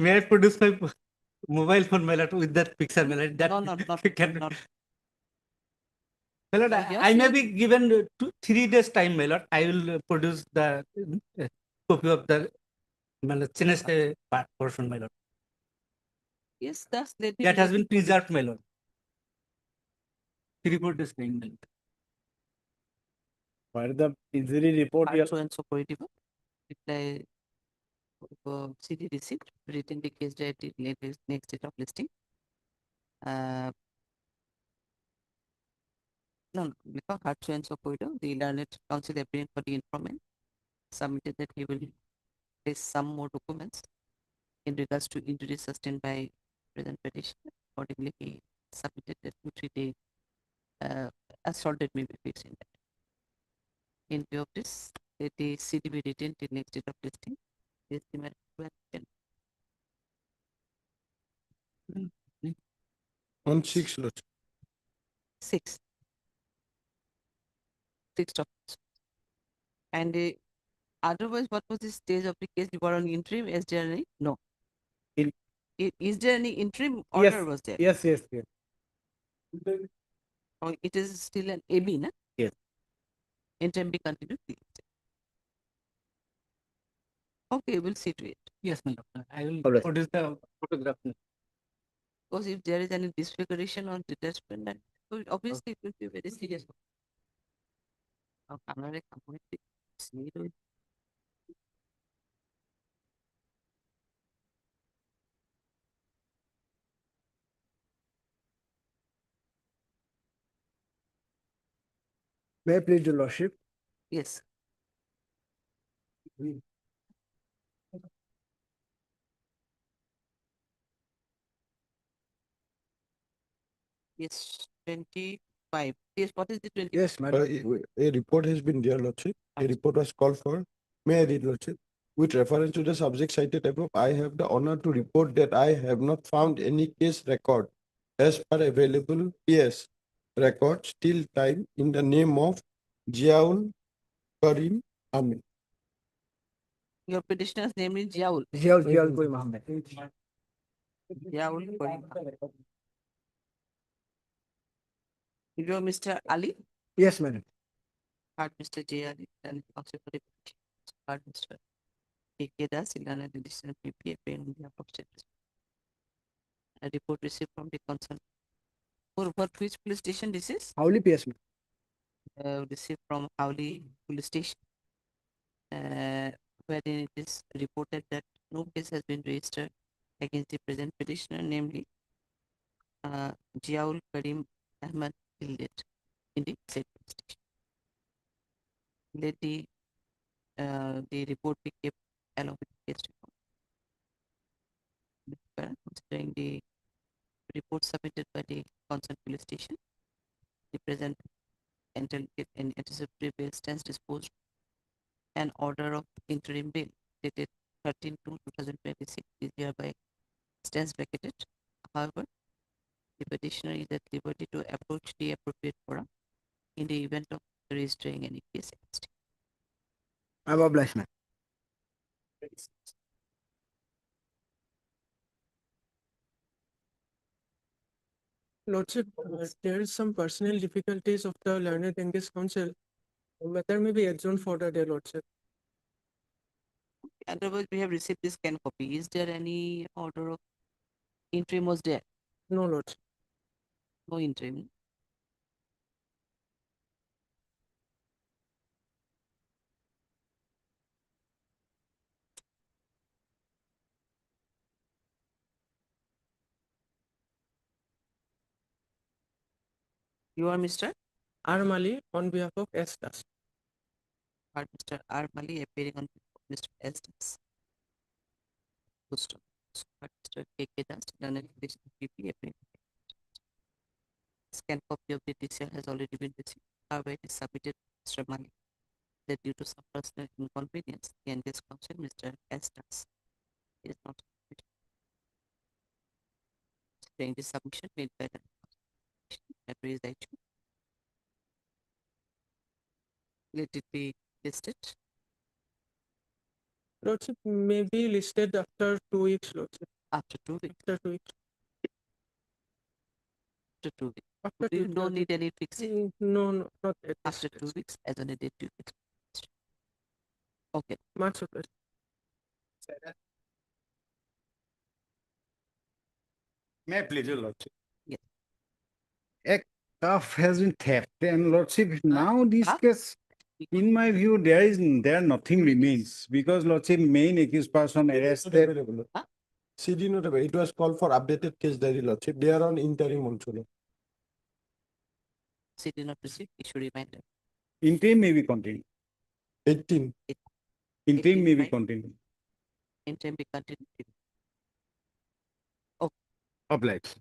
may I produce my mobile phone, my lord, with that picture, my lord? That No, not. My lord, You're I may saying- be given 2-3 days time, my lord. I will produce the copy of the, my lord, thinnest part portion, my lord. Yes, that's let me That has been produce. preserved, my lord. The report is saying, my lord. Where the injury report Part so and so political. Reply CD receipt, written the case date, next date of listing. No, because part so and so corridor, the learned counsel appearing for the informant submitted that he will place some more documents in regards to injuries sustained by present petitioner. Accordingly, he submitted that 2-3 day assaulted may be fixed in that. In view of this, let the CD be retained till next date of listing. Estimate 12. On 6, Lord. 6. 6 of and otherwise, what was the stage of the case? You were on interim. Is there any? No. Is there any interim order was there? Yes. Or it is still an AB, na? Yes. Interim be continued. Okay, we'll see to it. Yes, my lord. I will Alright. produce the photograph. Because if there is any disfiguration or detachment, then obviously it will be very serious. আপনারা completely see it. May I please, your lordship? Yes. Yes, 25. Yes, what is the 25? Yes, madam. A report has been there, Lordship. A report was called for. May I read, Lordship? With reference to the subject cited above, I have the honor to report that I have not found any case record as per available PS records till time in the name of Jiaul Karim Ahmed. Your petitioner's name is Jiaul. Jiaul Koi Mohammed. Jiaul Karim. You are Mr. Ali? Yes, madam. Part Mr. J. Ali, and also for the part Mr. A.K. Das, Ilana, the additional PPA, on behalf of state. A report received from the concerned. For which police station this is? Howli PS. Received from Howli police station. Wherein it is reported that no case has been registered against the present petitioner, namely Jiaul Karim Ahmed Illit in the said police station. let the report be kept along with the case report. Mr. Parent, considering the report submitted by the concerned police station, the present anticipatory bail stands disposed, an order of interim bail dated 13/2/2026 is hereby stands vacated. However, the petitioner is at liberty to approach the appropriate forum in the event of registering any case against him. I'm obliged, ma'am. Lordship, there is some personal difficulties of the learned English council. Matter may be adjourned for the day, Lordship. Otherwise, we have received this scan copy. Is there any order of interim was there? No, Lordship. No interim. You are Mr. Armali on behalf of Estas. Are Mr. Armali appearing on behalf of Mr. Estes? Mr. K.K. Das, non-education PP appearing. Scan copy of the DCL has already been received. However, it is submitted to Mr. Mali that due to some personal inconvenience, the English council, Mr. Estes, is not submitted. Saying the submission made by the authorized. Let it be listed. Lordship may be listed after 2 weeks, Lordship. After 2 weeks. After 2 weeks. After 2 weeks. After Do you 2 weeks, don't Lordship. need any fixing? No, no, not at After this 2 stage. weeks, as on a date 2 weeks. Okay. Much obliged. May I please, your lordship? Yes. A calf has been theft, and lordship, now this calf? case, in my view, there nothing remains, because lordship, main accused person arrested. CD not available. It was called for updated case diary, Lordship. They are on interim also. City not received, issue reminder. Interim may be continued. 18. Interim may be fine. continued. Interim be continued. Obliged.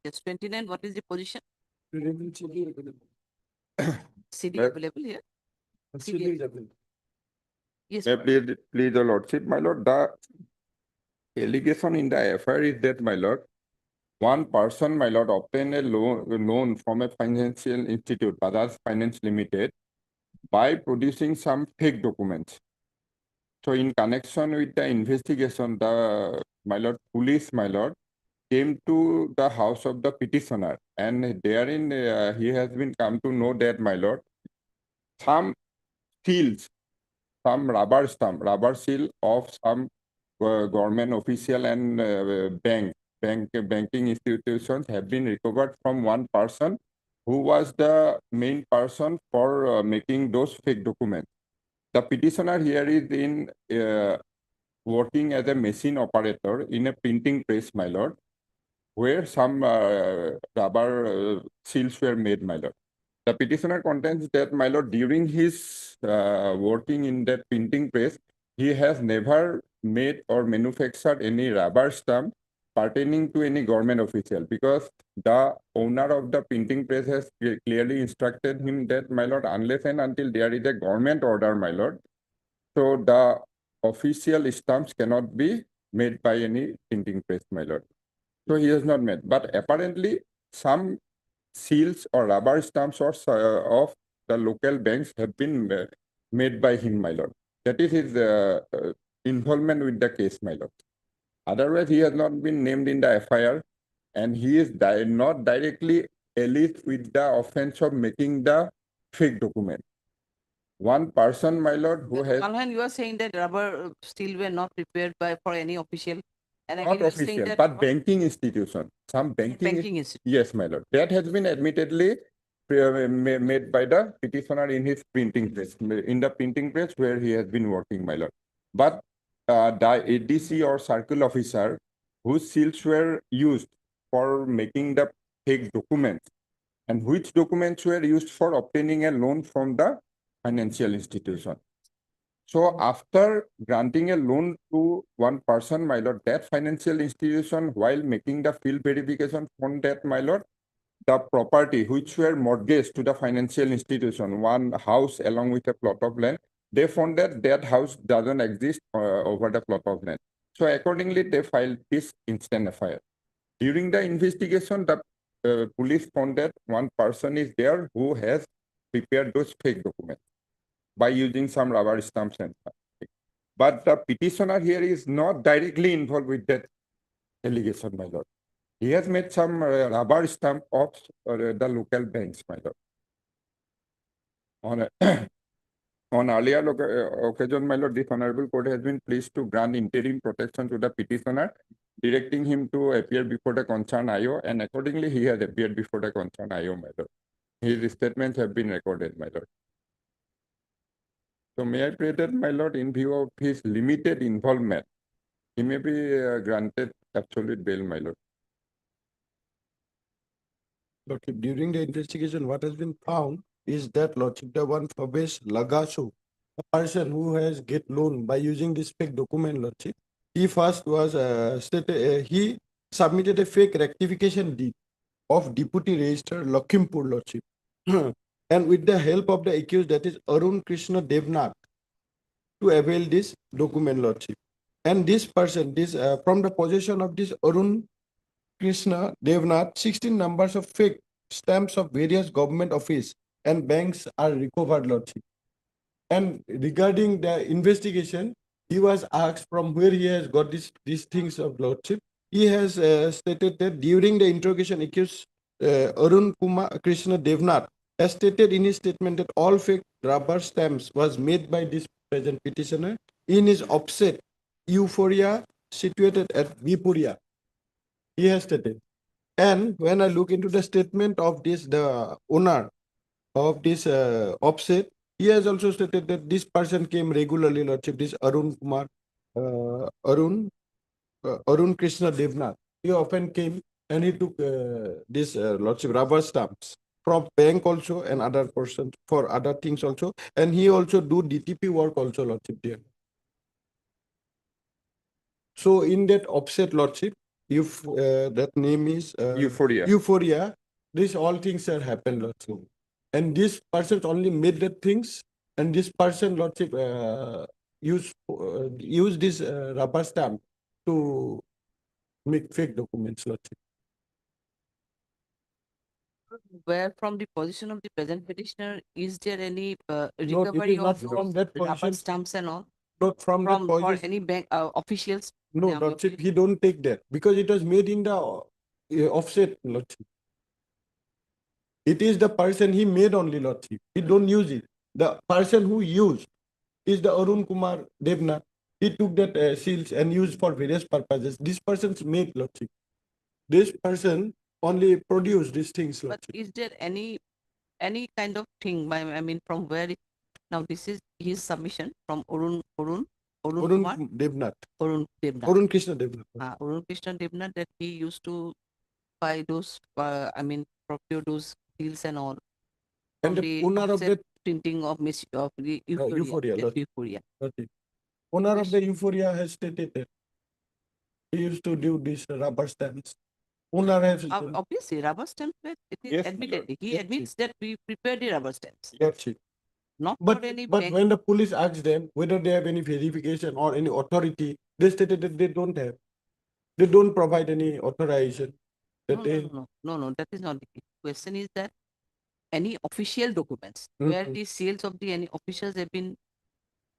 Yes, 29, what is the position? CD Ma'am. available here? CD is available. Yes. May I please, your lordship, my lord, the allegation in the FIR is that, my lord, one person, my lord, obtained a loan from a financial institute, Bajaj Finance Limited, by producing some fake documents. So in connection with the investigation, my lord, police, my lord, came to the house of the petitioner, and therein he has been come to know that, my lord, some seals, some rubber seal of some government official and banking institutions have been recovered from one person who was the main person for making those fake documents. The petitioner here is in working as a machine operator in a printing press, my lord, where some rubber seals were made, my lord. The petitioner contends that, my lord, during his working in that printing press, he has never made or manufactured any rubber stamp pertaining to any government official, because the owner of the printing press has clearly instructed him that, my lord, unless and until there is a government order, my lord, so the official stamps cannot be made by any printing press, my lord. So he has not made. But apparently, some seals or rubber stamps or of the local banks have been made by him, my lord. That is his involvement with the case, my lord. Otherwise, he has not been named in the FIR, and he is not directly alleged with the offense of making the fake document. One person, my lord, who has On hand, you are saying that rubber steel were not prepared by for any official. And not again, you are saying official, that but banking institution. Some banking institution. Yes, my lord. That has been admittedly made by the petitioner in his printing press, in the printing press where he has been working, my lord. But the ADC or circle officer whose seals were used for making the fake documents and which documents were used for obtaining a loan from the financial institution. So after granting a loan to one person, my lord, that financial institution, while making the field verification found that, my lord, the property which were mortgaged to the financial institution, one house along with a plot of land, they found that that house doesn't exist over the plot of land. So accordingly, they filed this instant FIR. During the investigation, the police found that one person is there who has prepared those fake documents by using some rubber stamps and stuff. But the petitioner here is not directly involved with that allegation, my lord. He has made some rubber stamp of the local banks, my lord. On earlier occasion, my lord, this honorable court has been pleased to grant interim protection to the petitioner, directing him to appear before the concerned IO, and accordingly he has appeared before the concerned IO, my lord. His statements have been recorded, my lord. So may I pray that, my lord, in view of his limited involvement, he may be granted absolute bail, my lord. Lordship, during the investigation, what has been found is that, Lordship, the one Fabesh Lagasu, a person who has get loan by using this fake document, Lordship, he first was he submitted a fake rectification deed of deputy register Lakhimpur, Lordship. And with the help of the accused, that is Arun Krishna Devnath, to avail this document, Lordship. And this person, this from the possession of this Arun Krishna Devnath, 16 numbers of fake stamps of various government office and banks are recovered, Lordship. And regarding the investigation, he was asked from where he has got these things of, Lordship. He has stated that during the interrogation, accused Arun Kumar Krishna Devnath has stated in his statement that all fake rubber stamps was made by this present petitioner in his offset Euphoria situated at Vipuria. He has stated. And when I look into the statement of this, the owner of this offset, he has also stated that this person came regularly, Lordship, this Arun Kumar, Arun Krishna Devnath. He often came and he took this Lordship rubber stamps from bank also and other persons for other things also. And he also do DTP work also, Lordship, there. So in that offset, Lordship, if that name is Euphoria, these all things have happened, Lordship. And this person only made the things, and this person, Lordship, use this rubber stamp to make fake documents, Lordship. Where from the position of the present petitioner, is there any No, it recovery is not of from that rubber position. stamps and all? Not from that For position. any bank officials? No, Lordship, he don't take that because it was made in the offset, Lordship. It is the person he made only, Lordship. He don't use it. The person who used is the Arun Kumar Devnath. He took that seals and used for various purposes. This person's made, Lordship. This person only produced these things, But Lordship. is there any kind of thing? I mean, from where? Now this is his submission from Arun Kumar? Devnath. Arun Devnath. Arun Krishna Devnath. Arun Krishna Devnath, that he used to buy those, procure those deals and all. And From the owner of offset that printing of the Euphoria, that Lordship. Euphoria. Lordship. Owner of the Euphoria has stated that he used to do these rubber stamps. Owner has Obviously, rubber stamps, it is Yes, admitted. He yes, admits that we prepared the rubber stamps. Lordship. Not But for any but bank. when the police asked them whether they have any verification or any authority, they stated that they don't have. They don't provide any authorization. That No, that is not the case. Question is that any official documents where the seals of the any officials have been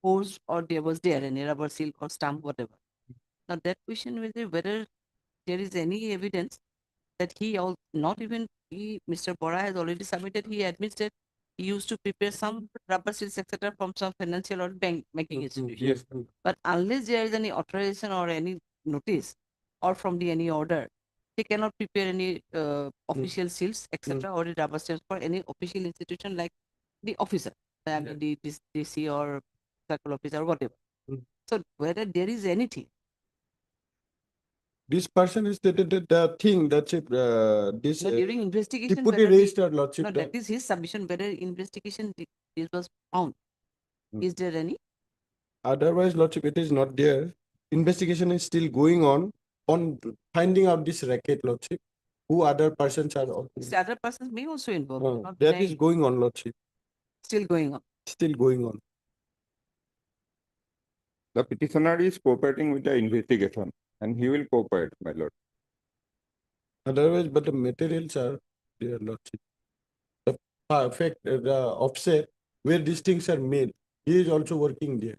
posed or there was there any rubber seal or stamp, whatever. Now that question will be whether there is any evidence that not even Mr. Bora has already submitted, he admits that he used to prepare some rubber seals, etc., from some financial or banking institution. Yes. But unless there is any authorization or any notice or from any order, he cannot prepare any official seals, etc., or the rubber stamps for any official institution like the officer, I mean the DC or circle officer or whatever. So whether there is anything This person is the thing that's it, this No, during investigation, deputy whether the- registered lordship. No, that is his submission, whether investigation this was found. Is there any? Otherwise, lordship, it is not there. Investigation is still going on finding out this racket, lordship. Who other persons are The other persons may also involve. not that denying is it. going on, lordship. Still going on. Still going on. The petitioner is cooperating with the investigation and he will cooperate, my lord. Otherwise, but the materials are there, lordship. The fact, the offset where these things are made, he is also working there.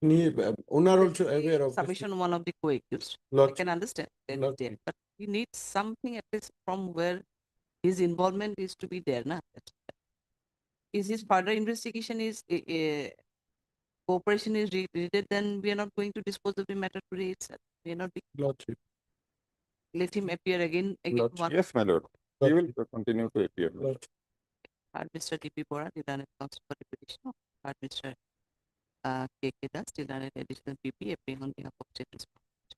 And he, owner also aware of this Submission one of the co-accused. I Lordship. can understand that is Lordship. there, but you need something at least from where his involvement is to be there, na? Is his further investigation is cooperation is needed, then we are not going to dispose of the matter today itself. We are not Lordship. let him appear again Lordship. one. Yes, my lord. He will continue to appear. Lordship. Mr. D.P. Bora, the Learned Counsel for the petitioner. Mr. K.K. Das, the Learned Additional PP, appearing on behalf of state responsibility.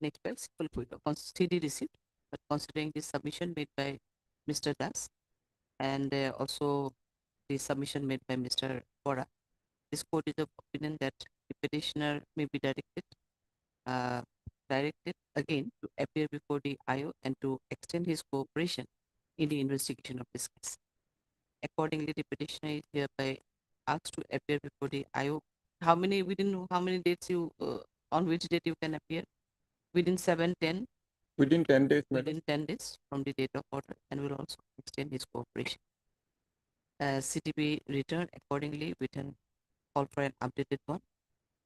Next file, simple quid of CD received, but considering the submission made by Mr. Das and also the submission made by Mr. Bora, this court is of opinion that the petitioner may be directed again to appear before the IO and to extend his cooperation in the investigation of this case. Accordingly, the petitioner is hereby asked to appear before the IO. Within how many dates you, on which date you can appear? Within 7, 10? Within 10 days, madam. Within 10 days from the date of order, and will also extend his cooperation. CTB returned accordingly with an call for an updated one,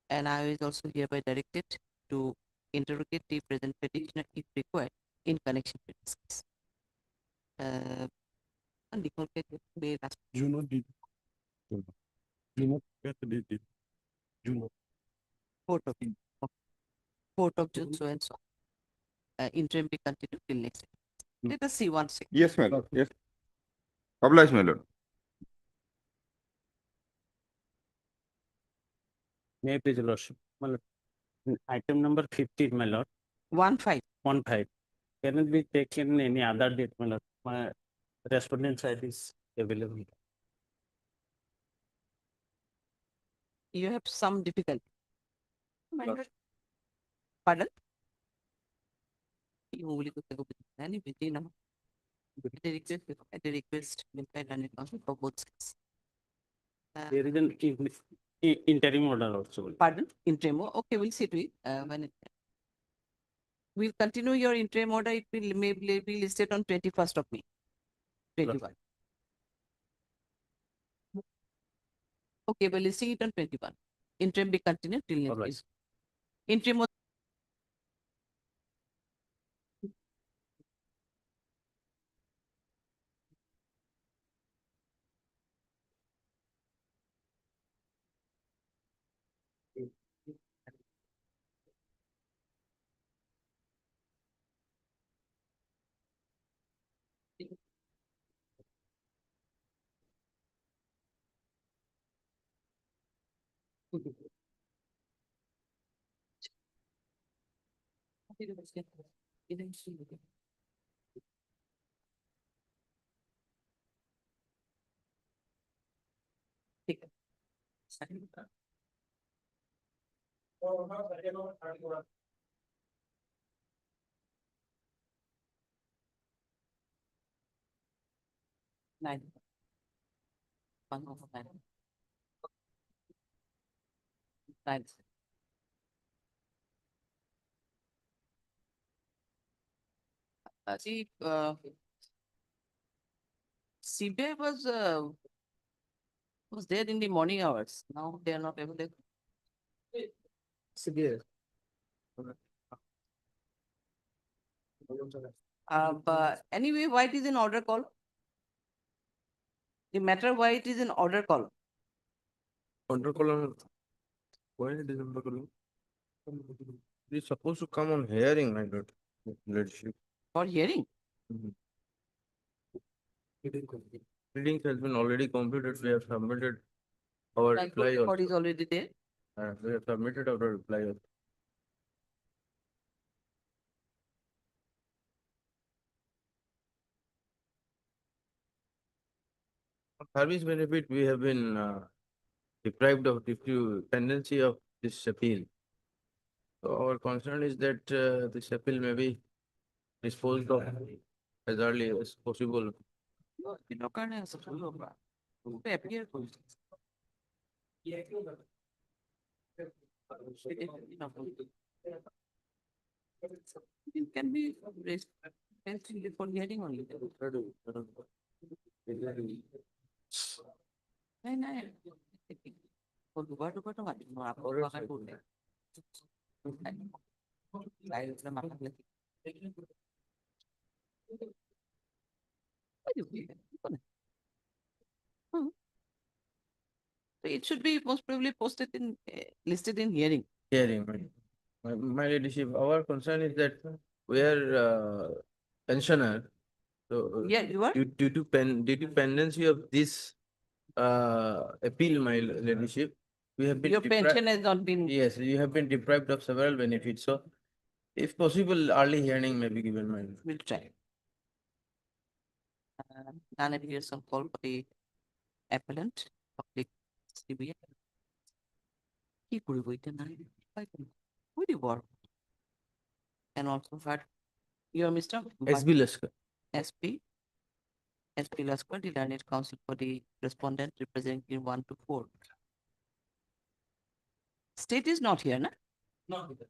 and I is also hereby directed to interrogate the present petitioner if required in connection with this case. Juno did. Juno get the date. Juno. 4th of June. 4th of June, so and so. Interim be continued till next. Let us see one second. Yes, my lord. Yes. Obliged, my lord. May I please, your lordship? My lord, item number 15, my lord. 15. 15. Can it be taken any other date, my lord? My respondent side is available. You have some difficulty. Pardon? At the request by Learned Counsel for both sides. There is an interim order also. Pardon? Interim. Okay, we'll see to it. When we'll continue your interim order. It will may be listed on 21st of May. 21. Okay, we're listing it on 21. Interim be continued till next week. Interim was nine. 1/9. 9. See, CBI was there in the morning hours. Now they are not available. CBI. But anyway, why it is in order call? The matter why it is in order call. Order call. Why it is order call? It is supposed to come on hearing, my lord. Leadership. For hearing? Reading has been already completed. We have submitted our reply Record also. is already there. We have submitted our reply also. service benefit, we have been deprived of dependency of this appeal. So our concern is that this appeal may be disposed of as early as possible. It can be raised for hearing only. नहीं नहीं वो दोबारा दोबारा तो मत आपको बाहर बोल दे लाइव में मार ले So it should be most probably posted in listed in hearing. Hearing, my ladyship, our concern is that we are pensioner. So Yeah, you are? due to pendency of this appeal, my ladyship, we have been Your pension has not been. Yes, you have been deprived of several benefits. So, if possible, early hearing may be given, my lord. We'll try. None appears on call for the appellant, public CBI. He could wait a night. Would you work? And also had your Mr. SB Laskar. SP. SP Laskar, the learned counsel for the respondent representing 1 to 4. State is not here, na? Not here.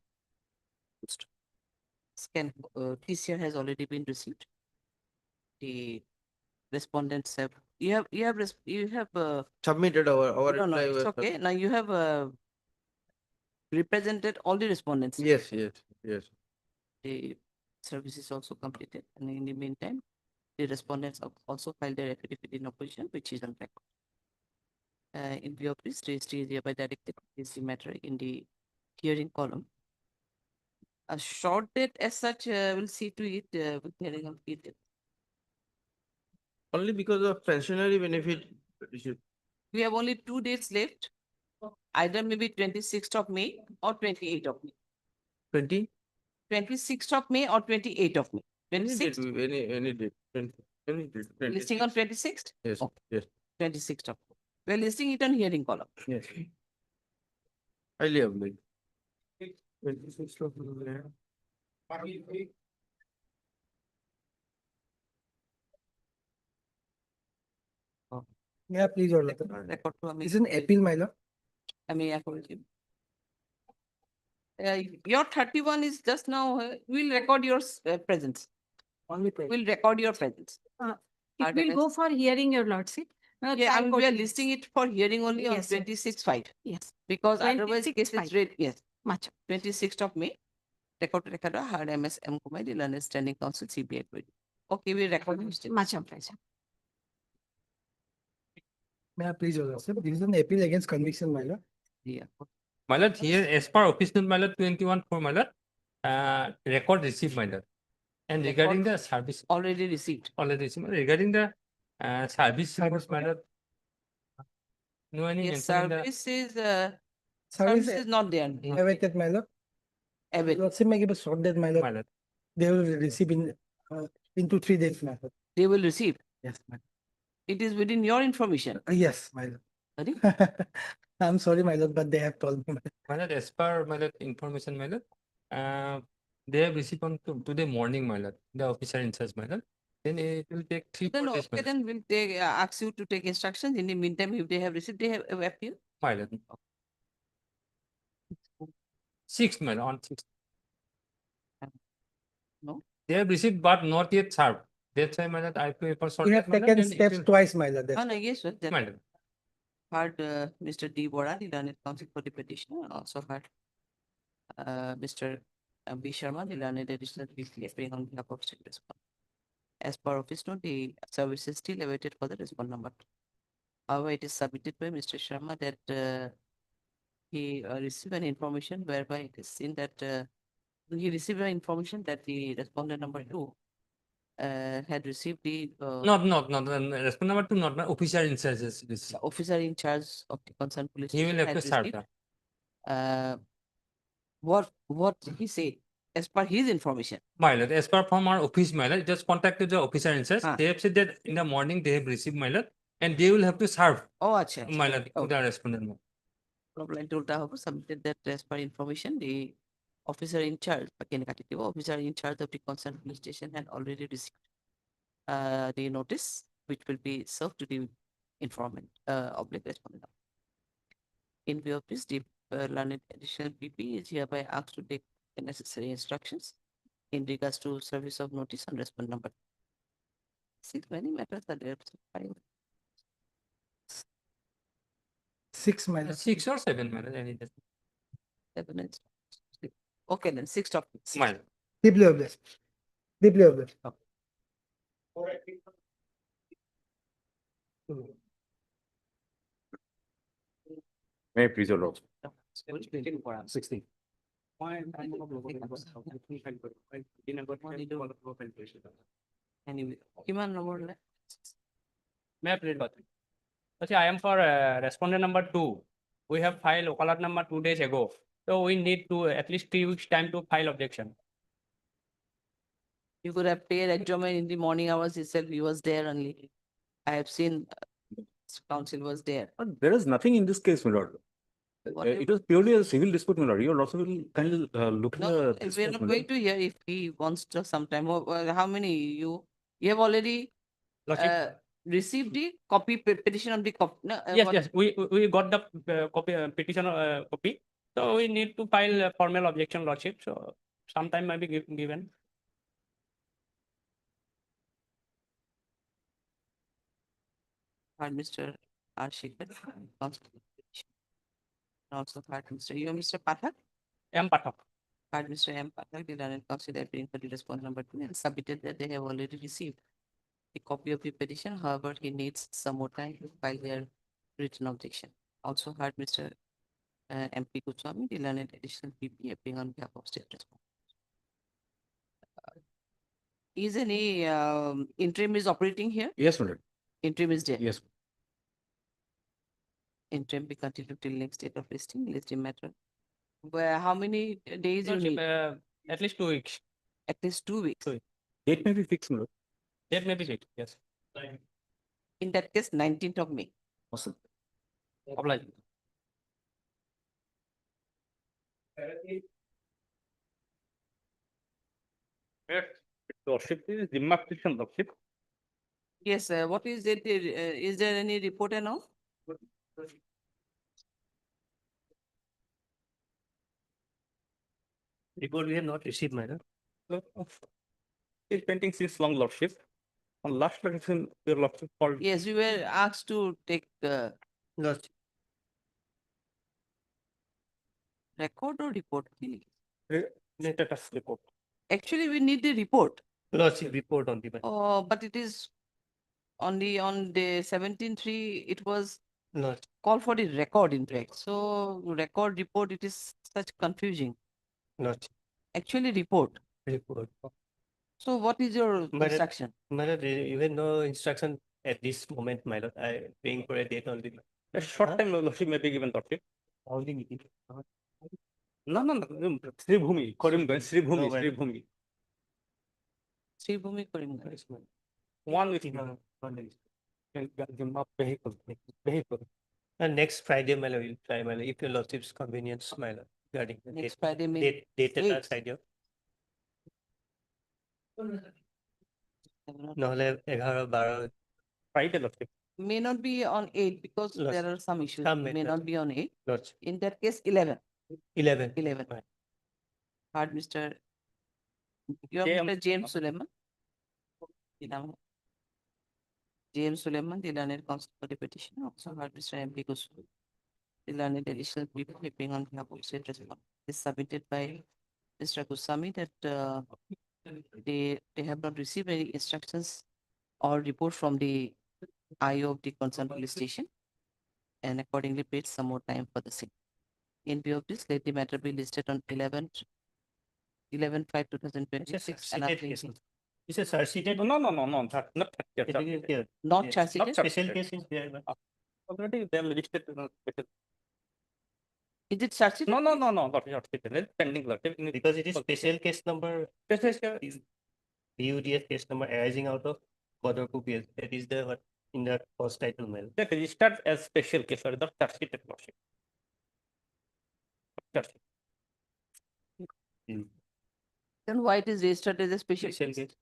Scan TCR has already been received. The respondents have you have Submitted our no, reply. it's okay. Now you have represented all the respondents. Yes. The service is also completed, and in the meantime, the respondents have also filed their affidavit in opposition, which is on record. In view of this, registry is hereby directed is the matter in the hearing column. A short date as such, we'll see to it with hearing of it. Only because of pensionary benefit. We have only 2 dates left. Either maybe 26th of May or 28th of May. 26th of May or 28th of May. 26th. Any date. Any date. Listing on 26th? Yes. Okay. Yes. 26th of May. We're listing it on hearing column. Yes. Highly obliged. 26th of May. Yeah, please, your letter. Record to Is an appeal, my lord. I mean, your 31 is just now. We'll record your presence. Only present. We'll record your presence. It will go for hearing, your lordship. Yeah, and we are listing it for hearing only on Yes, 26/5. Yes. Because otherwise, case is 26/5. read. Yes. Much. 26th of May. Record hard MSM Kumai, the Learned Standing Council CBI. Okay, we record. Much obliged. May I please, your lordship? This is an appeal against conviction, my lord. Yeah. My lord, here as per official my lord 21 for my lord, record received my lord. And regarding the service already received. Regarding the service my lord. No any Yes, mention in the service is not there. Awaited, my lord. Awaited. Lordship may give a short date, my lord. My lord. They will receive in 2 3 days, my lord. They will receive. Yes, my It is within your information. Yes, my lord. Sorry? I'm sorry, my lord, but they have told me. My lord, as per my lord information, my lord, they have received on today morning, my lord, the officer in charge, my lord. Then it will take 3 Then, 4 days, my okay, lord. then we'll take, ask you to take instructions. In the meantime, if they have received, they have appeal. My lord. 6th, my lord, on 6th. No. They have received but not yet served. That's why, my lord, I prefer short. We have taken steps twice, my lord. No, yes, sir. My lord. Heard Mr. D. Bora, the learned counsel for the petitioner, also heard Mr. B. Sharma, the learned additional weekly appearing on behalf of state respondent. As per office note, the service is still awaited for the respond number. However, it is submitted by Mr. Sharma that he received an information whereby it is seen that he received an information that the respondent number 2 had received the Not respondent number 2, not my officer in charge. Officer in charge of the concerned police He will station have had to serve received, that. what he said as per his information. My lord, as per from our office, my lord, just contacted the officer in charge. They have said that in the morning they have received, my lord, And they will have to serve Oh, acha. my lord Oh. the respondent. Line toolta hobo submitted that as per information the officer in charge officer in charge of the concerned police station had already received the notice which will be served to the informant oblique respondent. In view of this, the learned additional PP is hereby asked to take the necessary instructions in regards to service of notice on respondent number. See, many matters are there. So 6 my lord. 6 or 7 my lord. Any 7 and okay, then 6 topics. my lord. Deeply obliged. Deeply obliged. May I please your lordship? 16. Anyway, kiman number le? May I plead with you? Okay, I am for respondent number 2. We have filed okalat number 2 days ago. So we need to at least 3 weeks time to file objection. You could have paid adjournment in the morning hours itself. He was there only. I have seen council was there. But there is nothing in this case, my lord. It was purely a civil dispute, my lord. Your lordship will kindly look No, at this we're case, not my going lord. to hear if he wants to sometime. How many you have already Lordship. received the copy petition of the copy? No, Yes, yes, we got the copy petition copy. So we need to file a formal objection, lordship. So sometime might be given. Mr. R. Shekhar, also heard Mr. You, Mr. Pathak? M. Pathak. Heard Mr. M. Pathak, the learned counsel appearing for the response number 2 and submitted that they have already received a copy of the petition. However, he needs some more time to file their written objection. Also heard Mr. MP Goswami, the learned additional PP appearing on behalf of state response. Is any interim is operating here? Yes, my lord. Interim is there. Yes. Interim be continued till next date of listing, listing matter. Where how many days you Lordship, need? at least 2 weeks. At least 2 weeks. Date may be fixed, my lord. Date may be fixed, yes. In that case, 19th of May. Awesome. Obliged. Lordship, this is Zimma petition, lordship. Yes, what is it? Is there any report and all? Report we have not received, madam. It's pending since long, lordship. On last petition, your lordship called. Yes, we were asked to take Lordship. record or report. Status report. Actually, we need the report. Lordship report on the matter. But it is on the 17.3, it was Lordship. called for the record, in fact. So record report, it is such confusing. Lordship. Actually, report. Report. So what is your instruction? Madam, there even no instruction at this moment, my lord. I waiting for a date only. A short time, lordship may be given, lordship. Only meeting. No. Sri Bhumi, Korimganj, Sri Bhumi, No, Sri madam. Bhumi. Sri Bhumi Korimganj. 1 week. Vehicle. And next Friday, my lord, we'll try, my lord, if your lordship's convenience, my lord, regarding the Next date. Friday, means Date at our 8th. side. নহলে 11-12 Friday, lordship. May not be on 8 because Lordship. there are some issues. Some May may- not be on 8. Lordship. In that case, 11. 11. 11. Right. Heard Mr. You are James. Mr. James Suleiman. James Suleiman, the learned counsel for the petition. Also heard Mr. MP Goswami. The learned additional people appearing on behalf of state response is submitted by Mr. Goswami that they have not received any instructions or report from the IO of the concerned police station and accordingly paid some more time for the same. In view of this, let the matter be listed on 11/5/2026. and Seated case. It's a seated. No. Not It is here. Not Yes. charge sheeted? Special case is there. But already they are listed. Is it charge sheeted? No, not listed. It's pending, lordship. because it is special case number, Special case. is PUDF case number arising out of Bodorku case. That is the what in the first title mail. That registered as special case or the charge sheet, lordship. Charge sheet. Then why it is registered as a special Special case? case.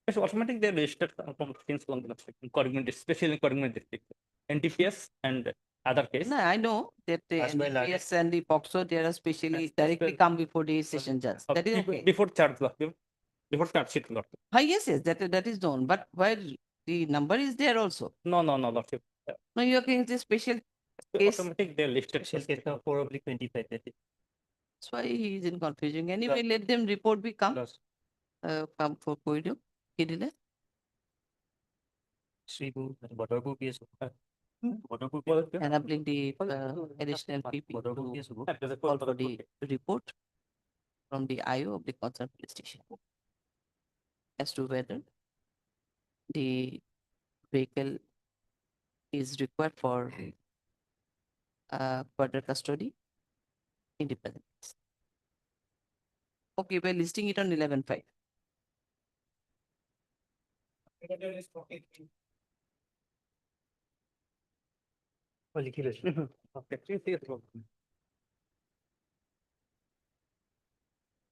It's automatic they registered from things along the lordship, in Corrigan district, especially in Corrigan district. NTPS and other case. No, I know that the As well as- NDPS and the POCSO, they are specially directly come before the session judge. That is okay. Before charge, before charge sheet, lordship. Yes, that is known, but where the number is there also. No, lordship. No, you are saying it's a special case. Automatic they listed. Special case number 4/25. That is That's why he is in confusion. Anyway, let them report be come. Come for Koido. Kidile. Sribu, Bodarbu PS. Enabling the additional PP to call for the report from the IO of the concerned police station as to whether the vehicle is required for further custody in the present case. Okay, we're listing it on 11/5.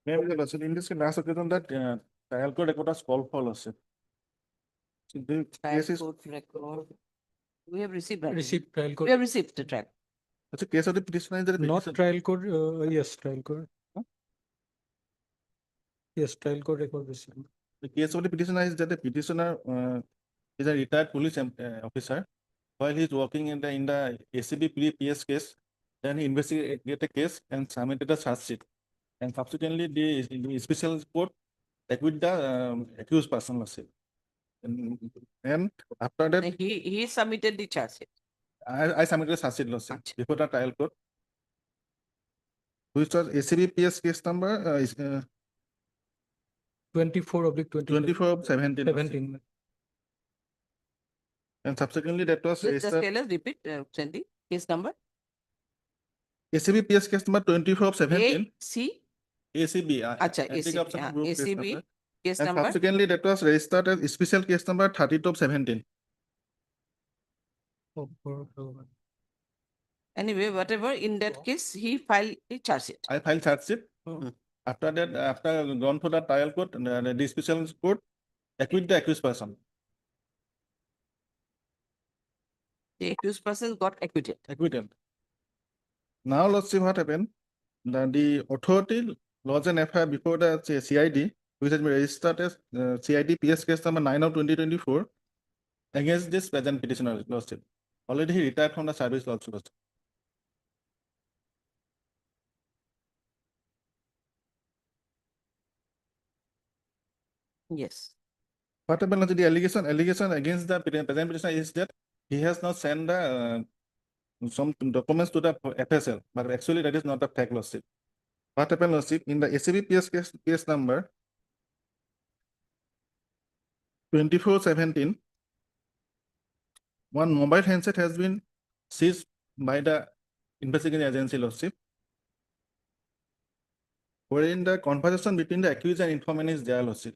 Maybe the lesson in this last occasion that trial court record was called for lesson. So the case is Court record. We have received that. Received trial We court. have received the track. that's a case of the petitioner is the Not petition. trial court, yes, trial court. Yes, trial court record received. The case of the petitioner is that the petitioner is a retired police officer. While he is working in the ACB PS case, then he investigated the case and submitted a charge sheet. And subsequently, the special court acquitted the accused person. And after that, He submitted the charge sheet. I submitted a charge sheet before the trial court, which was ACB PS case number is 24/17. 17. And subsequently, that was Just registered. tell us, repeat, Sandy, case number. ACB PS case number 24/17. AC. ACB. Acha, Anti-corruption group case ACB number. case And number. subsequently, that was registered as special case number 30/17. Anyway, whatever, in that case, he filed the charge sheet. I filed charge sheet. After that, after gone to the trial court, the special court acquit the accused person. The accused person got acquitted. Acquitted. Now let's see what happened. The authority lodged an FIR before the CID, which has been registered as CID PS case number 9/2024 against this present petitioner. Lordship. Already he retired from the service. Lordship. Yes. What happened to the allegation? Allegation against the present petitioner is that he has not sent the some documents to the FSL, but actually that is not a fact, Lordship. What happened, Lordship? In the ACB PS case number 24/17, one mobile handset has been seized by the investigating agency, Lordship, wherein the conversation between the accused and informant is there, Lordship.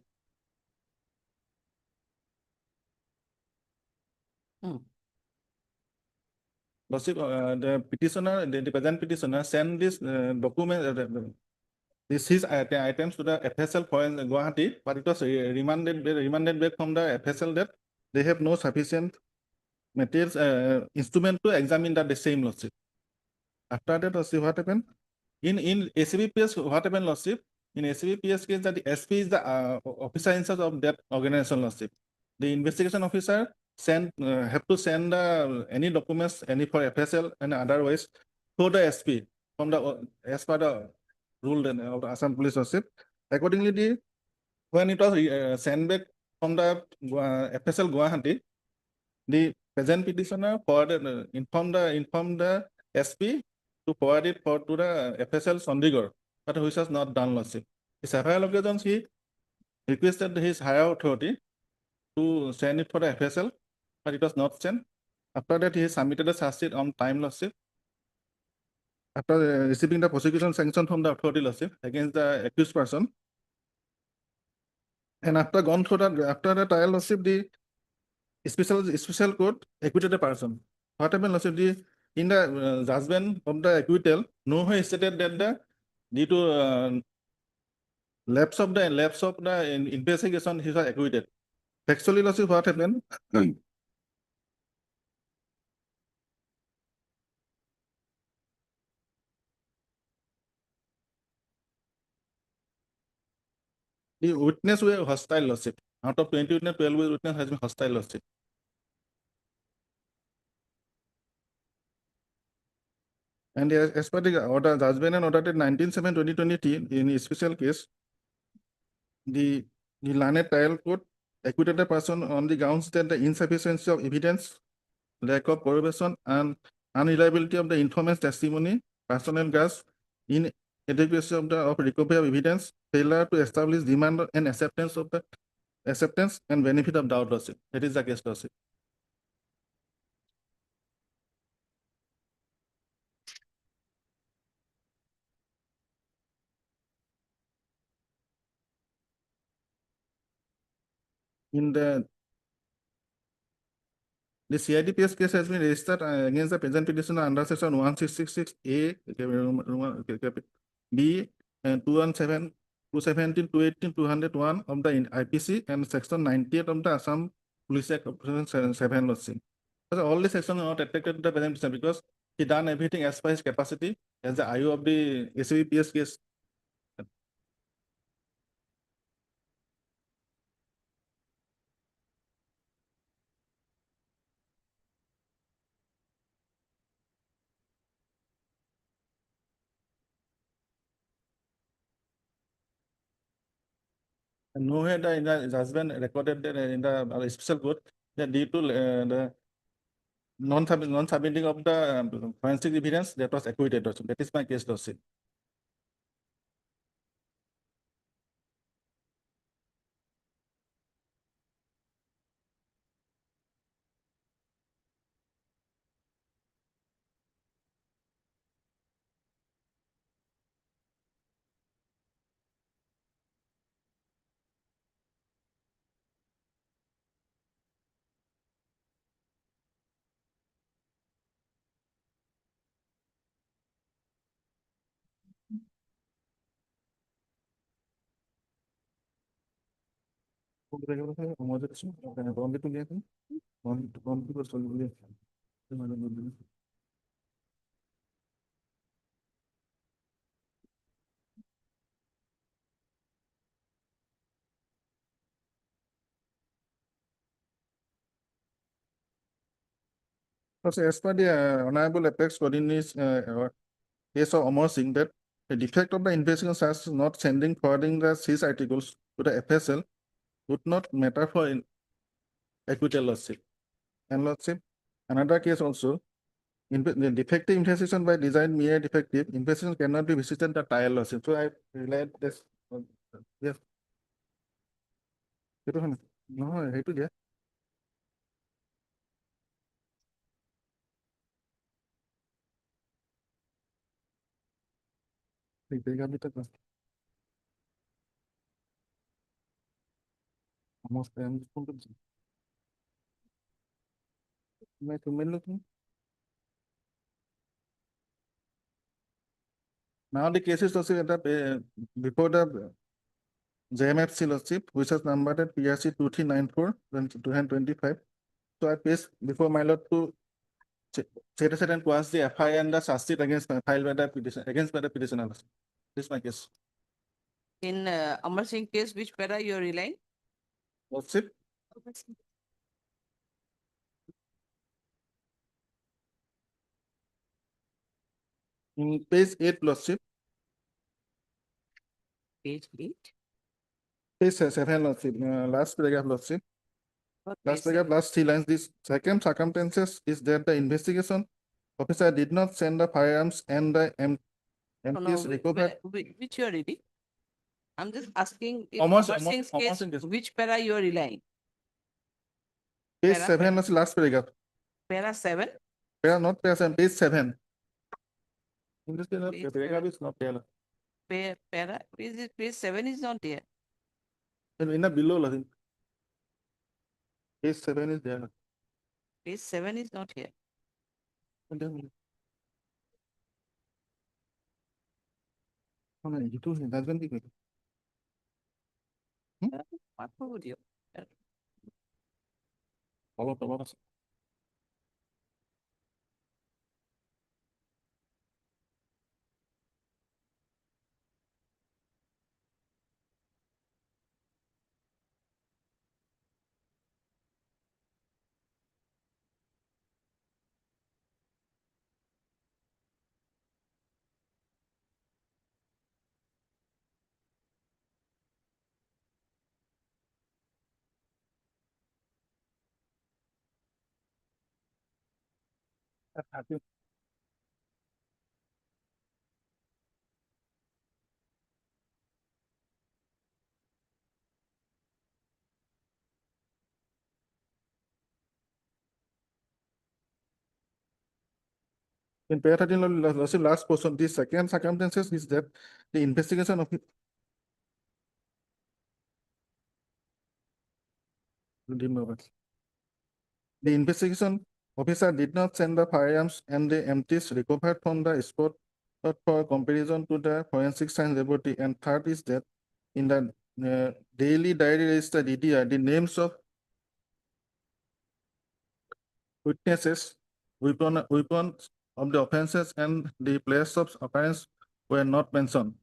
Lordship, the petitioner, the present petitioner sent this document, these items to the FSL for Gauhati, but it was remanded back from the FSL that they have no sufficient materials, instrument to examine the same, Lordship. After that, Lordship, what happened? In ACBPS, what happened, Lordship? In ACBPS case, that the SP is the officer in charge of that organization, Lordship. The investigation officer have to send any documents, any for FSL and otherwise, to the SP from the as per the rule of the Assam Police, Lordship. Accordingly, when it was sent back from the FSL Gauhati, the present petitioner forwarded informed the SP to forward it to the FSL Chandigarh, but which was not done, Lordship. In several occasions, he requested his higher authority to send it for the FSL, but it was not sent. After that, he submitted a charge sheet on time, Lordship. After receiving the prosecution sanction from the authority, Lordship, against the accused person. And after gone through after the trial, Lordship, the special court acquitted a person. What happened, Lordship? In the judgment of the acquittal, nowhere stated that due to lapse of the investigation, he was acquitted. Actually, Lordship, what happened? The witness were hostile, Lordship. Out of 20 witnesses, 12 witnesses has been hostile, Lordship. And as per the order, judgment and order dated 19/7/2020, in a special case, the learned trial court acquitted a person on the grounds that the insufficiency of evidence, lack of corroboration, and unreliability of the informant's testimony, personal gas, inadequacy of recovery of evidence, failure to establish demand and acceptance and benefit of doubt, Lordship. That is the case, Lordship. In the CIDPS case has been registered against the present petitioner under section 1666A, B, and 217, 217, 218, 201 of the IPC, and section 98 of the Assam Police Act of 2007, Lordship. So all the sections are not affected to the present petitioner because he done everything as per his capacity as the IO of the SABPS case. And nowhere in the judgment recorded that in the special court that due to the non-submitting of the forensic evidence that was acquitted. That is my case, Lordship. Also, as per the Honorable Apex Coordinates case of Amar Singh, that the defect of the investigation as not forwarding the seized articles to the FSL would not matter for acquittal, Lordship. And Lordship, another case also, the defective investigation by design mere defective investigation cannot be visited the trial, Lordship. So I relied this. Yes. No, I hate to get. Almost now the cases also before the JMFC, Lordship, which was numbered at PRC 2394 2025. So I placed before my lord to set aside and quash the FIR and the charge sheet against filed by the petition against by the petitioner. This is my case. In Amar Singh case, which para you are relying? Lordship, in page 8, Lordship. Page 8. Page 7, Lordship. Last paragraph, Lordship. Last paragraph, last 3 lines. This second circumstances is that the investigation officer did not send the firearms and the MPS recovered. Which you are reading? I'm just asking if Amar Amar Singh's case, Singh case. which para you are relying? Page Para 7, Lordship, last paragraph. Para 7? Not page 7, page 7. In this case, Page paragraph is not there. Para, page 7 is not there. In the below, Lordship. Page 7 is there. Page 7 is not here. itu husband কি কইলো What would you? তলত আছে happy in pair 13 last portion the second circumstances is that the investigation of the investigation officer did not send the firearms and the empties recovered from the spot for comparison to the forensic science laboratory. And third is that in the daily diary register DDR, the names of witnesses, weapons of the offenses, and the place of occurrence were not mentioned.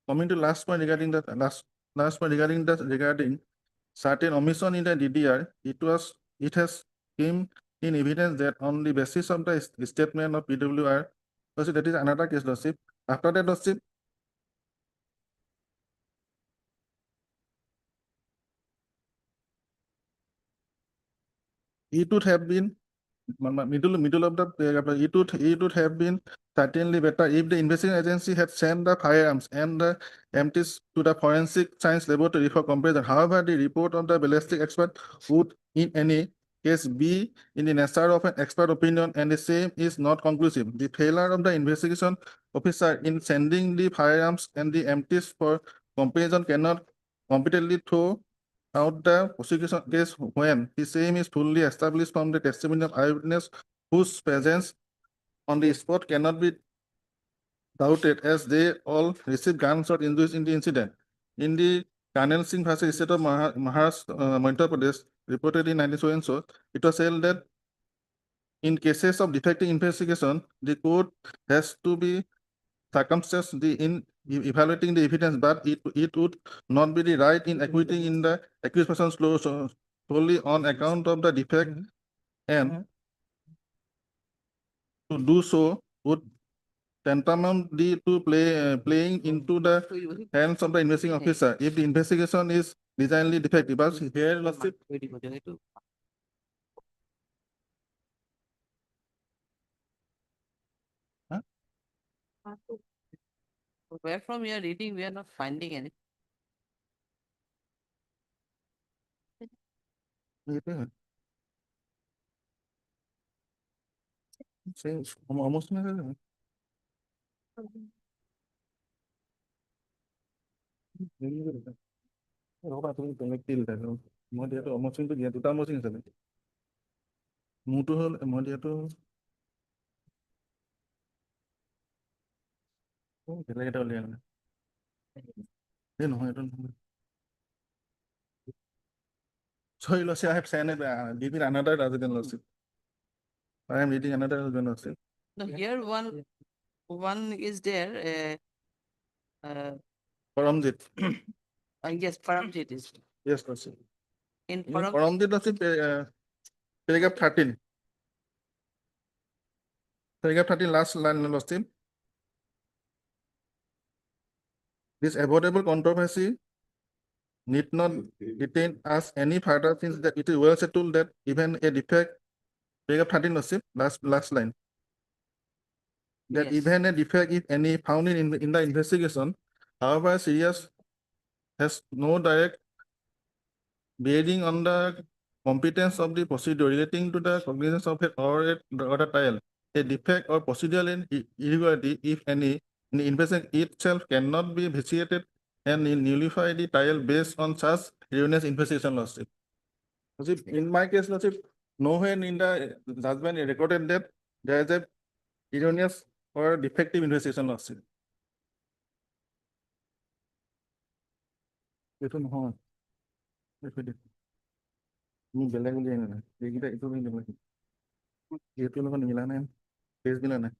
Coming to last point regarding that regarding certain omission in the DDR, it has came in evidence that on the basis of the statement of PWR, that is another case, Lordship. After that, Lordship, it would have been middle of the paragraph, it would have been certainly better if the investigation agency had sent the firearms and the empties to the forensic science laboratory for comparison. However, the report of the ballistic expert would in any case be in the nature of an expert opinion, and the same is not conclusive. The failure of the investigation officer in sending the firearms and the empties for comparison cannot competently throw out the prosecution case when the same is fully established from the testimony of eyewitness whose presence on the spot cannot be doubted, as they all received gunshot injuries in the incident. In the Karnal Singh versus State of Maharashtra, Madhya Pradesh, reported in 19so, it was said that in cases of defective investigation, the court has to be circumstance in evaluating the evidence, but it would not be the right in acquitting in the accused person solely on account of the defect, and to do so would tantamount to playing into the hands of the investigating officer if the investigation is designedly defective. But here, Lordship, Where from we are reading, we are not finding any. almost ৰবা তুমি বেলেগ দিল মই দিয়াটো অমচিংটো দিয়া দুটা অমচিং আছে মোৰটো হ'ল মই দিয়াটো বেলেগ এটা উলিয়াই মানে এই নহয় এইটো নহয় Sorry, Lordship, I have sent it, given another resident, Lordship. I am reading another resident, Lordship. No, here one is there. Paramjit. Yes, Paramjit is. Yes, Lordship. In Paramjit, Lordship, paragraph 13. Paragraph 13, last line, Lordship. This avoidable controversy need not detain us any further, since that it is well settled that even a defect, paragraph 13, Lordship, last line. That even a defect, if any, found in the investigation, however serious, has no direct bearing on the competence of the procedure relating to the cognizance of it or the trial. A defect or procedural irregularity, if any, in the investigation itself cannot be vitiated and nullify the trial based on such erroneous investigation, Lordship. Lordship, in my case, Lordship, nowhere in the judgment recorded that there is a erroneous or defective investigation, Lordship. এইটো নহয় মোক বেলেগ বুলি আনিলে এইকেইটা এইটো বুলি নিবলৈ এইটোৰ লগত মিলা নাই পেজ মিলা নাই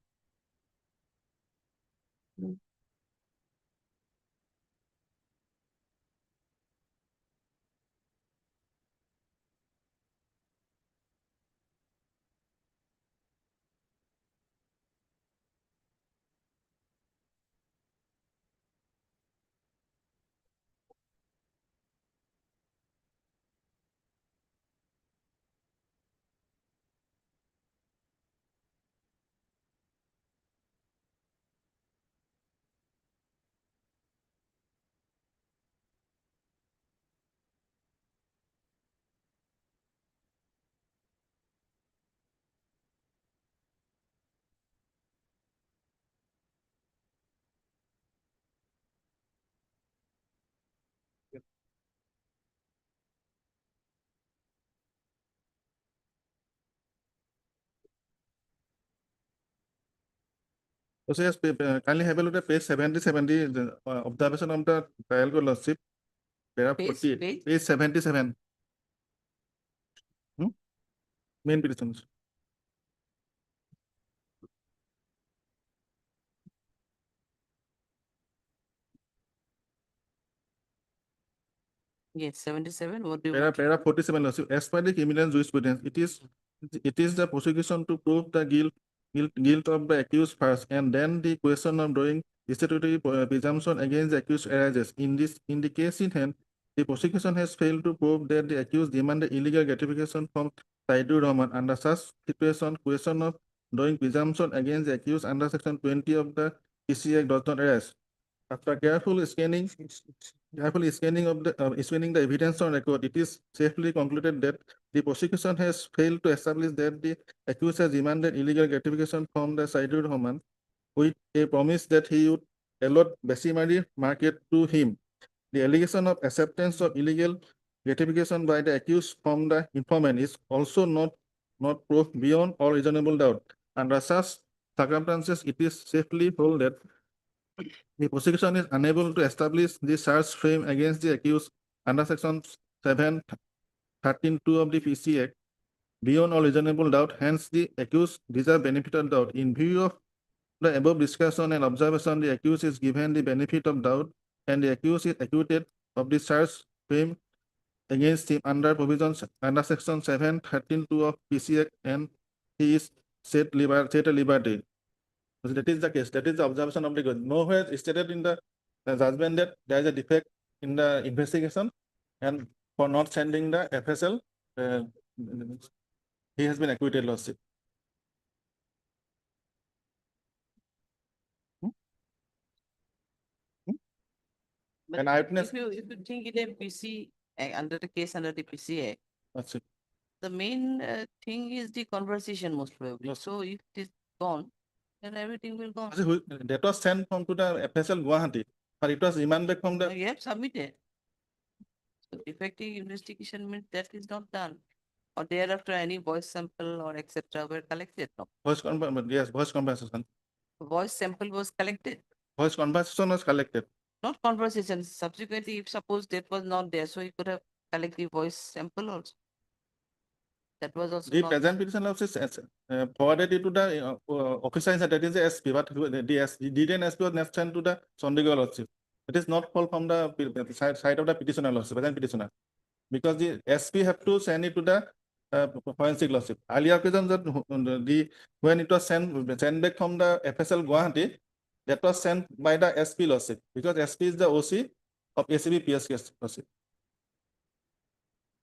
So yes, kindly have a look at page 70, observation of the trial court, Lordship, para 48, page 77. Main petitions. Yes, 77. What do you want? Para 47, Lordship, as per the criminal jurisprudence, it is the prosecution to prove the guilt of the accused first, and then the question of drawing statutory presumption against the accused arises. In the case in hand, the prosecution has failed to prove that the accused demanded illegal gratification from Saidur Rahman. Under such situation, question of drawing presumption against the accused under section 20 of the PC Act does not arise. After careful scanning of the evidence on record, it is safely concluded that the prosecution has failed to establish that the accused has demanded illegal gratification from the Saidur Rahman with a promise that he would allot Besimari market to him. The allegation of acceptance of illegal gratification by the accused from the informant is also not proved beyond all reasonable doubt. Under such circumstances, it is safely held that the prosecution is unable to establish the charge frame against the accused under section 713(2) of the PC Act beyond all reasonable doubt. Hence, the accused deserve benefit of doubt. In view of the above discussion and observation, the accused is given the benefit of doubt, and the accused is acquitted of the charge frame against him under provisions under section 713(2) of PC Act, and he is set at liberty. So that is the case. That is the observation of the court. Nowhere stated in the judgment that there is a defect in the investigation, and for not sending the FSL, he has been acquitted, Lordship. But And eyewitness. if you think in a PC under the case under the PCA, That's it. the main thing is the conversation most probably. So if it is gone, then everything will go. That was sent from to the FSL Gauhati, but it was remanded from the. You have submitted. So effective investigation means that is not done. Or thereafter any voice sample or etc. were collected. No. Voice conversation. Voice sample was collected. Voice conversation was collected. Not conversation. Subsequently, if suppose that was not there, so you could have collected the voice sample also. That was also the not present petition office forwarded it to the officer, that is the SP, but the detained SP was next sent to the Chandigarh Lordship. It is not called from the side of the petitioner, Lordship, present petitioner, because the SP have to send it to the forensic Lordship. Earlier occasion that when it was sent back from the FSL Gauhati, that was sent by the SP Lordship, because SP is the OC of ACB PS case Lordship.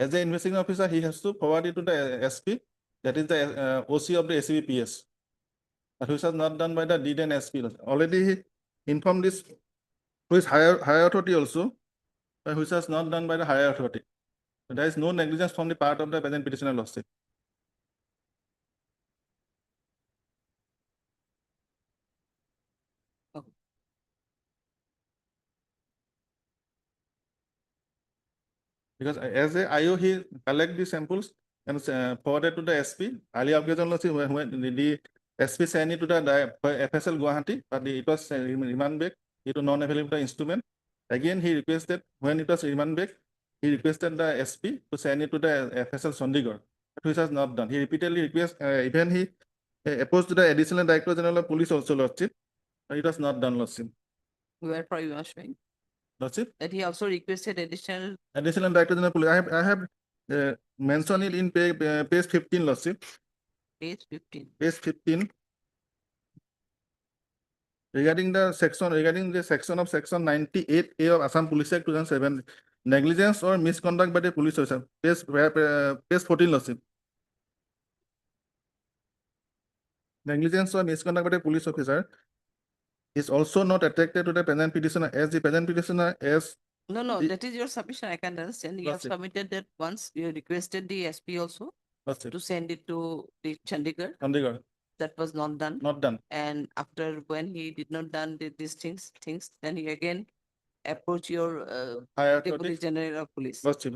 As the investigating officer, he has to forward it to the SP, that is the OC of the ACB PS, but which was not done by the D and SP. Already he informed this to his higher authority also, but which was not done by the higher authority. So there is no negligence from the part of the present petitioner Lordship. Because as a IO, he collect the samples and forwarded to the SP. Earlier occasion, when the SP sent it to the FSL Gauhati, but it was remand back due to non-available instrument. Again, he requested, when it was remand back, he requested the SP to send it to the FSL Chandigarh, which was not done. He repeatedly requested, even he opposed to the Additional Director General of Police also, Lordship, but it was not done, Lordship. Wherefore you are showing Lordship? that he also requested additional Additional Director General Police. I have mentioned it in page 15, Lordship. page 15. Page 15. Regarding the section of section 98A of Assam Police Act 2007, negligence or misconduct by the police officer. Page 14, Lordship. Negligence or misconduct by the police officer is also not attracted to the present petitioner, as the present petitioner as No, that is your submission. I can understand. You have Lordship. submitted that once. You requested the SP also Lordship. to send it to the Chandigarh. Chandigarh. That was not done. Not done. And after when he did not done these things, then he again approached your Higher Deputy authorities. General of Police. Lordship.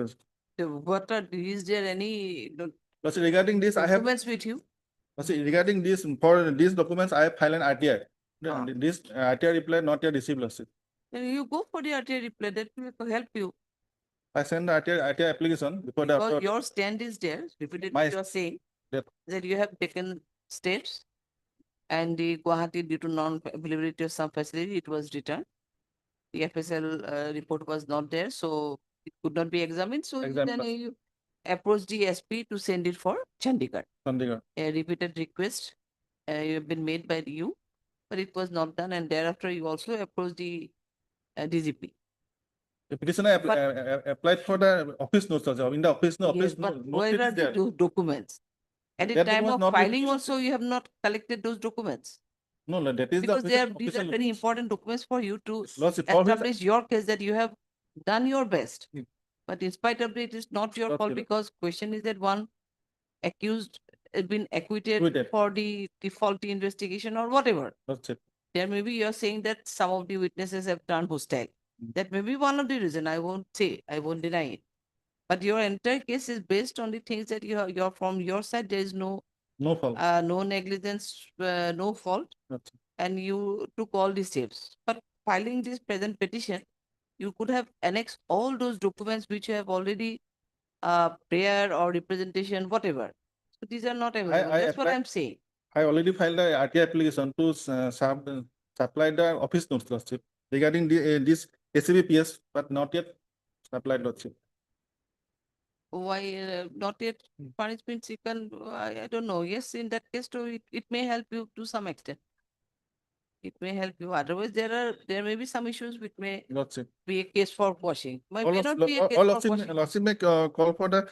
So is there any Lordship, regarding this, I have documents with you? Lordship, regarding this, for these documents, I have filed an RTI. Ah. This RTI reply not yet received, Lordship. Then you go for the RTA reply. That will help you. I sent the RTI application before Because the your stand is there. Repeatedly My- you are saying Yep. that you have taken steps and the Guwahati, due to non-availability of some facility, it was returned. The FSL report was not there, so it could not be examined. So Examined. then you approached the SP to send it for Chandigarh. Chandigarh. A repeated request you have been made by you, but it was not done. And thereafter, you also approached the DGP. The petitioner applied for the office notes also. In the office note, Yes, office but note where are is there. those documents? At the That time was of not filing with- also, you have not collected those documents. No, that is Because the these are official. very important documents for you to Lordship, for which- establish your case that you have done your best. Hmm. But in spite of it, is not your fault, Lordship. because question is that one accused has been acquitted Acquitted. for the faulty investigation or whatever. Lordship. There may be you're saying that some of the witnesses have turned hostile. That may be one of the reason. I won't say, I won't deny it. But your entire case is based on the things that you're from your side. There is no No fault. no negligence, no fault, Lordship. and you took all the steps. But filing this present petition, you could have annexed all those documents which you have already prayer or representation, whatever. So these are not available. That's what applied- I'm saying. I already filed the RTI application to supply the office notes, Lordship, regarding this SCBPS, but not yet supplied, Lordship. Why not yet punishment you can, I don't know. Yes, in that case, too, it may help you to some extent. It may help you. Otherwise, there may be some issues which may Lordship. be a case for quashing. May All not be a case of for quashing. Lordship may call for the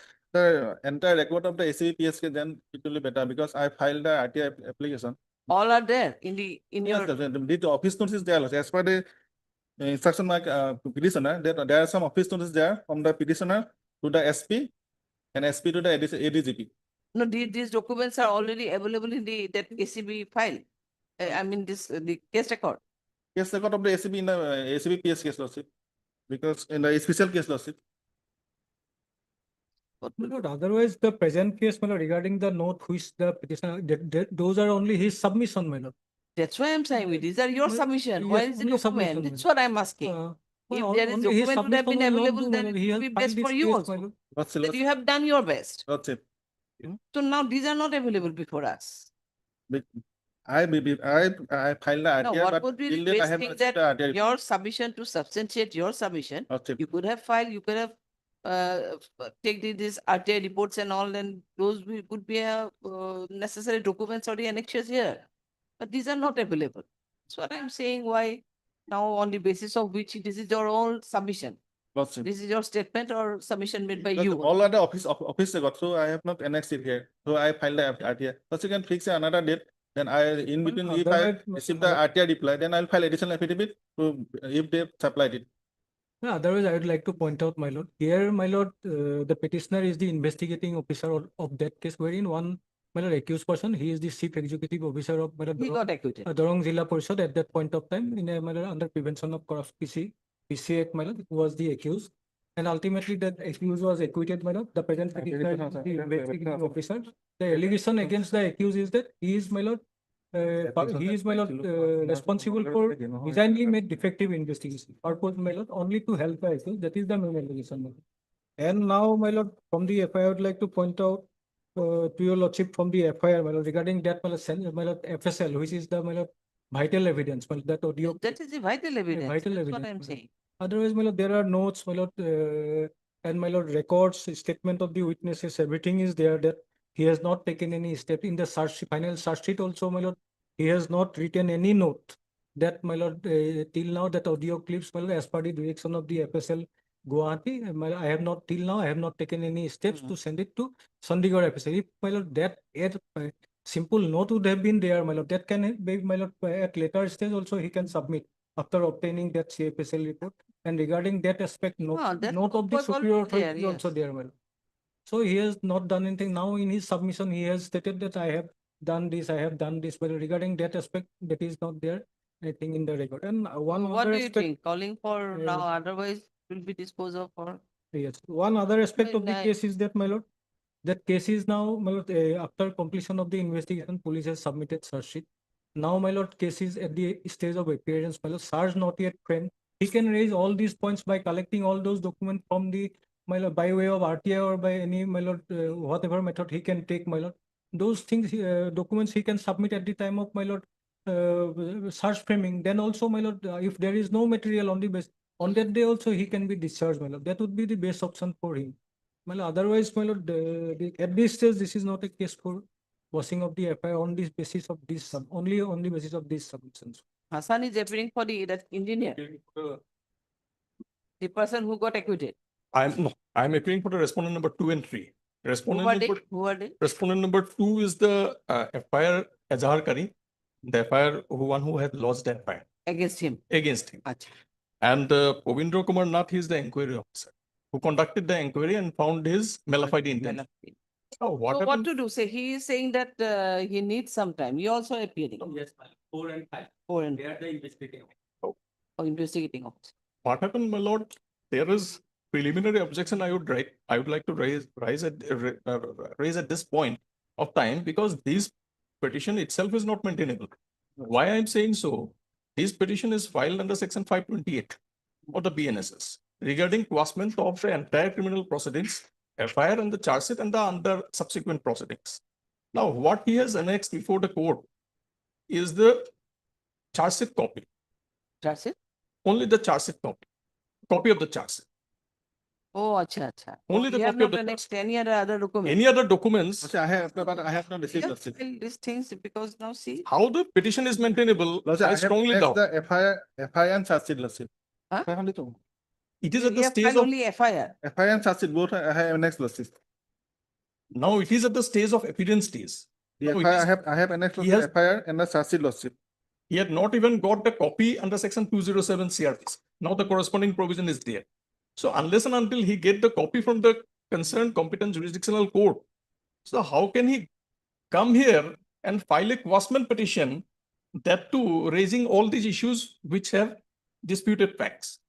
entire record of the SCBPS, then it will be better, because I filed the RTI application. All are there in Yes, your the office notice is there. As per the instruction by petitioner, there are some office notices there from the petitioner to the SP and SP to the ADGP. no, these documents are already available in that ACB file. I mean the case record. Yes, record of the ACB in the ACB PS case, Lordship, because in the special case, Lordship. My lord, otherwise the present case, my lord, regarding the note which the petitioner, those are only his submission, my lord. That's why I'm saying these are your Well, submission. yes, Where is the only submission, document? my That's lord. what I'm asking. If Well, there is only his document would have been submission will not available, do, my then lord. it He would has be filed best this for you case, my also. lord. That you have done your best. Lordship. So now these are not available before us. I filed the Now, RTI, what but would be till the date I best have thing not received that the RTI. your submission to substantiate your submission, Lordship. you could have filed, you could have take this RTI reports and all, and those could be necessary documents or the annexures here. But these are not available. That's what I'm saying. Why now, on the basis of which this is your own submission. Lordship. This is your statement or submission made by you. All other office record, so I have not annexed it here. So I filed the RTI. So you can fix another date. Then in between, if I otherwise, receive the RTI reply, then I'll file additional affidavit to if they supplied it. Otherwise, I would like to point out, my lord, here, my lord, the petitioner is the investigating officer of that case, wherein one, my lord, accused person, he is the chief executive officer of, my lord, He got acquitted. Dorong Zilla Parishad at that point of time, in a, my lord, under prevention of corruption, PC Act, my lord, was the accused. and ultimately that accused was acquitted, my lord. The present petitioner is the investigating officer. The allegation against the accused is that he is, my lord, responsible for designedly made defective investigation. Purpose, my lord, only to help the accused. That is the main allegation, my lord. And now, my lord, from the FIR, I would like to point out to your lordship from the FIR, my lord, regarding that, my lord, FSL, which is the, my lord, vital evidence, my lord, that audio. That is the vital evidence. Vital That's evidence, what I'm my lord. saying. Otherwise, my lord, there are notes, my lord, and my lord, records, statement of the witnesses, everything is there that he has not taken any step in the search, final search sheet also, my lord. He has not written any note that, my lord, till now that audio clips, my lord, as per the direction of the FSL Gauhati, I have not till now, I have not taken any steps to send it to Chandigarh FSL. If, my lord, that simple note would have been there, my lord, that can be, my lord, at later stage also he can submit after obtaining that CFSL report. And regarding that aspect, note of the superior authority is also there, my lord. So he has not done anything. Now in his submission, he has stated that I have done this, but regarding that aspect, that is not there, I think, in the record. And one What other do you aspect, think? Calling for now, otherwise will be disposed of for. yes, one other aspect of the Like- case is that, my lord, that case is now, my lord, after completion of the investigation, police has submitted search sheet. Now, my lord, case is at the stage of appearance, my lord, search not yet framed. He can raise all these points by collecting all those documents from the, my lord, by way of RTI or by any, my lord, whatever method he can take, my lord. Those things, documents he can submit at the time of, my lord, search framing. Then also, my lord, if there is no material on the base, on that day also he can be discharged, my lord. That would be the best option for him. My lord, otherwise, my lord, at this stage, this is not a case for washing of the FIR on this basis of this only on the basis of these submissions. Hassan is appearing for the that engineer, the person who got acquitted. I'm appearing for the respondent number 2 and 3. Who are they? Respondent number 2 is the FIR Azhar Kari, the FIR one who had lodged the FIR Against him. against him. Achha. And Povindra Kumar Nath, he is the inquiry officer who conducted the inquiry and found his mala fide intent. So what to do? Say he is saying that he needs some time. You also appearing. Yes, 4 and 5. 4 and They are the investigating. investigating officer. What happened, my lord? There is preliminary objection I would like to raise at this point of time, because this petition itself is not maintainable. Why I'm saying so? This petition is filed under section 528 of the BNSS regarding quashment of the entire criminal proceedings, FIR and the charge sheet and the under subsequent proceedings. Now, what he has annexed before the court is the charge sheet copy. Charge sheet? Only the charge sheet copy of the charge sheet. Oh, acha, acha. Only the you have copy of not the annexed any other document. Any other documents? I have not received. Just fill these things because now see. How the petition is maintainable, I strongly doubt. The FIR and charge sheet, Lordship. Huh? It is at You the have stage filed of only FIR. FIR and charge sheet both I have next, Lordship. now. It is at the stage of evidence stage. The Now, FIR, I have annexed he has- FIR and the charge sheet, Lordship. He had not even got the copy under section 207 CRPs. Now the corresponding provision is there. So unless and until he get the copy from the concerned competent jurisdictional court, so how can he come here and file a quashment petition, that too raising all these issues which have disputed facts?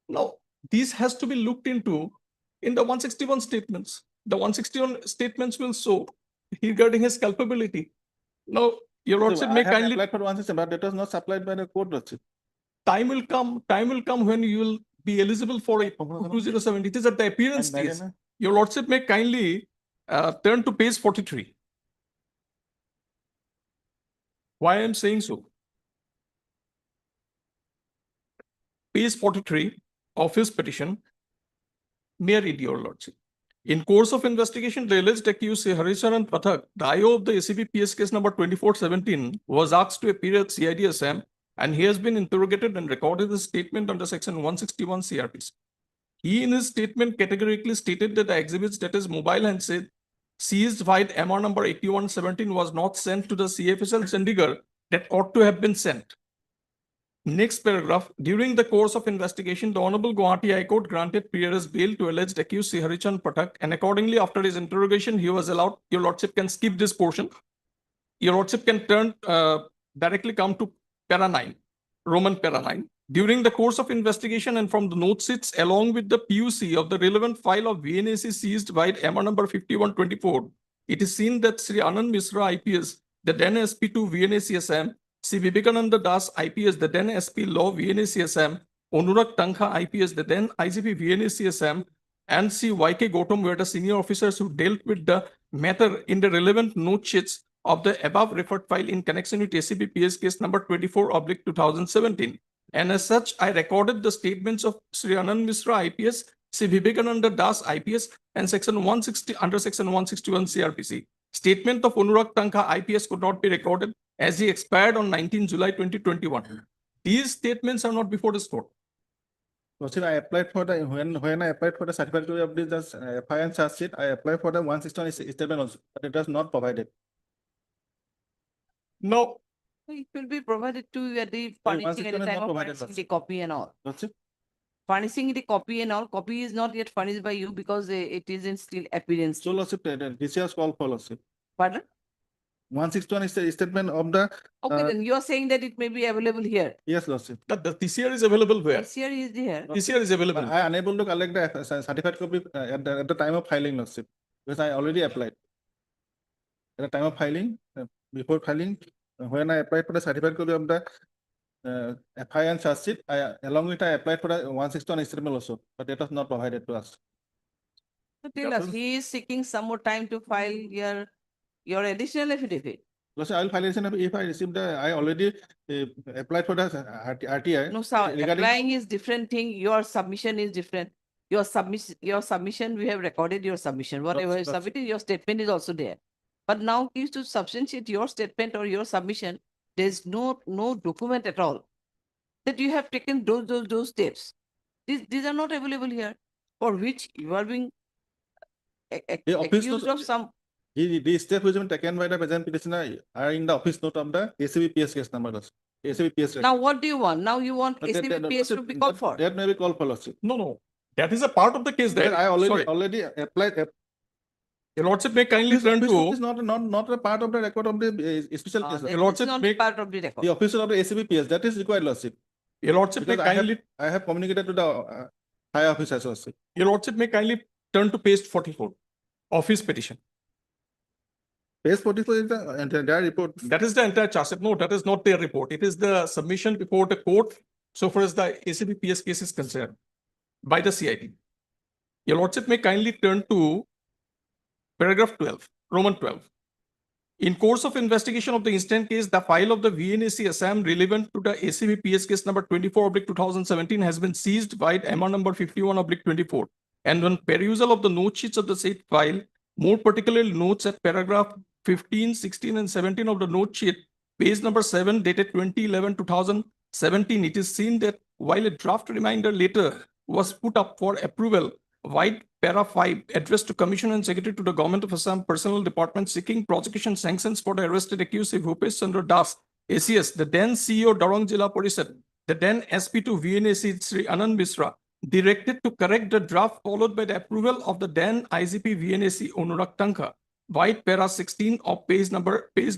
Now, this has to be looked into in the 161 statements. The 161 statements will show regarding his culpability. Now, your lordship may kindly applied for 161, but that was not supplied by the court, Lordship. time will come when you will be eligible for it. 207. It is at the appearance stage. Your lordship may kindly turn to page 43. Why I am saying so? Page 43 of his petition. May I read, your lordship? In course of investigation, the alleged accused Haricharan Pathak, the IO of the ACB PS case number 2417, was asked to appear at CIDSM, and he has been interrogated and recorded his statement under section 161 CRPC. He in his statement categorically stated that the exhibits, that is mobile handset, seized via MR number 8117 was not sent to the CFSL Chandigarh that ought to have been sent. Next paragraph, during the course of investigation, the Honorable Gauhati High Court granted PRS bail to alleged accused Harichan Pathak, and accordingly after his interrogation, he was allowed. Your lordship can skip this portion. Your lordship can turn directly come to para 9, Roman para 9. During the course of investigation and from the note sheets along with the PUC of the relevant file of VNAC seized by MR number 5124, it is seen that Sri Anand Misra IPS, the then SP to VNAC Assam, Sri Vivekananda Das IPS, the then SP Law VNAC Assam, Anurag Tankha IPS, the then IGP VNAC Assam, and Sri YK Gautam were the senior officers who dealt with the matter in the relevant note sheets of the above referred file in connection with ACB PS case number 24/2017. And as such, I recorded the statements of Sri Anand Misra IPS, Sri Vivekananda Das IPS, and section 160 under section 161 CRPC. Statement of Anurag Tankha IPS could not be recorded as he expired on 19 July 2021. These statements are not before this court. Lordship, I applied for the when I applied for the certificate of this FIR and charge sheet, I applied for the 161 statement also, but it was not provided. No. It will be provided to you at the Sorry, furnishing at the 161 is time not of provided, furnishing the Lordship. copy and all. Lordship, Furnishing the copy and all, copy is not yet furnished by you because it is in still appearance. so Lordship, this was called for Lordship. Pardon? 161 is the statement of the. Okay, then you are saying that it may be available here. Yes, Lordship. The TCR is available where? TCR is there. TCR is available. But I unable to collect the certificate copy at the time of filing, Lordship, because I already applied. At the time of filing, before filing, when I applied for the certificate copy of the FIR and charge sheet, along with I applied for the 161 statement also, but that was not provided to us. So tell us, he is seeking some more time to file your additional affidavit. Lordship, I will file it if I receive I already applied for the RTI. No, sir, regarding- applying is different thing. Your submission is different. Your submission, we have recorded your submission. Whatever you submitted, your statement is also there. But now is to substantiate your statement or your submission, there's no document at all that you have taken those steps. These are not available here, for which you are being The office accused note- of some. The step which has been taken by the present petitioner are in the office note of the ACB PS case number. ACB PS. Now, what do you want? Now you want But that- that- ACBPS to be called for. That may be called for Lordship. No. That is a part of the case Because there. I Sorry. already applied. Your Lordship may kindly This turn office to. note is not a part of the record of the special case. That Your is Lordship not make- part of the record. The officer of the ACB PS, that is required, Lordship. Your Lordship may Because kindly. I have communicated to the high officers, Lordship. Your Lordship may kindly turn to page 44 of his petition. Page 44 is the entire report. That is the entire charge sheet. No, that is not their report. It is the submission before the court so far as the ACBPS case is concerned by the CID. Your Lordship may kindly turn to paragraph 12, Roman 12. In course of investigation of the instant case, the file of the VNAC Assam relevant to the ACBPS case number 24/2017 has been seized by MR number 51/24. And when perusal of the note sheets of the said file, more particularly notes at paragraph 15, 16, and 17 of the note sheet, page number 7, dated 2011-2017, it is seen that while a draft reminder letter was put up for approval, white para 5 addressed to Commission and Secretary to the Government of Assam Personnel Department seeking prosecution sanctions for the arrested accused Bhupesh Chandra Das, ACS, the then CEO Darong Jilla Parishad, the then SP to VNAC Sri Anand Misra, directed to correct the draft followed by the approval of the then IGP VNAC Anurag Tankha, white para 16 of page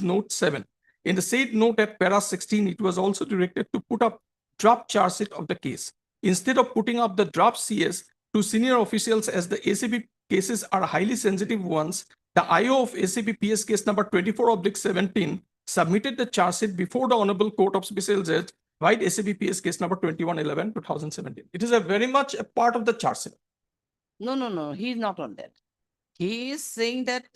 note 7. In the said note at para 16, it was also directed to put up draft charge sheet of the case. Instead of putting up the draft CS to senior officials as the ACB cases are highly sensitive ones, the IO of ACB PS case number 24/17 submitted the charge sheet before the Honorable Court of Special Judge, white ACB PS case number 21/11/2017. It is a very much a part of the charge sheet. No, he is not on that. He is saying that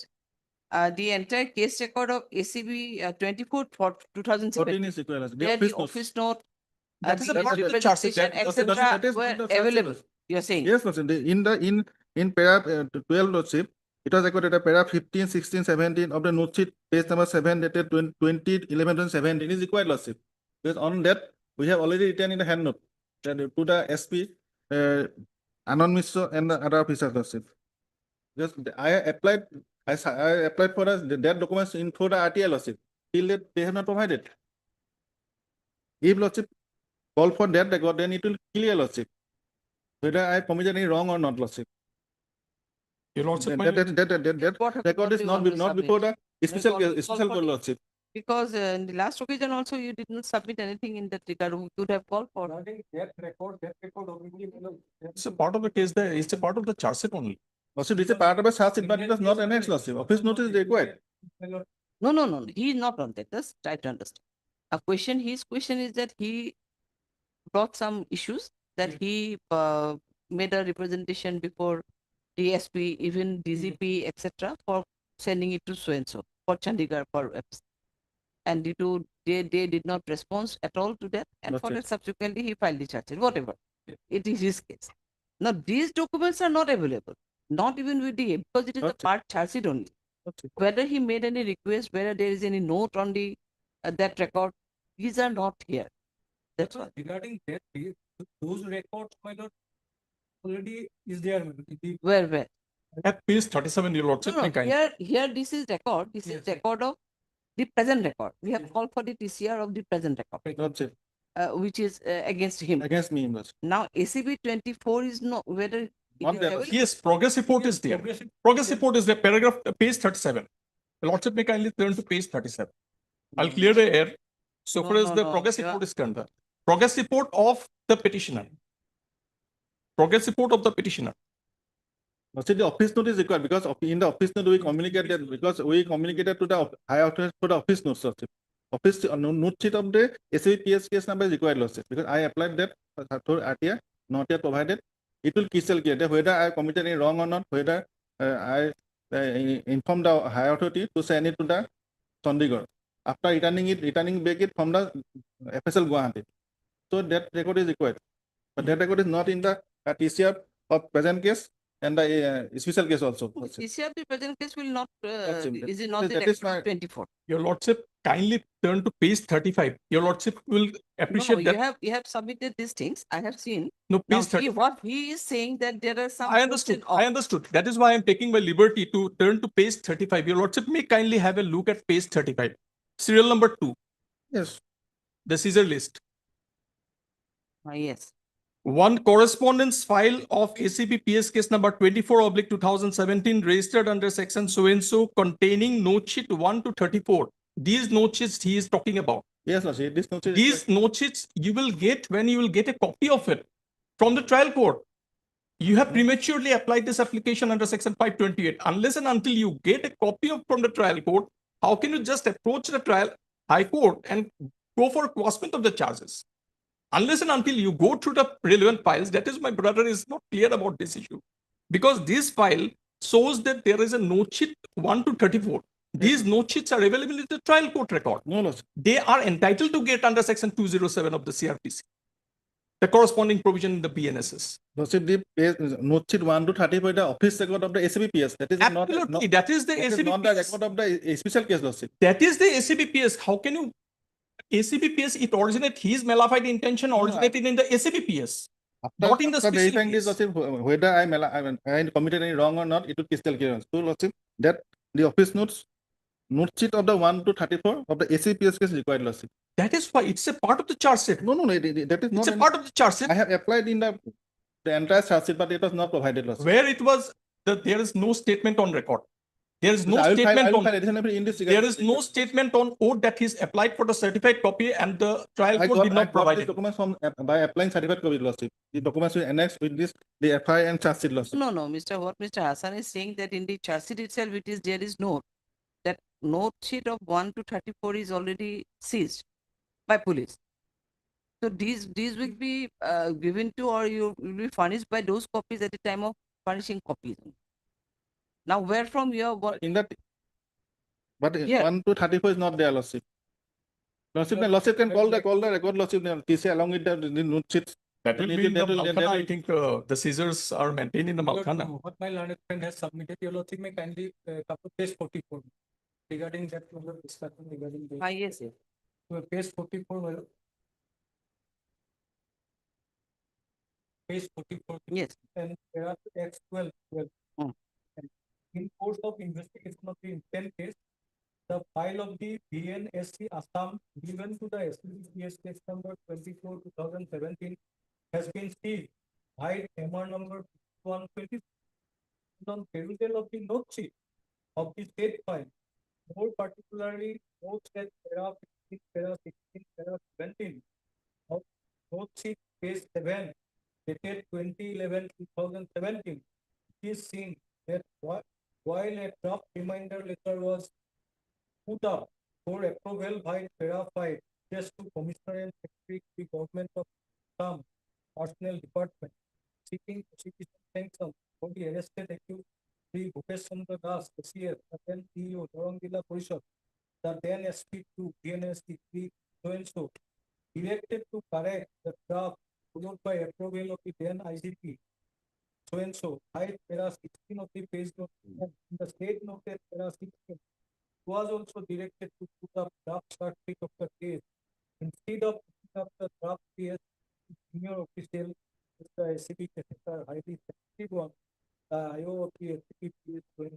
the entire case record of ACB 24 for 2017, 14 is required. where the office note, That is a the part of the charge sheet. representation, that etc. is were the first available. level. You're saying? Yes, Lordship. In paragraph 12, Lordship, it was recorded at paragraph 15, 16, 17 of the note sheet, page number 7, dated 2011-2017 is required, Lordship. Because on that, we have already written in the hand note that to the SP, Anand Misra and the other officers, Lordship. Because I applied for that documents in for the RTI, Lordship. Till that they have not provided. If Lordship call for that record, then it will clear, Lordship, whether I committed any wrong or not, Lordship. Your Lordship, That record is What not do you want to before the submit? special court, Lordship. Because in the last occasion also you did not submit anything in that regard. We could have called for. That record already, It's a part of the case there. It's a part of the charge sheet only. Lordship, this is part of a charge sheet, but it was not annexed, Lordship. Office notice is required. No. He is not on that. That's try to understand. His question is that he brought some issues that he made a representation before DSP, even DGP, etc., for sending it to so and so for Chandigarh for apps. And due to they did not respond at all to that, and for Noted. that subsequently he filed the charges. Whatever, it is his case. Now these documents are not available, not even with the because it is a Noted. part charge sheet only. Noted. Whether he made any request, whether there is any note on the that record, these are not here. That's why. Regarding that, those records, my lord, already is there. Where? At page 37, your lordship, No, may kind. here this is record. This is record of the present record. We have called for the TCR of the present record, Lordship, which is against him. against me, Lordship. Now ACB 24 is not whether it Not is there. available. Yes, progress report is there. Progress report is there, paragraph, page 37. The lordship may kindly turn to page 37. I'll clear the air. So No, far as no, the no, progress you are- report is concerned. Progress report of the petitioner. Progress report of the petitioner. Lordship, the office note is required because in the office note we communicated because we communicated to the high authority for the office notes, Lordship. Office note sheet of the SAPS case number is required, Lordship, because I applied that for RTI, not yet provided. It will crystal clear that whether I committed any wrong or not, whether I informed the high authority to send it to the Chandigarh. After returning back it from the FSL Gauhati. So that record is required. But that record is not in the TCR of present case and the special case also. TCR the present case will not. Lordship, Is it not the that is record my- of 24? Your lordship kindly turn to page 35. Your lordship will appreciate No, that. you have submitted these things. I have seen. No, Now page 30. what he is saying that there are some. I understood. posted off. I understood. That is why I'm taking my liberty to turn to page 35. Your lordship may kindly have a look at page 35. Serial number 2, Yes. the Caesar list. Yes. One correspondence file of ACP PS case number 24/2017 registered under section so and so containing note sheet 1 to 34. These note sheets he is talking about. Yes, Lordship. This note is These note sheets you will get when you will get a copy of it from the trial court. You have prematurely applied this application under section 528. Unless and until you get a copy of from the trial court, how can you just approach the trial high court and go for quashment of the charges? Unless and until you go through the relevant files, that is my brother is not clear about this issue. Because this file shows that there is a note sheet 1 to 34. These note sheets are available in the trial court record. no. They are entitled to get under section 207 of the CRPC. The corresponding provision in the BNSS. Lordship, the note sheet 1 to 34 the office record of the ACBPS. That is Absolutely, that is the that is not the ACBPS. record of the special case, Lordship. That is the ACBPS. How can you ACBPS? It originates his malafide intention originated in the ACBPS, not in the After special verifying this, case. Lordship, whether I committed any wrong or not, it will crystal clear. So, Lordship, that the office note sheet of the 1 to 34 of the ACPS case is required, Lordship. That is why it's a part of the charge sheet. No, that is It's not. a part of the charge sheet I have applied in the entire charge sheet, but it was not provided, Lordship. where it was that there is no statement on record. There is no I will statement file on. additional in this. There is no statement on oath that he's applied for the certified copy and the trial I court did got not provide the it. documents from by applying certificate copy, Lordship. The documents will annex with this the FI and charge sheet, Lordship. No, Mr. What Mr. Hassan is saying that in the charge sheet itself, there is note that note sheet of 1 to 34 is already seized by police. So these will be given to or you will be furnished by those copies at the time of furnishing copies. Now, where from your In that, but Yeah. 1 to 34 is not there, Lordship. Lordship can call the record, Lordship, TC along with the note sheets. That will That be in the will- that Malkhana. will- I think the Caesars are maintained in the Malkhana. What my learned friend has submitted, your lordship may kindly come to page 44 regarding that discussion regarding the yes. page 44. Well, page 44. Yes. And there are X12. Hmm. In course of investigation of the intent case, the file of the BNSC Assam given to the SPPS case number 24/2017 has been seized by MR number 120 on perusal of the note sheet of the state file. more particularly notes that para 15, para 16, para 17 of note sheet page 7 dated 2011-2017, it is seen that while a draft reminder letter was put up for approval by para 5 just to Commissioner and Secretary to the Government of some Personnel Department seeking prosecution sanction for the arrested accused Sri Bhupesh Chandra Das, ACS, the then CEO, Dorongila Porishad, the then SP2, DNSD, so-and-so, directed to correct the draft followed by approval of the then IGP, so-and-so, by para 16 of the page note, and in the state noted para 16, was also directed to put up draft chart sheet of the case instead of putting up the draft case senior official, Mr. SCP Secretary, highly sensitive one, IO of the SCP is going to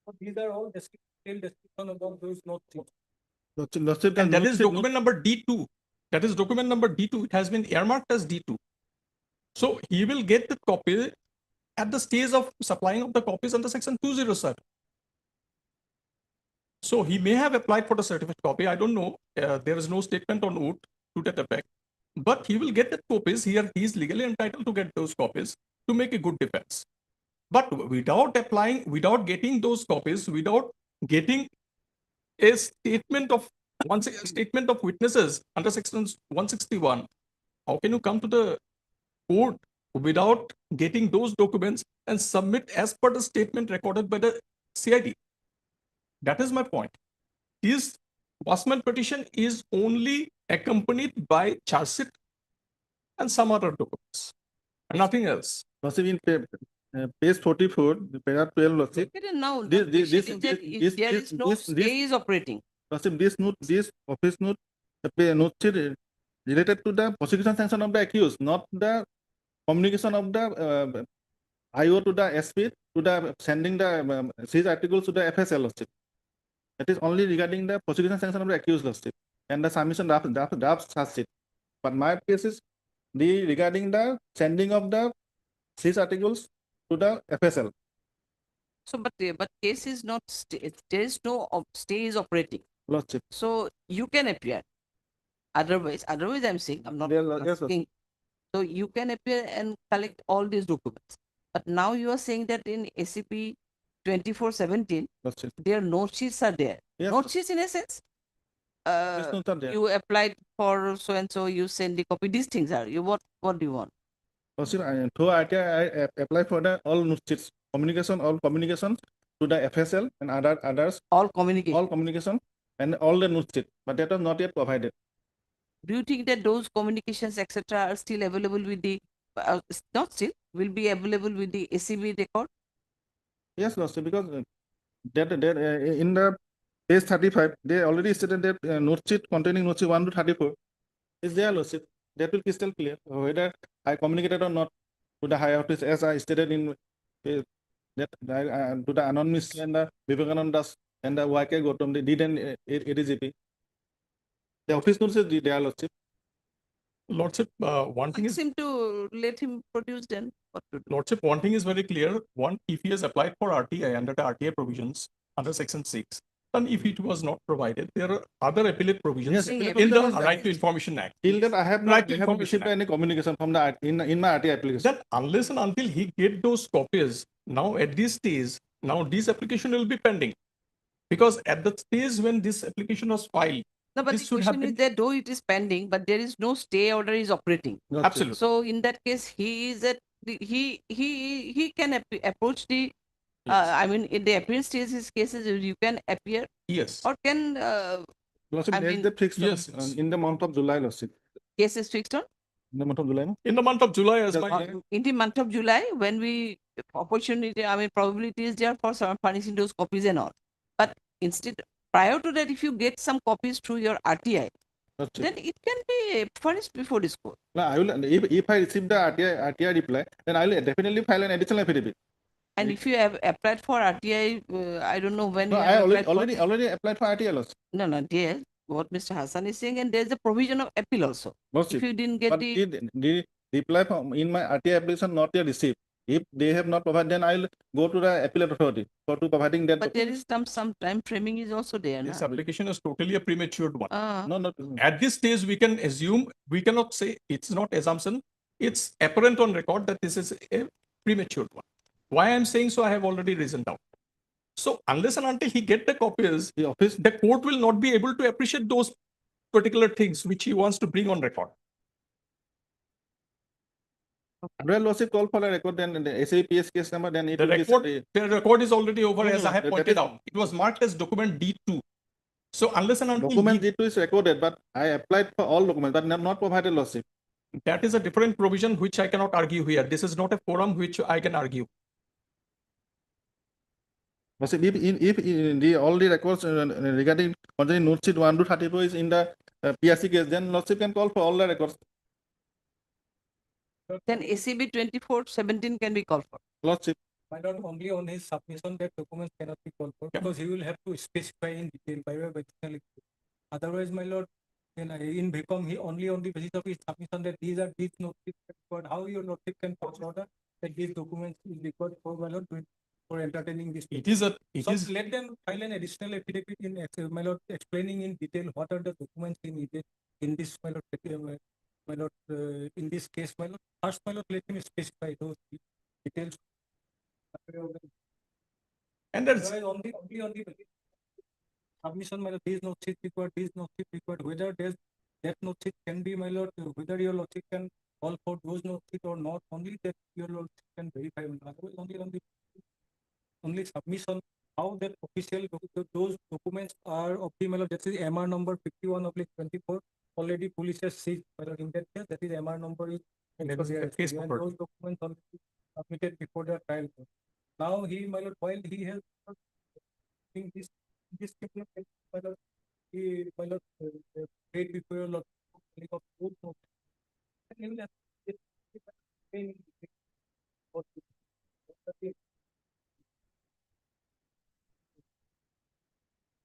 So these are all detailed description about those notes. And that is document number D2. That is document number D2. It has been earmarked as D2. So he will get the copy at the stage of supplying of the copies under section 207. So he may have applied for the certificate copy. I don't know. There is no statement on oath to that effect. But he will get the copies here. He is legally entitled to get those copies to make a good defense. But without applying, without getting those copies, without getting a statement of witnesses under section 161, how can you come to the court without getting those documents and submit as per the statement recorded by the CID? That is my point. His Wasserman petition is only accompanied by charge sheet and some other documents, and nothing else. In page 44, the para 12, Lordship. Now, There is no stay is operating. Lordship, this office note, the note sheet related to the prosecution sanction of the accused, not the communication of the IO to the SP, to the sending the seized articles to the FSL, Lordship. That is only regarding the prosecution sanction of the accused, Lordship, and the submission draft charge sheet. But my case is regarding the sending of the seized articles to the FSL. So, but case is not there is no stay is operating. Lordship. So you can appear. Otherwise, I'm saying I'm not asking. So you can appear and collect all these documents. But now you are saying that in SCP 2417, their note sheets are there. Yes, note sheets in a sense. You applied for so and so. You send the copy. These things are you. What do you want? Through I apply for the all note sheets, all communications to the FSL and others. All communication and all the note sheet, but that was not yet provided. Do you think that those communications, etc., are still available with the, not still, will be available with the SCB record? Yes, Lordship, because in the page 35, they already stated that note sheet containing note sheet 1 to 34 is there, Lordship. That will be still clear whether I communicated or not to the higher office, as I stated in to the anonymous and the Vivekanandas and the YK Gautam, they did an ADGP. The office notes is there, Lordship. Lordship, one thing is him to let him produce then. What to do? Lordship, one thing is very clear. One, if he has applied for RTI under the RTI provisions under section 6, and if it was not provided, there are other appellate provisions in the Right to Information Act. Till that I have not received any communication from the in my RTI application. Then unless and until he get those copies, now at this stage, now this application will be pending. Because at the stage when this application was filed, no, but the question is that though it is pending, but there is no stay order is operating. Absolutely. So in that case, he is at he can approach the. I mean, in the appearance stage, his cases you can appear. Yes. Or can. Fixed yes, in the month of July, Lordship. Case is fixed on. In the month of July. No? In the month of July, as in the month of July, when we opportunity, I mean, probability is there for some furnishing those copies and all. But instead, prior to that, if you get some copies through your RTI, then it can be furnished before this court. No, I will. If I receive the RTI reply, then I will definitely file an additional affidavit. And if you have applied for RTI, I don't know when. No, you I already applied for RTI also. No, dear. What Mr. Hassan is saying, and there's a provision of appeal also. Lordship, if you didn't get the reply from in my RTI application not yet received. If they have not provided, then I'll go to the appellate authority for to providing that. But there is some time framing is also there. This Na? application is totally a premature one. No, not. At this stage, we can assume, we cannot say it's not assumption. It's apparent on record that this is a premature one. Why I'm saying so, I have already reasoned out. So unless and until he get the copies, the court will not be able to appreciate those particular things which he wants to bring on record. Well, lordship call for a record, then the SAPS case number, then it The will be record is already over, No, as no, I have that pointed is- out. It was marked as document D2. So unless and until document he- D2 is recorded, but I applied for all documents, but not provided, lordship. that is a different provision which I cannot argue here. This is not a forum which I can argue. Lordship, if the all the records regarding concerning note sheet 1 to 34 is in the PRC case, then lordship can call for all the records. Then ACB 2417 can be called for. Lordship. My lord, only on his submission that documents cannot be called for because he will have to specify in detail by way of additional evidence. Otherwise, my lord, in become he only on the basis of his submission that these are these notices required. How your lordship can pass order that these documents is required for my lord for entertaining this? It is a. It So is. let them file an additional affidavit in my lord explaining in detail what are the documents he needed in this my lord in this case my lord. First my lord let him specify those details. And that's only on the submission my lord, these notes is required, these notes is required, whether there's that note can be my lord, whether your lordship can call for those notes or not, only that your lordship can verify. Otherwise, only on the only submission, how that official those documents are of the my lord, that is MR number 51/24. Already police has seized my lord in that case, that is MR number is and those documents already submitted before the trial. Now he my lord, while he has in this my lord, he my lord paid before your lord of those notes. And he will have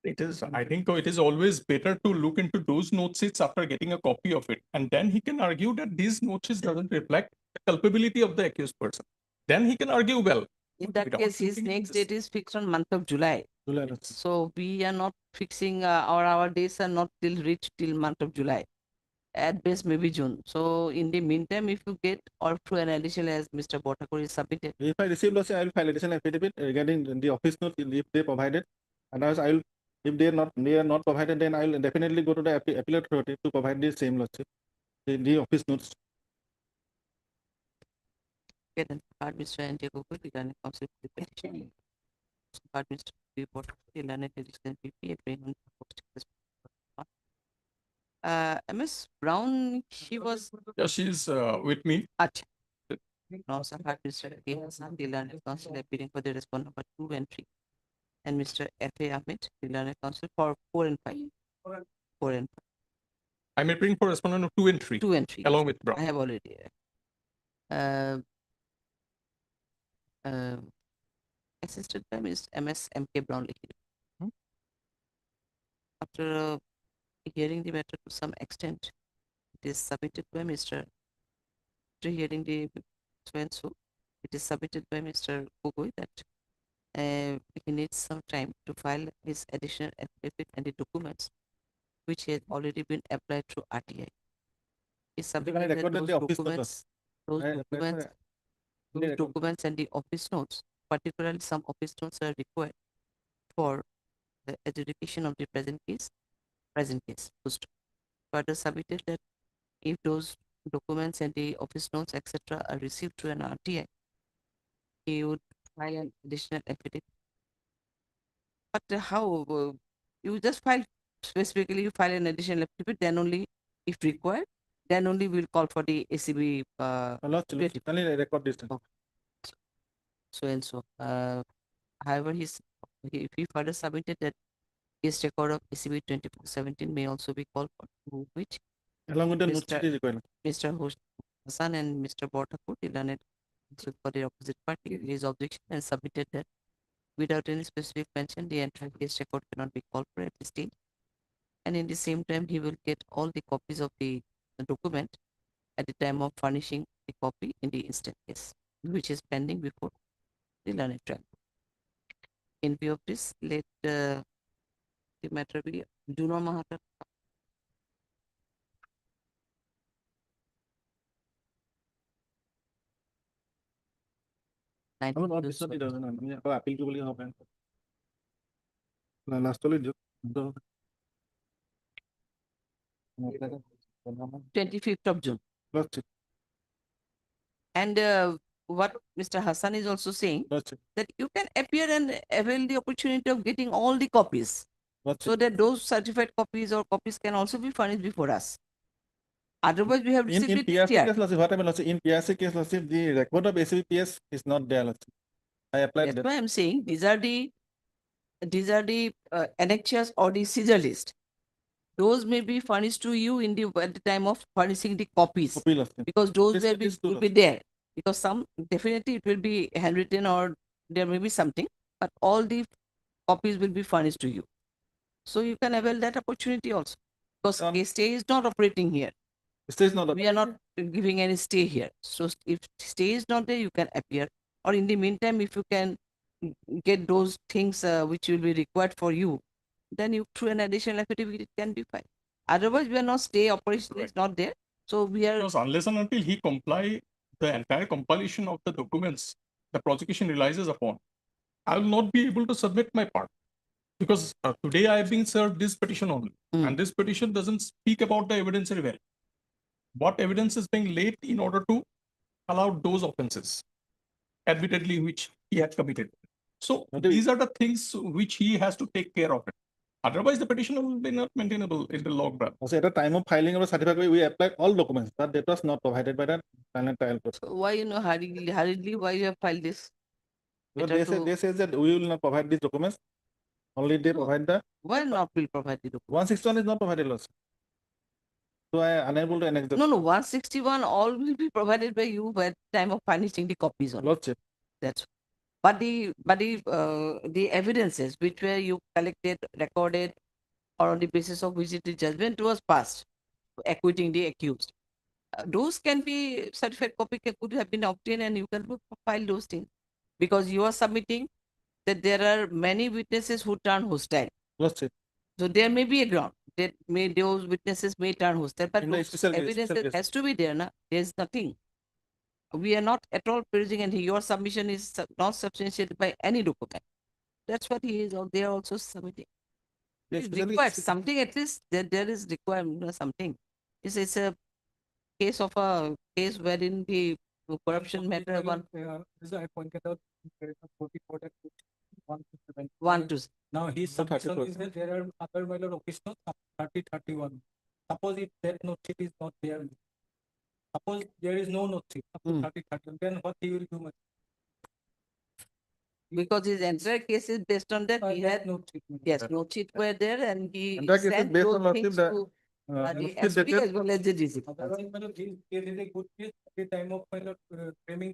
It is, I think it is always better to look into those notes after getting a copy of it. And then he can argue that these notes doesn't reflect the culpability of the accused person. Then he can argue well. In that without case, his looking next into this. date is fixed on month of July. So we are not fixing our days are not till reached till month of July. At best maybe June. So in the meantime, if you get or through an additional as Mr. Botakuri is submitted. If I receive, lordship, I will file additional affidavit regarding the office note if they provided. Otherwise, I will, if they are not provided, then I will definitely go to the appellate authority to provide the same, lordship, the office notes. Okay, then part Mr. N.J. Gogoi, the learned counsel for the petition. Part Mr. B. Botakuri, the learned assistant PP, appearing on the Ms. Brown, she was. Yeah, she's with me. Acha. Now, sir, part Mr. K. Hassan, the learned counsel appearing for the respond number 2 and 3. And Mr. F.A. Ahmed, the learned counsel for 4 and 5. 4 and 5. I'm appearing for respondent of 2 and 3. 2 and 3. Along yes. with Brown. I have already. Assisted by Ms. M.S. M.K. Brown. After hearing the matter to some extent, it is submitted by Mr. After hearing the so it is submitted by Mr. Gogoi that he needs some time to file his additional affidavit and the documents which has already been applied through RTI. He submitted that those documents and the office notes, particularly some office notes are required for the adjudication of the present case. Further submitted that if those documents and the office notes, etc., are received through an RTI, he would file an additional affidavit. But how you just file specifically, you file an additional affidavit, then only, if required, then only we'll call for the ACB. Record this. So and so. However, he further submitted that case record of ACB 2417 may also be called for, which along with the notes required. Mr. Hassan and Mr. Botakuri, the learned for the opposite party, raised objection and submitted that without any specific mention, the entire case record cannot be called for at this stage. And in the same time, he will get all the copies of the document at the time of furnishing the copy in the instant case. which is pending before the learned trial. In view of this, let the matter be Juno Mahata. আমি অলপ পিছত দি দিওঁ, আমি আকৌ appeal কৰিবলগীয়া হ'ব পাৰে। লাষ্টলৈ দিয়ক। 25th of June. Lordship. And what Mr. Hassan is also saying, Lordship. that you can appear and avail the opportunity of getting all the copies, so that those certified copies or copies can also be furnished before us. Otherwise, we have received In it PRC here. case, Lordship, what I mean, Lordship, in PRC case, Lordship, the record of ACBPS is not there, Lordship. I applied That's that. why I'm saying these are the annexures or the scissor list. Those may be furnished to you in the at the time of furnishing the copies, Copy, Lordship. because those It is true, will be there. Because some definitely it will be handwritten or there may be something, but all the copies will be furnished to you. So you can avail that opportunity also. Because case stay is not operating here. Stay is not. We are not giving any stay here. So if stay is not there, you can appear. Or in the meantime, if you can get those things which will be required for you, then you through an additional affidavit it can be fine. Otherwise, we are not stay operation is not there. So we are Because unless and until he comply the entire compilation of the documents the prosecution realizes upon, I will not be able to submit my part. Because today I have been served this petition only, and this petition doesn't speak about the evidence very well. What evidence is being laid in order to allow those offenses, admittedly which he had committed. So these are the things which he has to take care of it. Otherwise, the petition will be not maintainable in the long run. Also, at the time of filing of a certificate, we applied all documents, but that was not provided by the trial court. So why hurriedly why you have filed this? Because they say that we will not provide these documents. Only they provide the. Why not will provide the documents? 161 is not provided, Lordship. So I am unable to annex the. No, 161 all will be provided by you by the time of furnishing the copies on. Lordship. That's but the evidences which were you collected, recorded, or on the basis of which the judgment was passed, acquitting the accused. Those can be certified copy could have been obtained and you can file those things, because you are submitting that there are many witnesses who turn hostile. Lordship. So there may be a ground that those witnesses may turn hostile, but evidence has to be there. Na? There's nothing. We are not at all praising, and your submission is not substantiated by any document. That's what he is. They are also submitting. It requires something, at least there is requirement something. It's a case of a case wherein the corruption matter one. As I pointed out, there is a 44 that 157. One to. Now his submission is that there are other value occasions 30-31. Suppose if that note sheet is not there, suppose there is no note sheet up to 30-31, then what he will do? Because his entire case is based on that. He had note sheet. Yes, note sheet were there, and he And that case is sent based those on Lordship things that, to the Lordship SP that- as well as the DC. Otherwise, this case is a good case at the time of framing.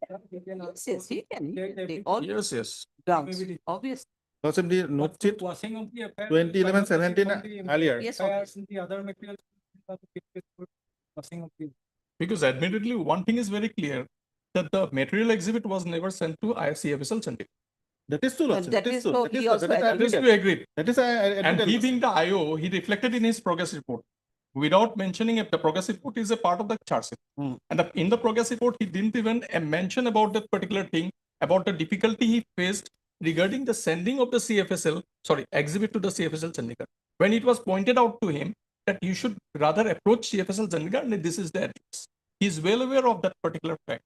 Yes, he can take all Yes, yes. grounds. Obvious. Lordship, the note sheet Washing of the FIR, 2011-17 earlier. Yes, FIRs and the other materials. Washing of the. Because admittedly, one thing is very clear, that the material exhibit was never sent to ICFSL Chandigarh. That is true, Lordship. that is so he also that is That is admitted. we agreed. That is I And admitted, he Lordship. being the IO, he reflected in his progress report. Without mentioning if the progress report is a part of the charge sheet. And in the progress report, he didn't even mention about that particular thing, about the difficulty he faced regarding the sending of the exhibit to the CFSL Chandigarh. When it was pointed out to him that you should rather approach CFSL Chandigarh and this is the address. He is well aware of that particular fact.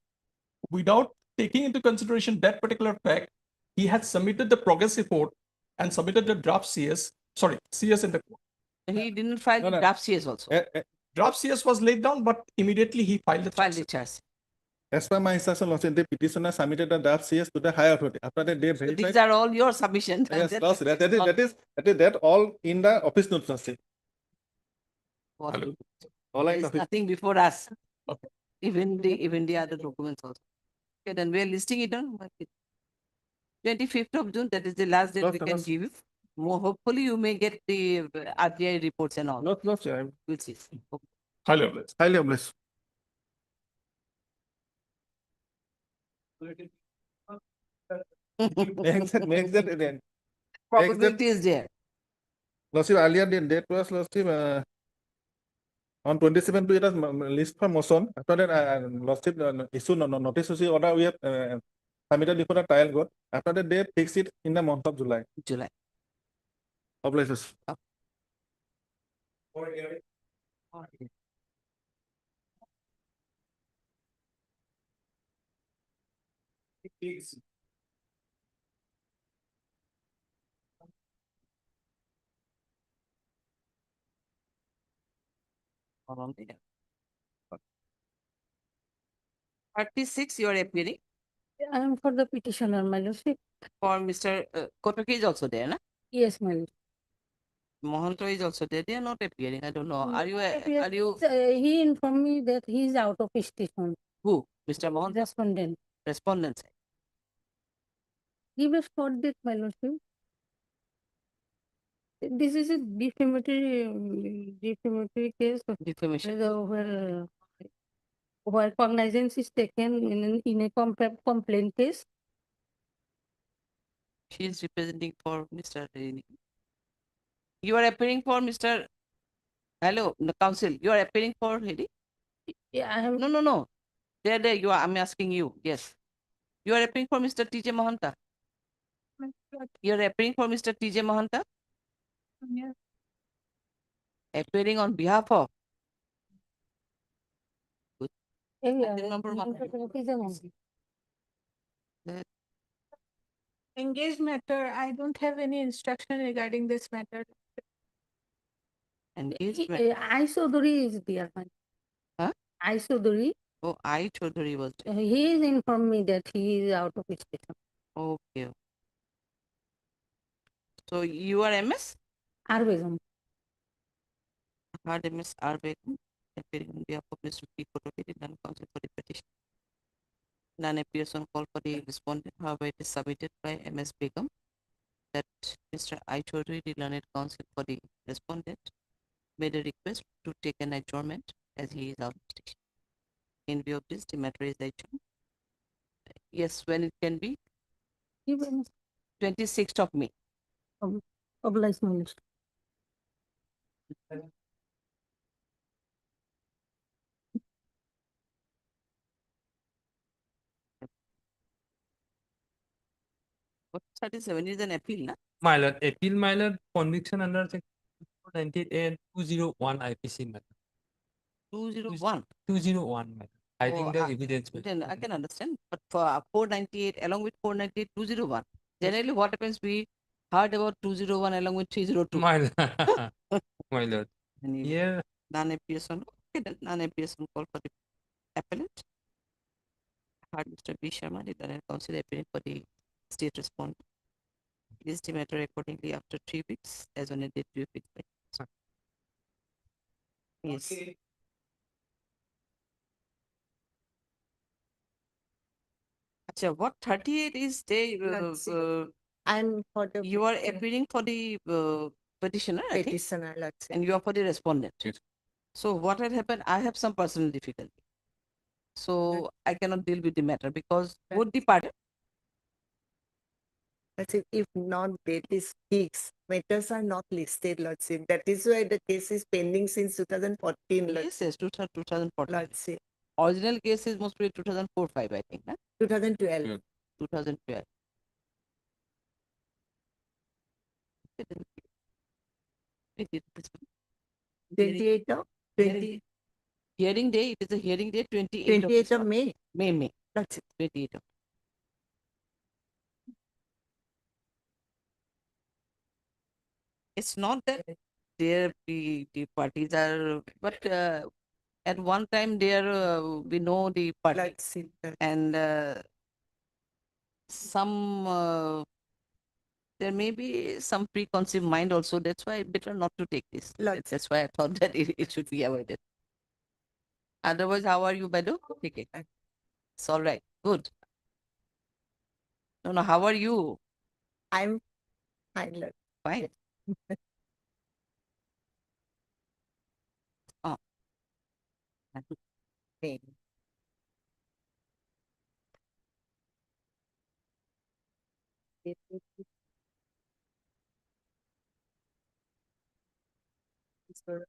Without taking into consideration that particular fact, he had submitted the progress report and submitted the draft CS in the court. He didn't file the draft CS also. Draft CS was laid down, but immediately he filed the charge. As per my instruction, Lordship, the petitioner submitted the draft CS to the higher authority. After that, they verified. These are all your submissions. Yes, Lordship, that all in the office notes, Lordship. All There is nothing before us. Okay. Even the other documents also. Okay, then we are listing it down. 25th of June, that is the last date we can give you. More hopefully you may get the RTI reports and all. Lordship, We'll see. Okay. Highly obliged. highly obliged. Makes that Probability is there. Lordship, earlier the date was Lordship on 27 to it as list for motion. After that, Lordship issue notice issue order we have submitted before the trial court. After that, they fix it in the month of July. July. Obliges. Hold on there. 36, you are appearing I am for the petitioner, my lordship. for Mr. Kotaki is also there, na? Yes, my lord. Mohanto is also there. They are not appearing. I don't know. Mm, Are you? appear- Are you? He informed me that he is out of station. Who? Mr. Mohan? Respondent. Respondent. Give a spot date, my lordship. This is a defamatory case Defamation. where cognizance is taken in a complaint case. She is representing for Mr. Rini. You are appearing for Mr. Hello, the council. You are appearing for Lady? Yeah, I have. No. There. You are. I'm asking you. Yes. You are appearing for Mr. TJ Mahanta. You are appearing for Mr. TJ Mahanta. Yeah. Appearing on behalf of. Number one. Engaged matter, I don't have any instruction regarding this matter. Engagement. I Chaudhary is there. Huh? I Chaudhary. Oh, I Chaudhary was there. He is informed me that he is out of station. Okay. So you are MS? Arvegam. Hard MS Begum, appearing on behalf of Mr. P. Kotaki, non-counsel for the petition. None appears on call for the respondent. However, it is submitted by MS Begum that Mr. I. Chaudhary, the learned counsel for the respondent, made a request to take an adjournment as he is out of station. In view of this, the matter is adjourned. Yes, when it can be? Even 26th of May. obliged knowledge. What 37 is an appeal, na? My lord, appeal, my lord, conviction under section 298 and 201 IPC, my lord. 201. 201, my lord. I think the evidence. Then I can understand, but for 498, along with 498, 201. Generally, what happens, we heard about 201 along with 302. My lord. My lord. Yeah. Non-appears on, okay, then non-appears on call for the appellant. Heard Mr. B. Sharma, the learned counsel appearing for the state respondent. Is the matter accordingly after 3 weeks as on a date to be fixed by. Yes. Achha, what 38 is they? I'm for the You are appearing for the petitioner, I think, petitioner, let's say. and you are for the respondent. So what had happened? I have some personal difficulty, so I cannot deal with the matter because both the parties. Let's say if not date is fixed, matters are not listed, let's say. That is why the case is pending since 2014. Yes, 2014. Let's say. Original case is mostly 2004-5, I think, na? 2012. 2012. It is this one. 28th of 20. Hearing day, it is a hearing day 28th 28th of May. May. That's it. 28th of. It's not that there the parties are, but at one time there we know the party. Let's see that. And some there may be some preconceived mind also. That's why better not to take this. That's why I thought that it should be avoided. Otherwise, how are you, Badu? Take it. It's all right. Good. No, how are you? I'm fine. Fine. Oh. Okay. Sir,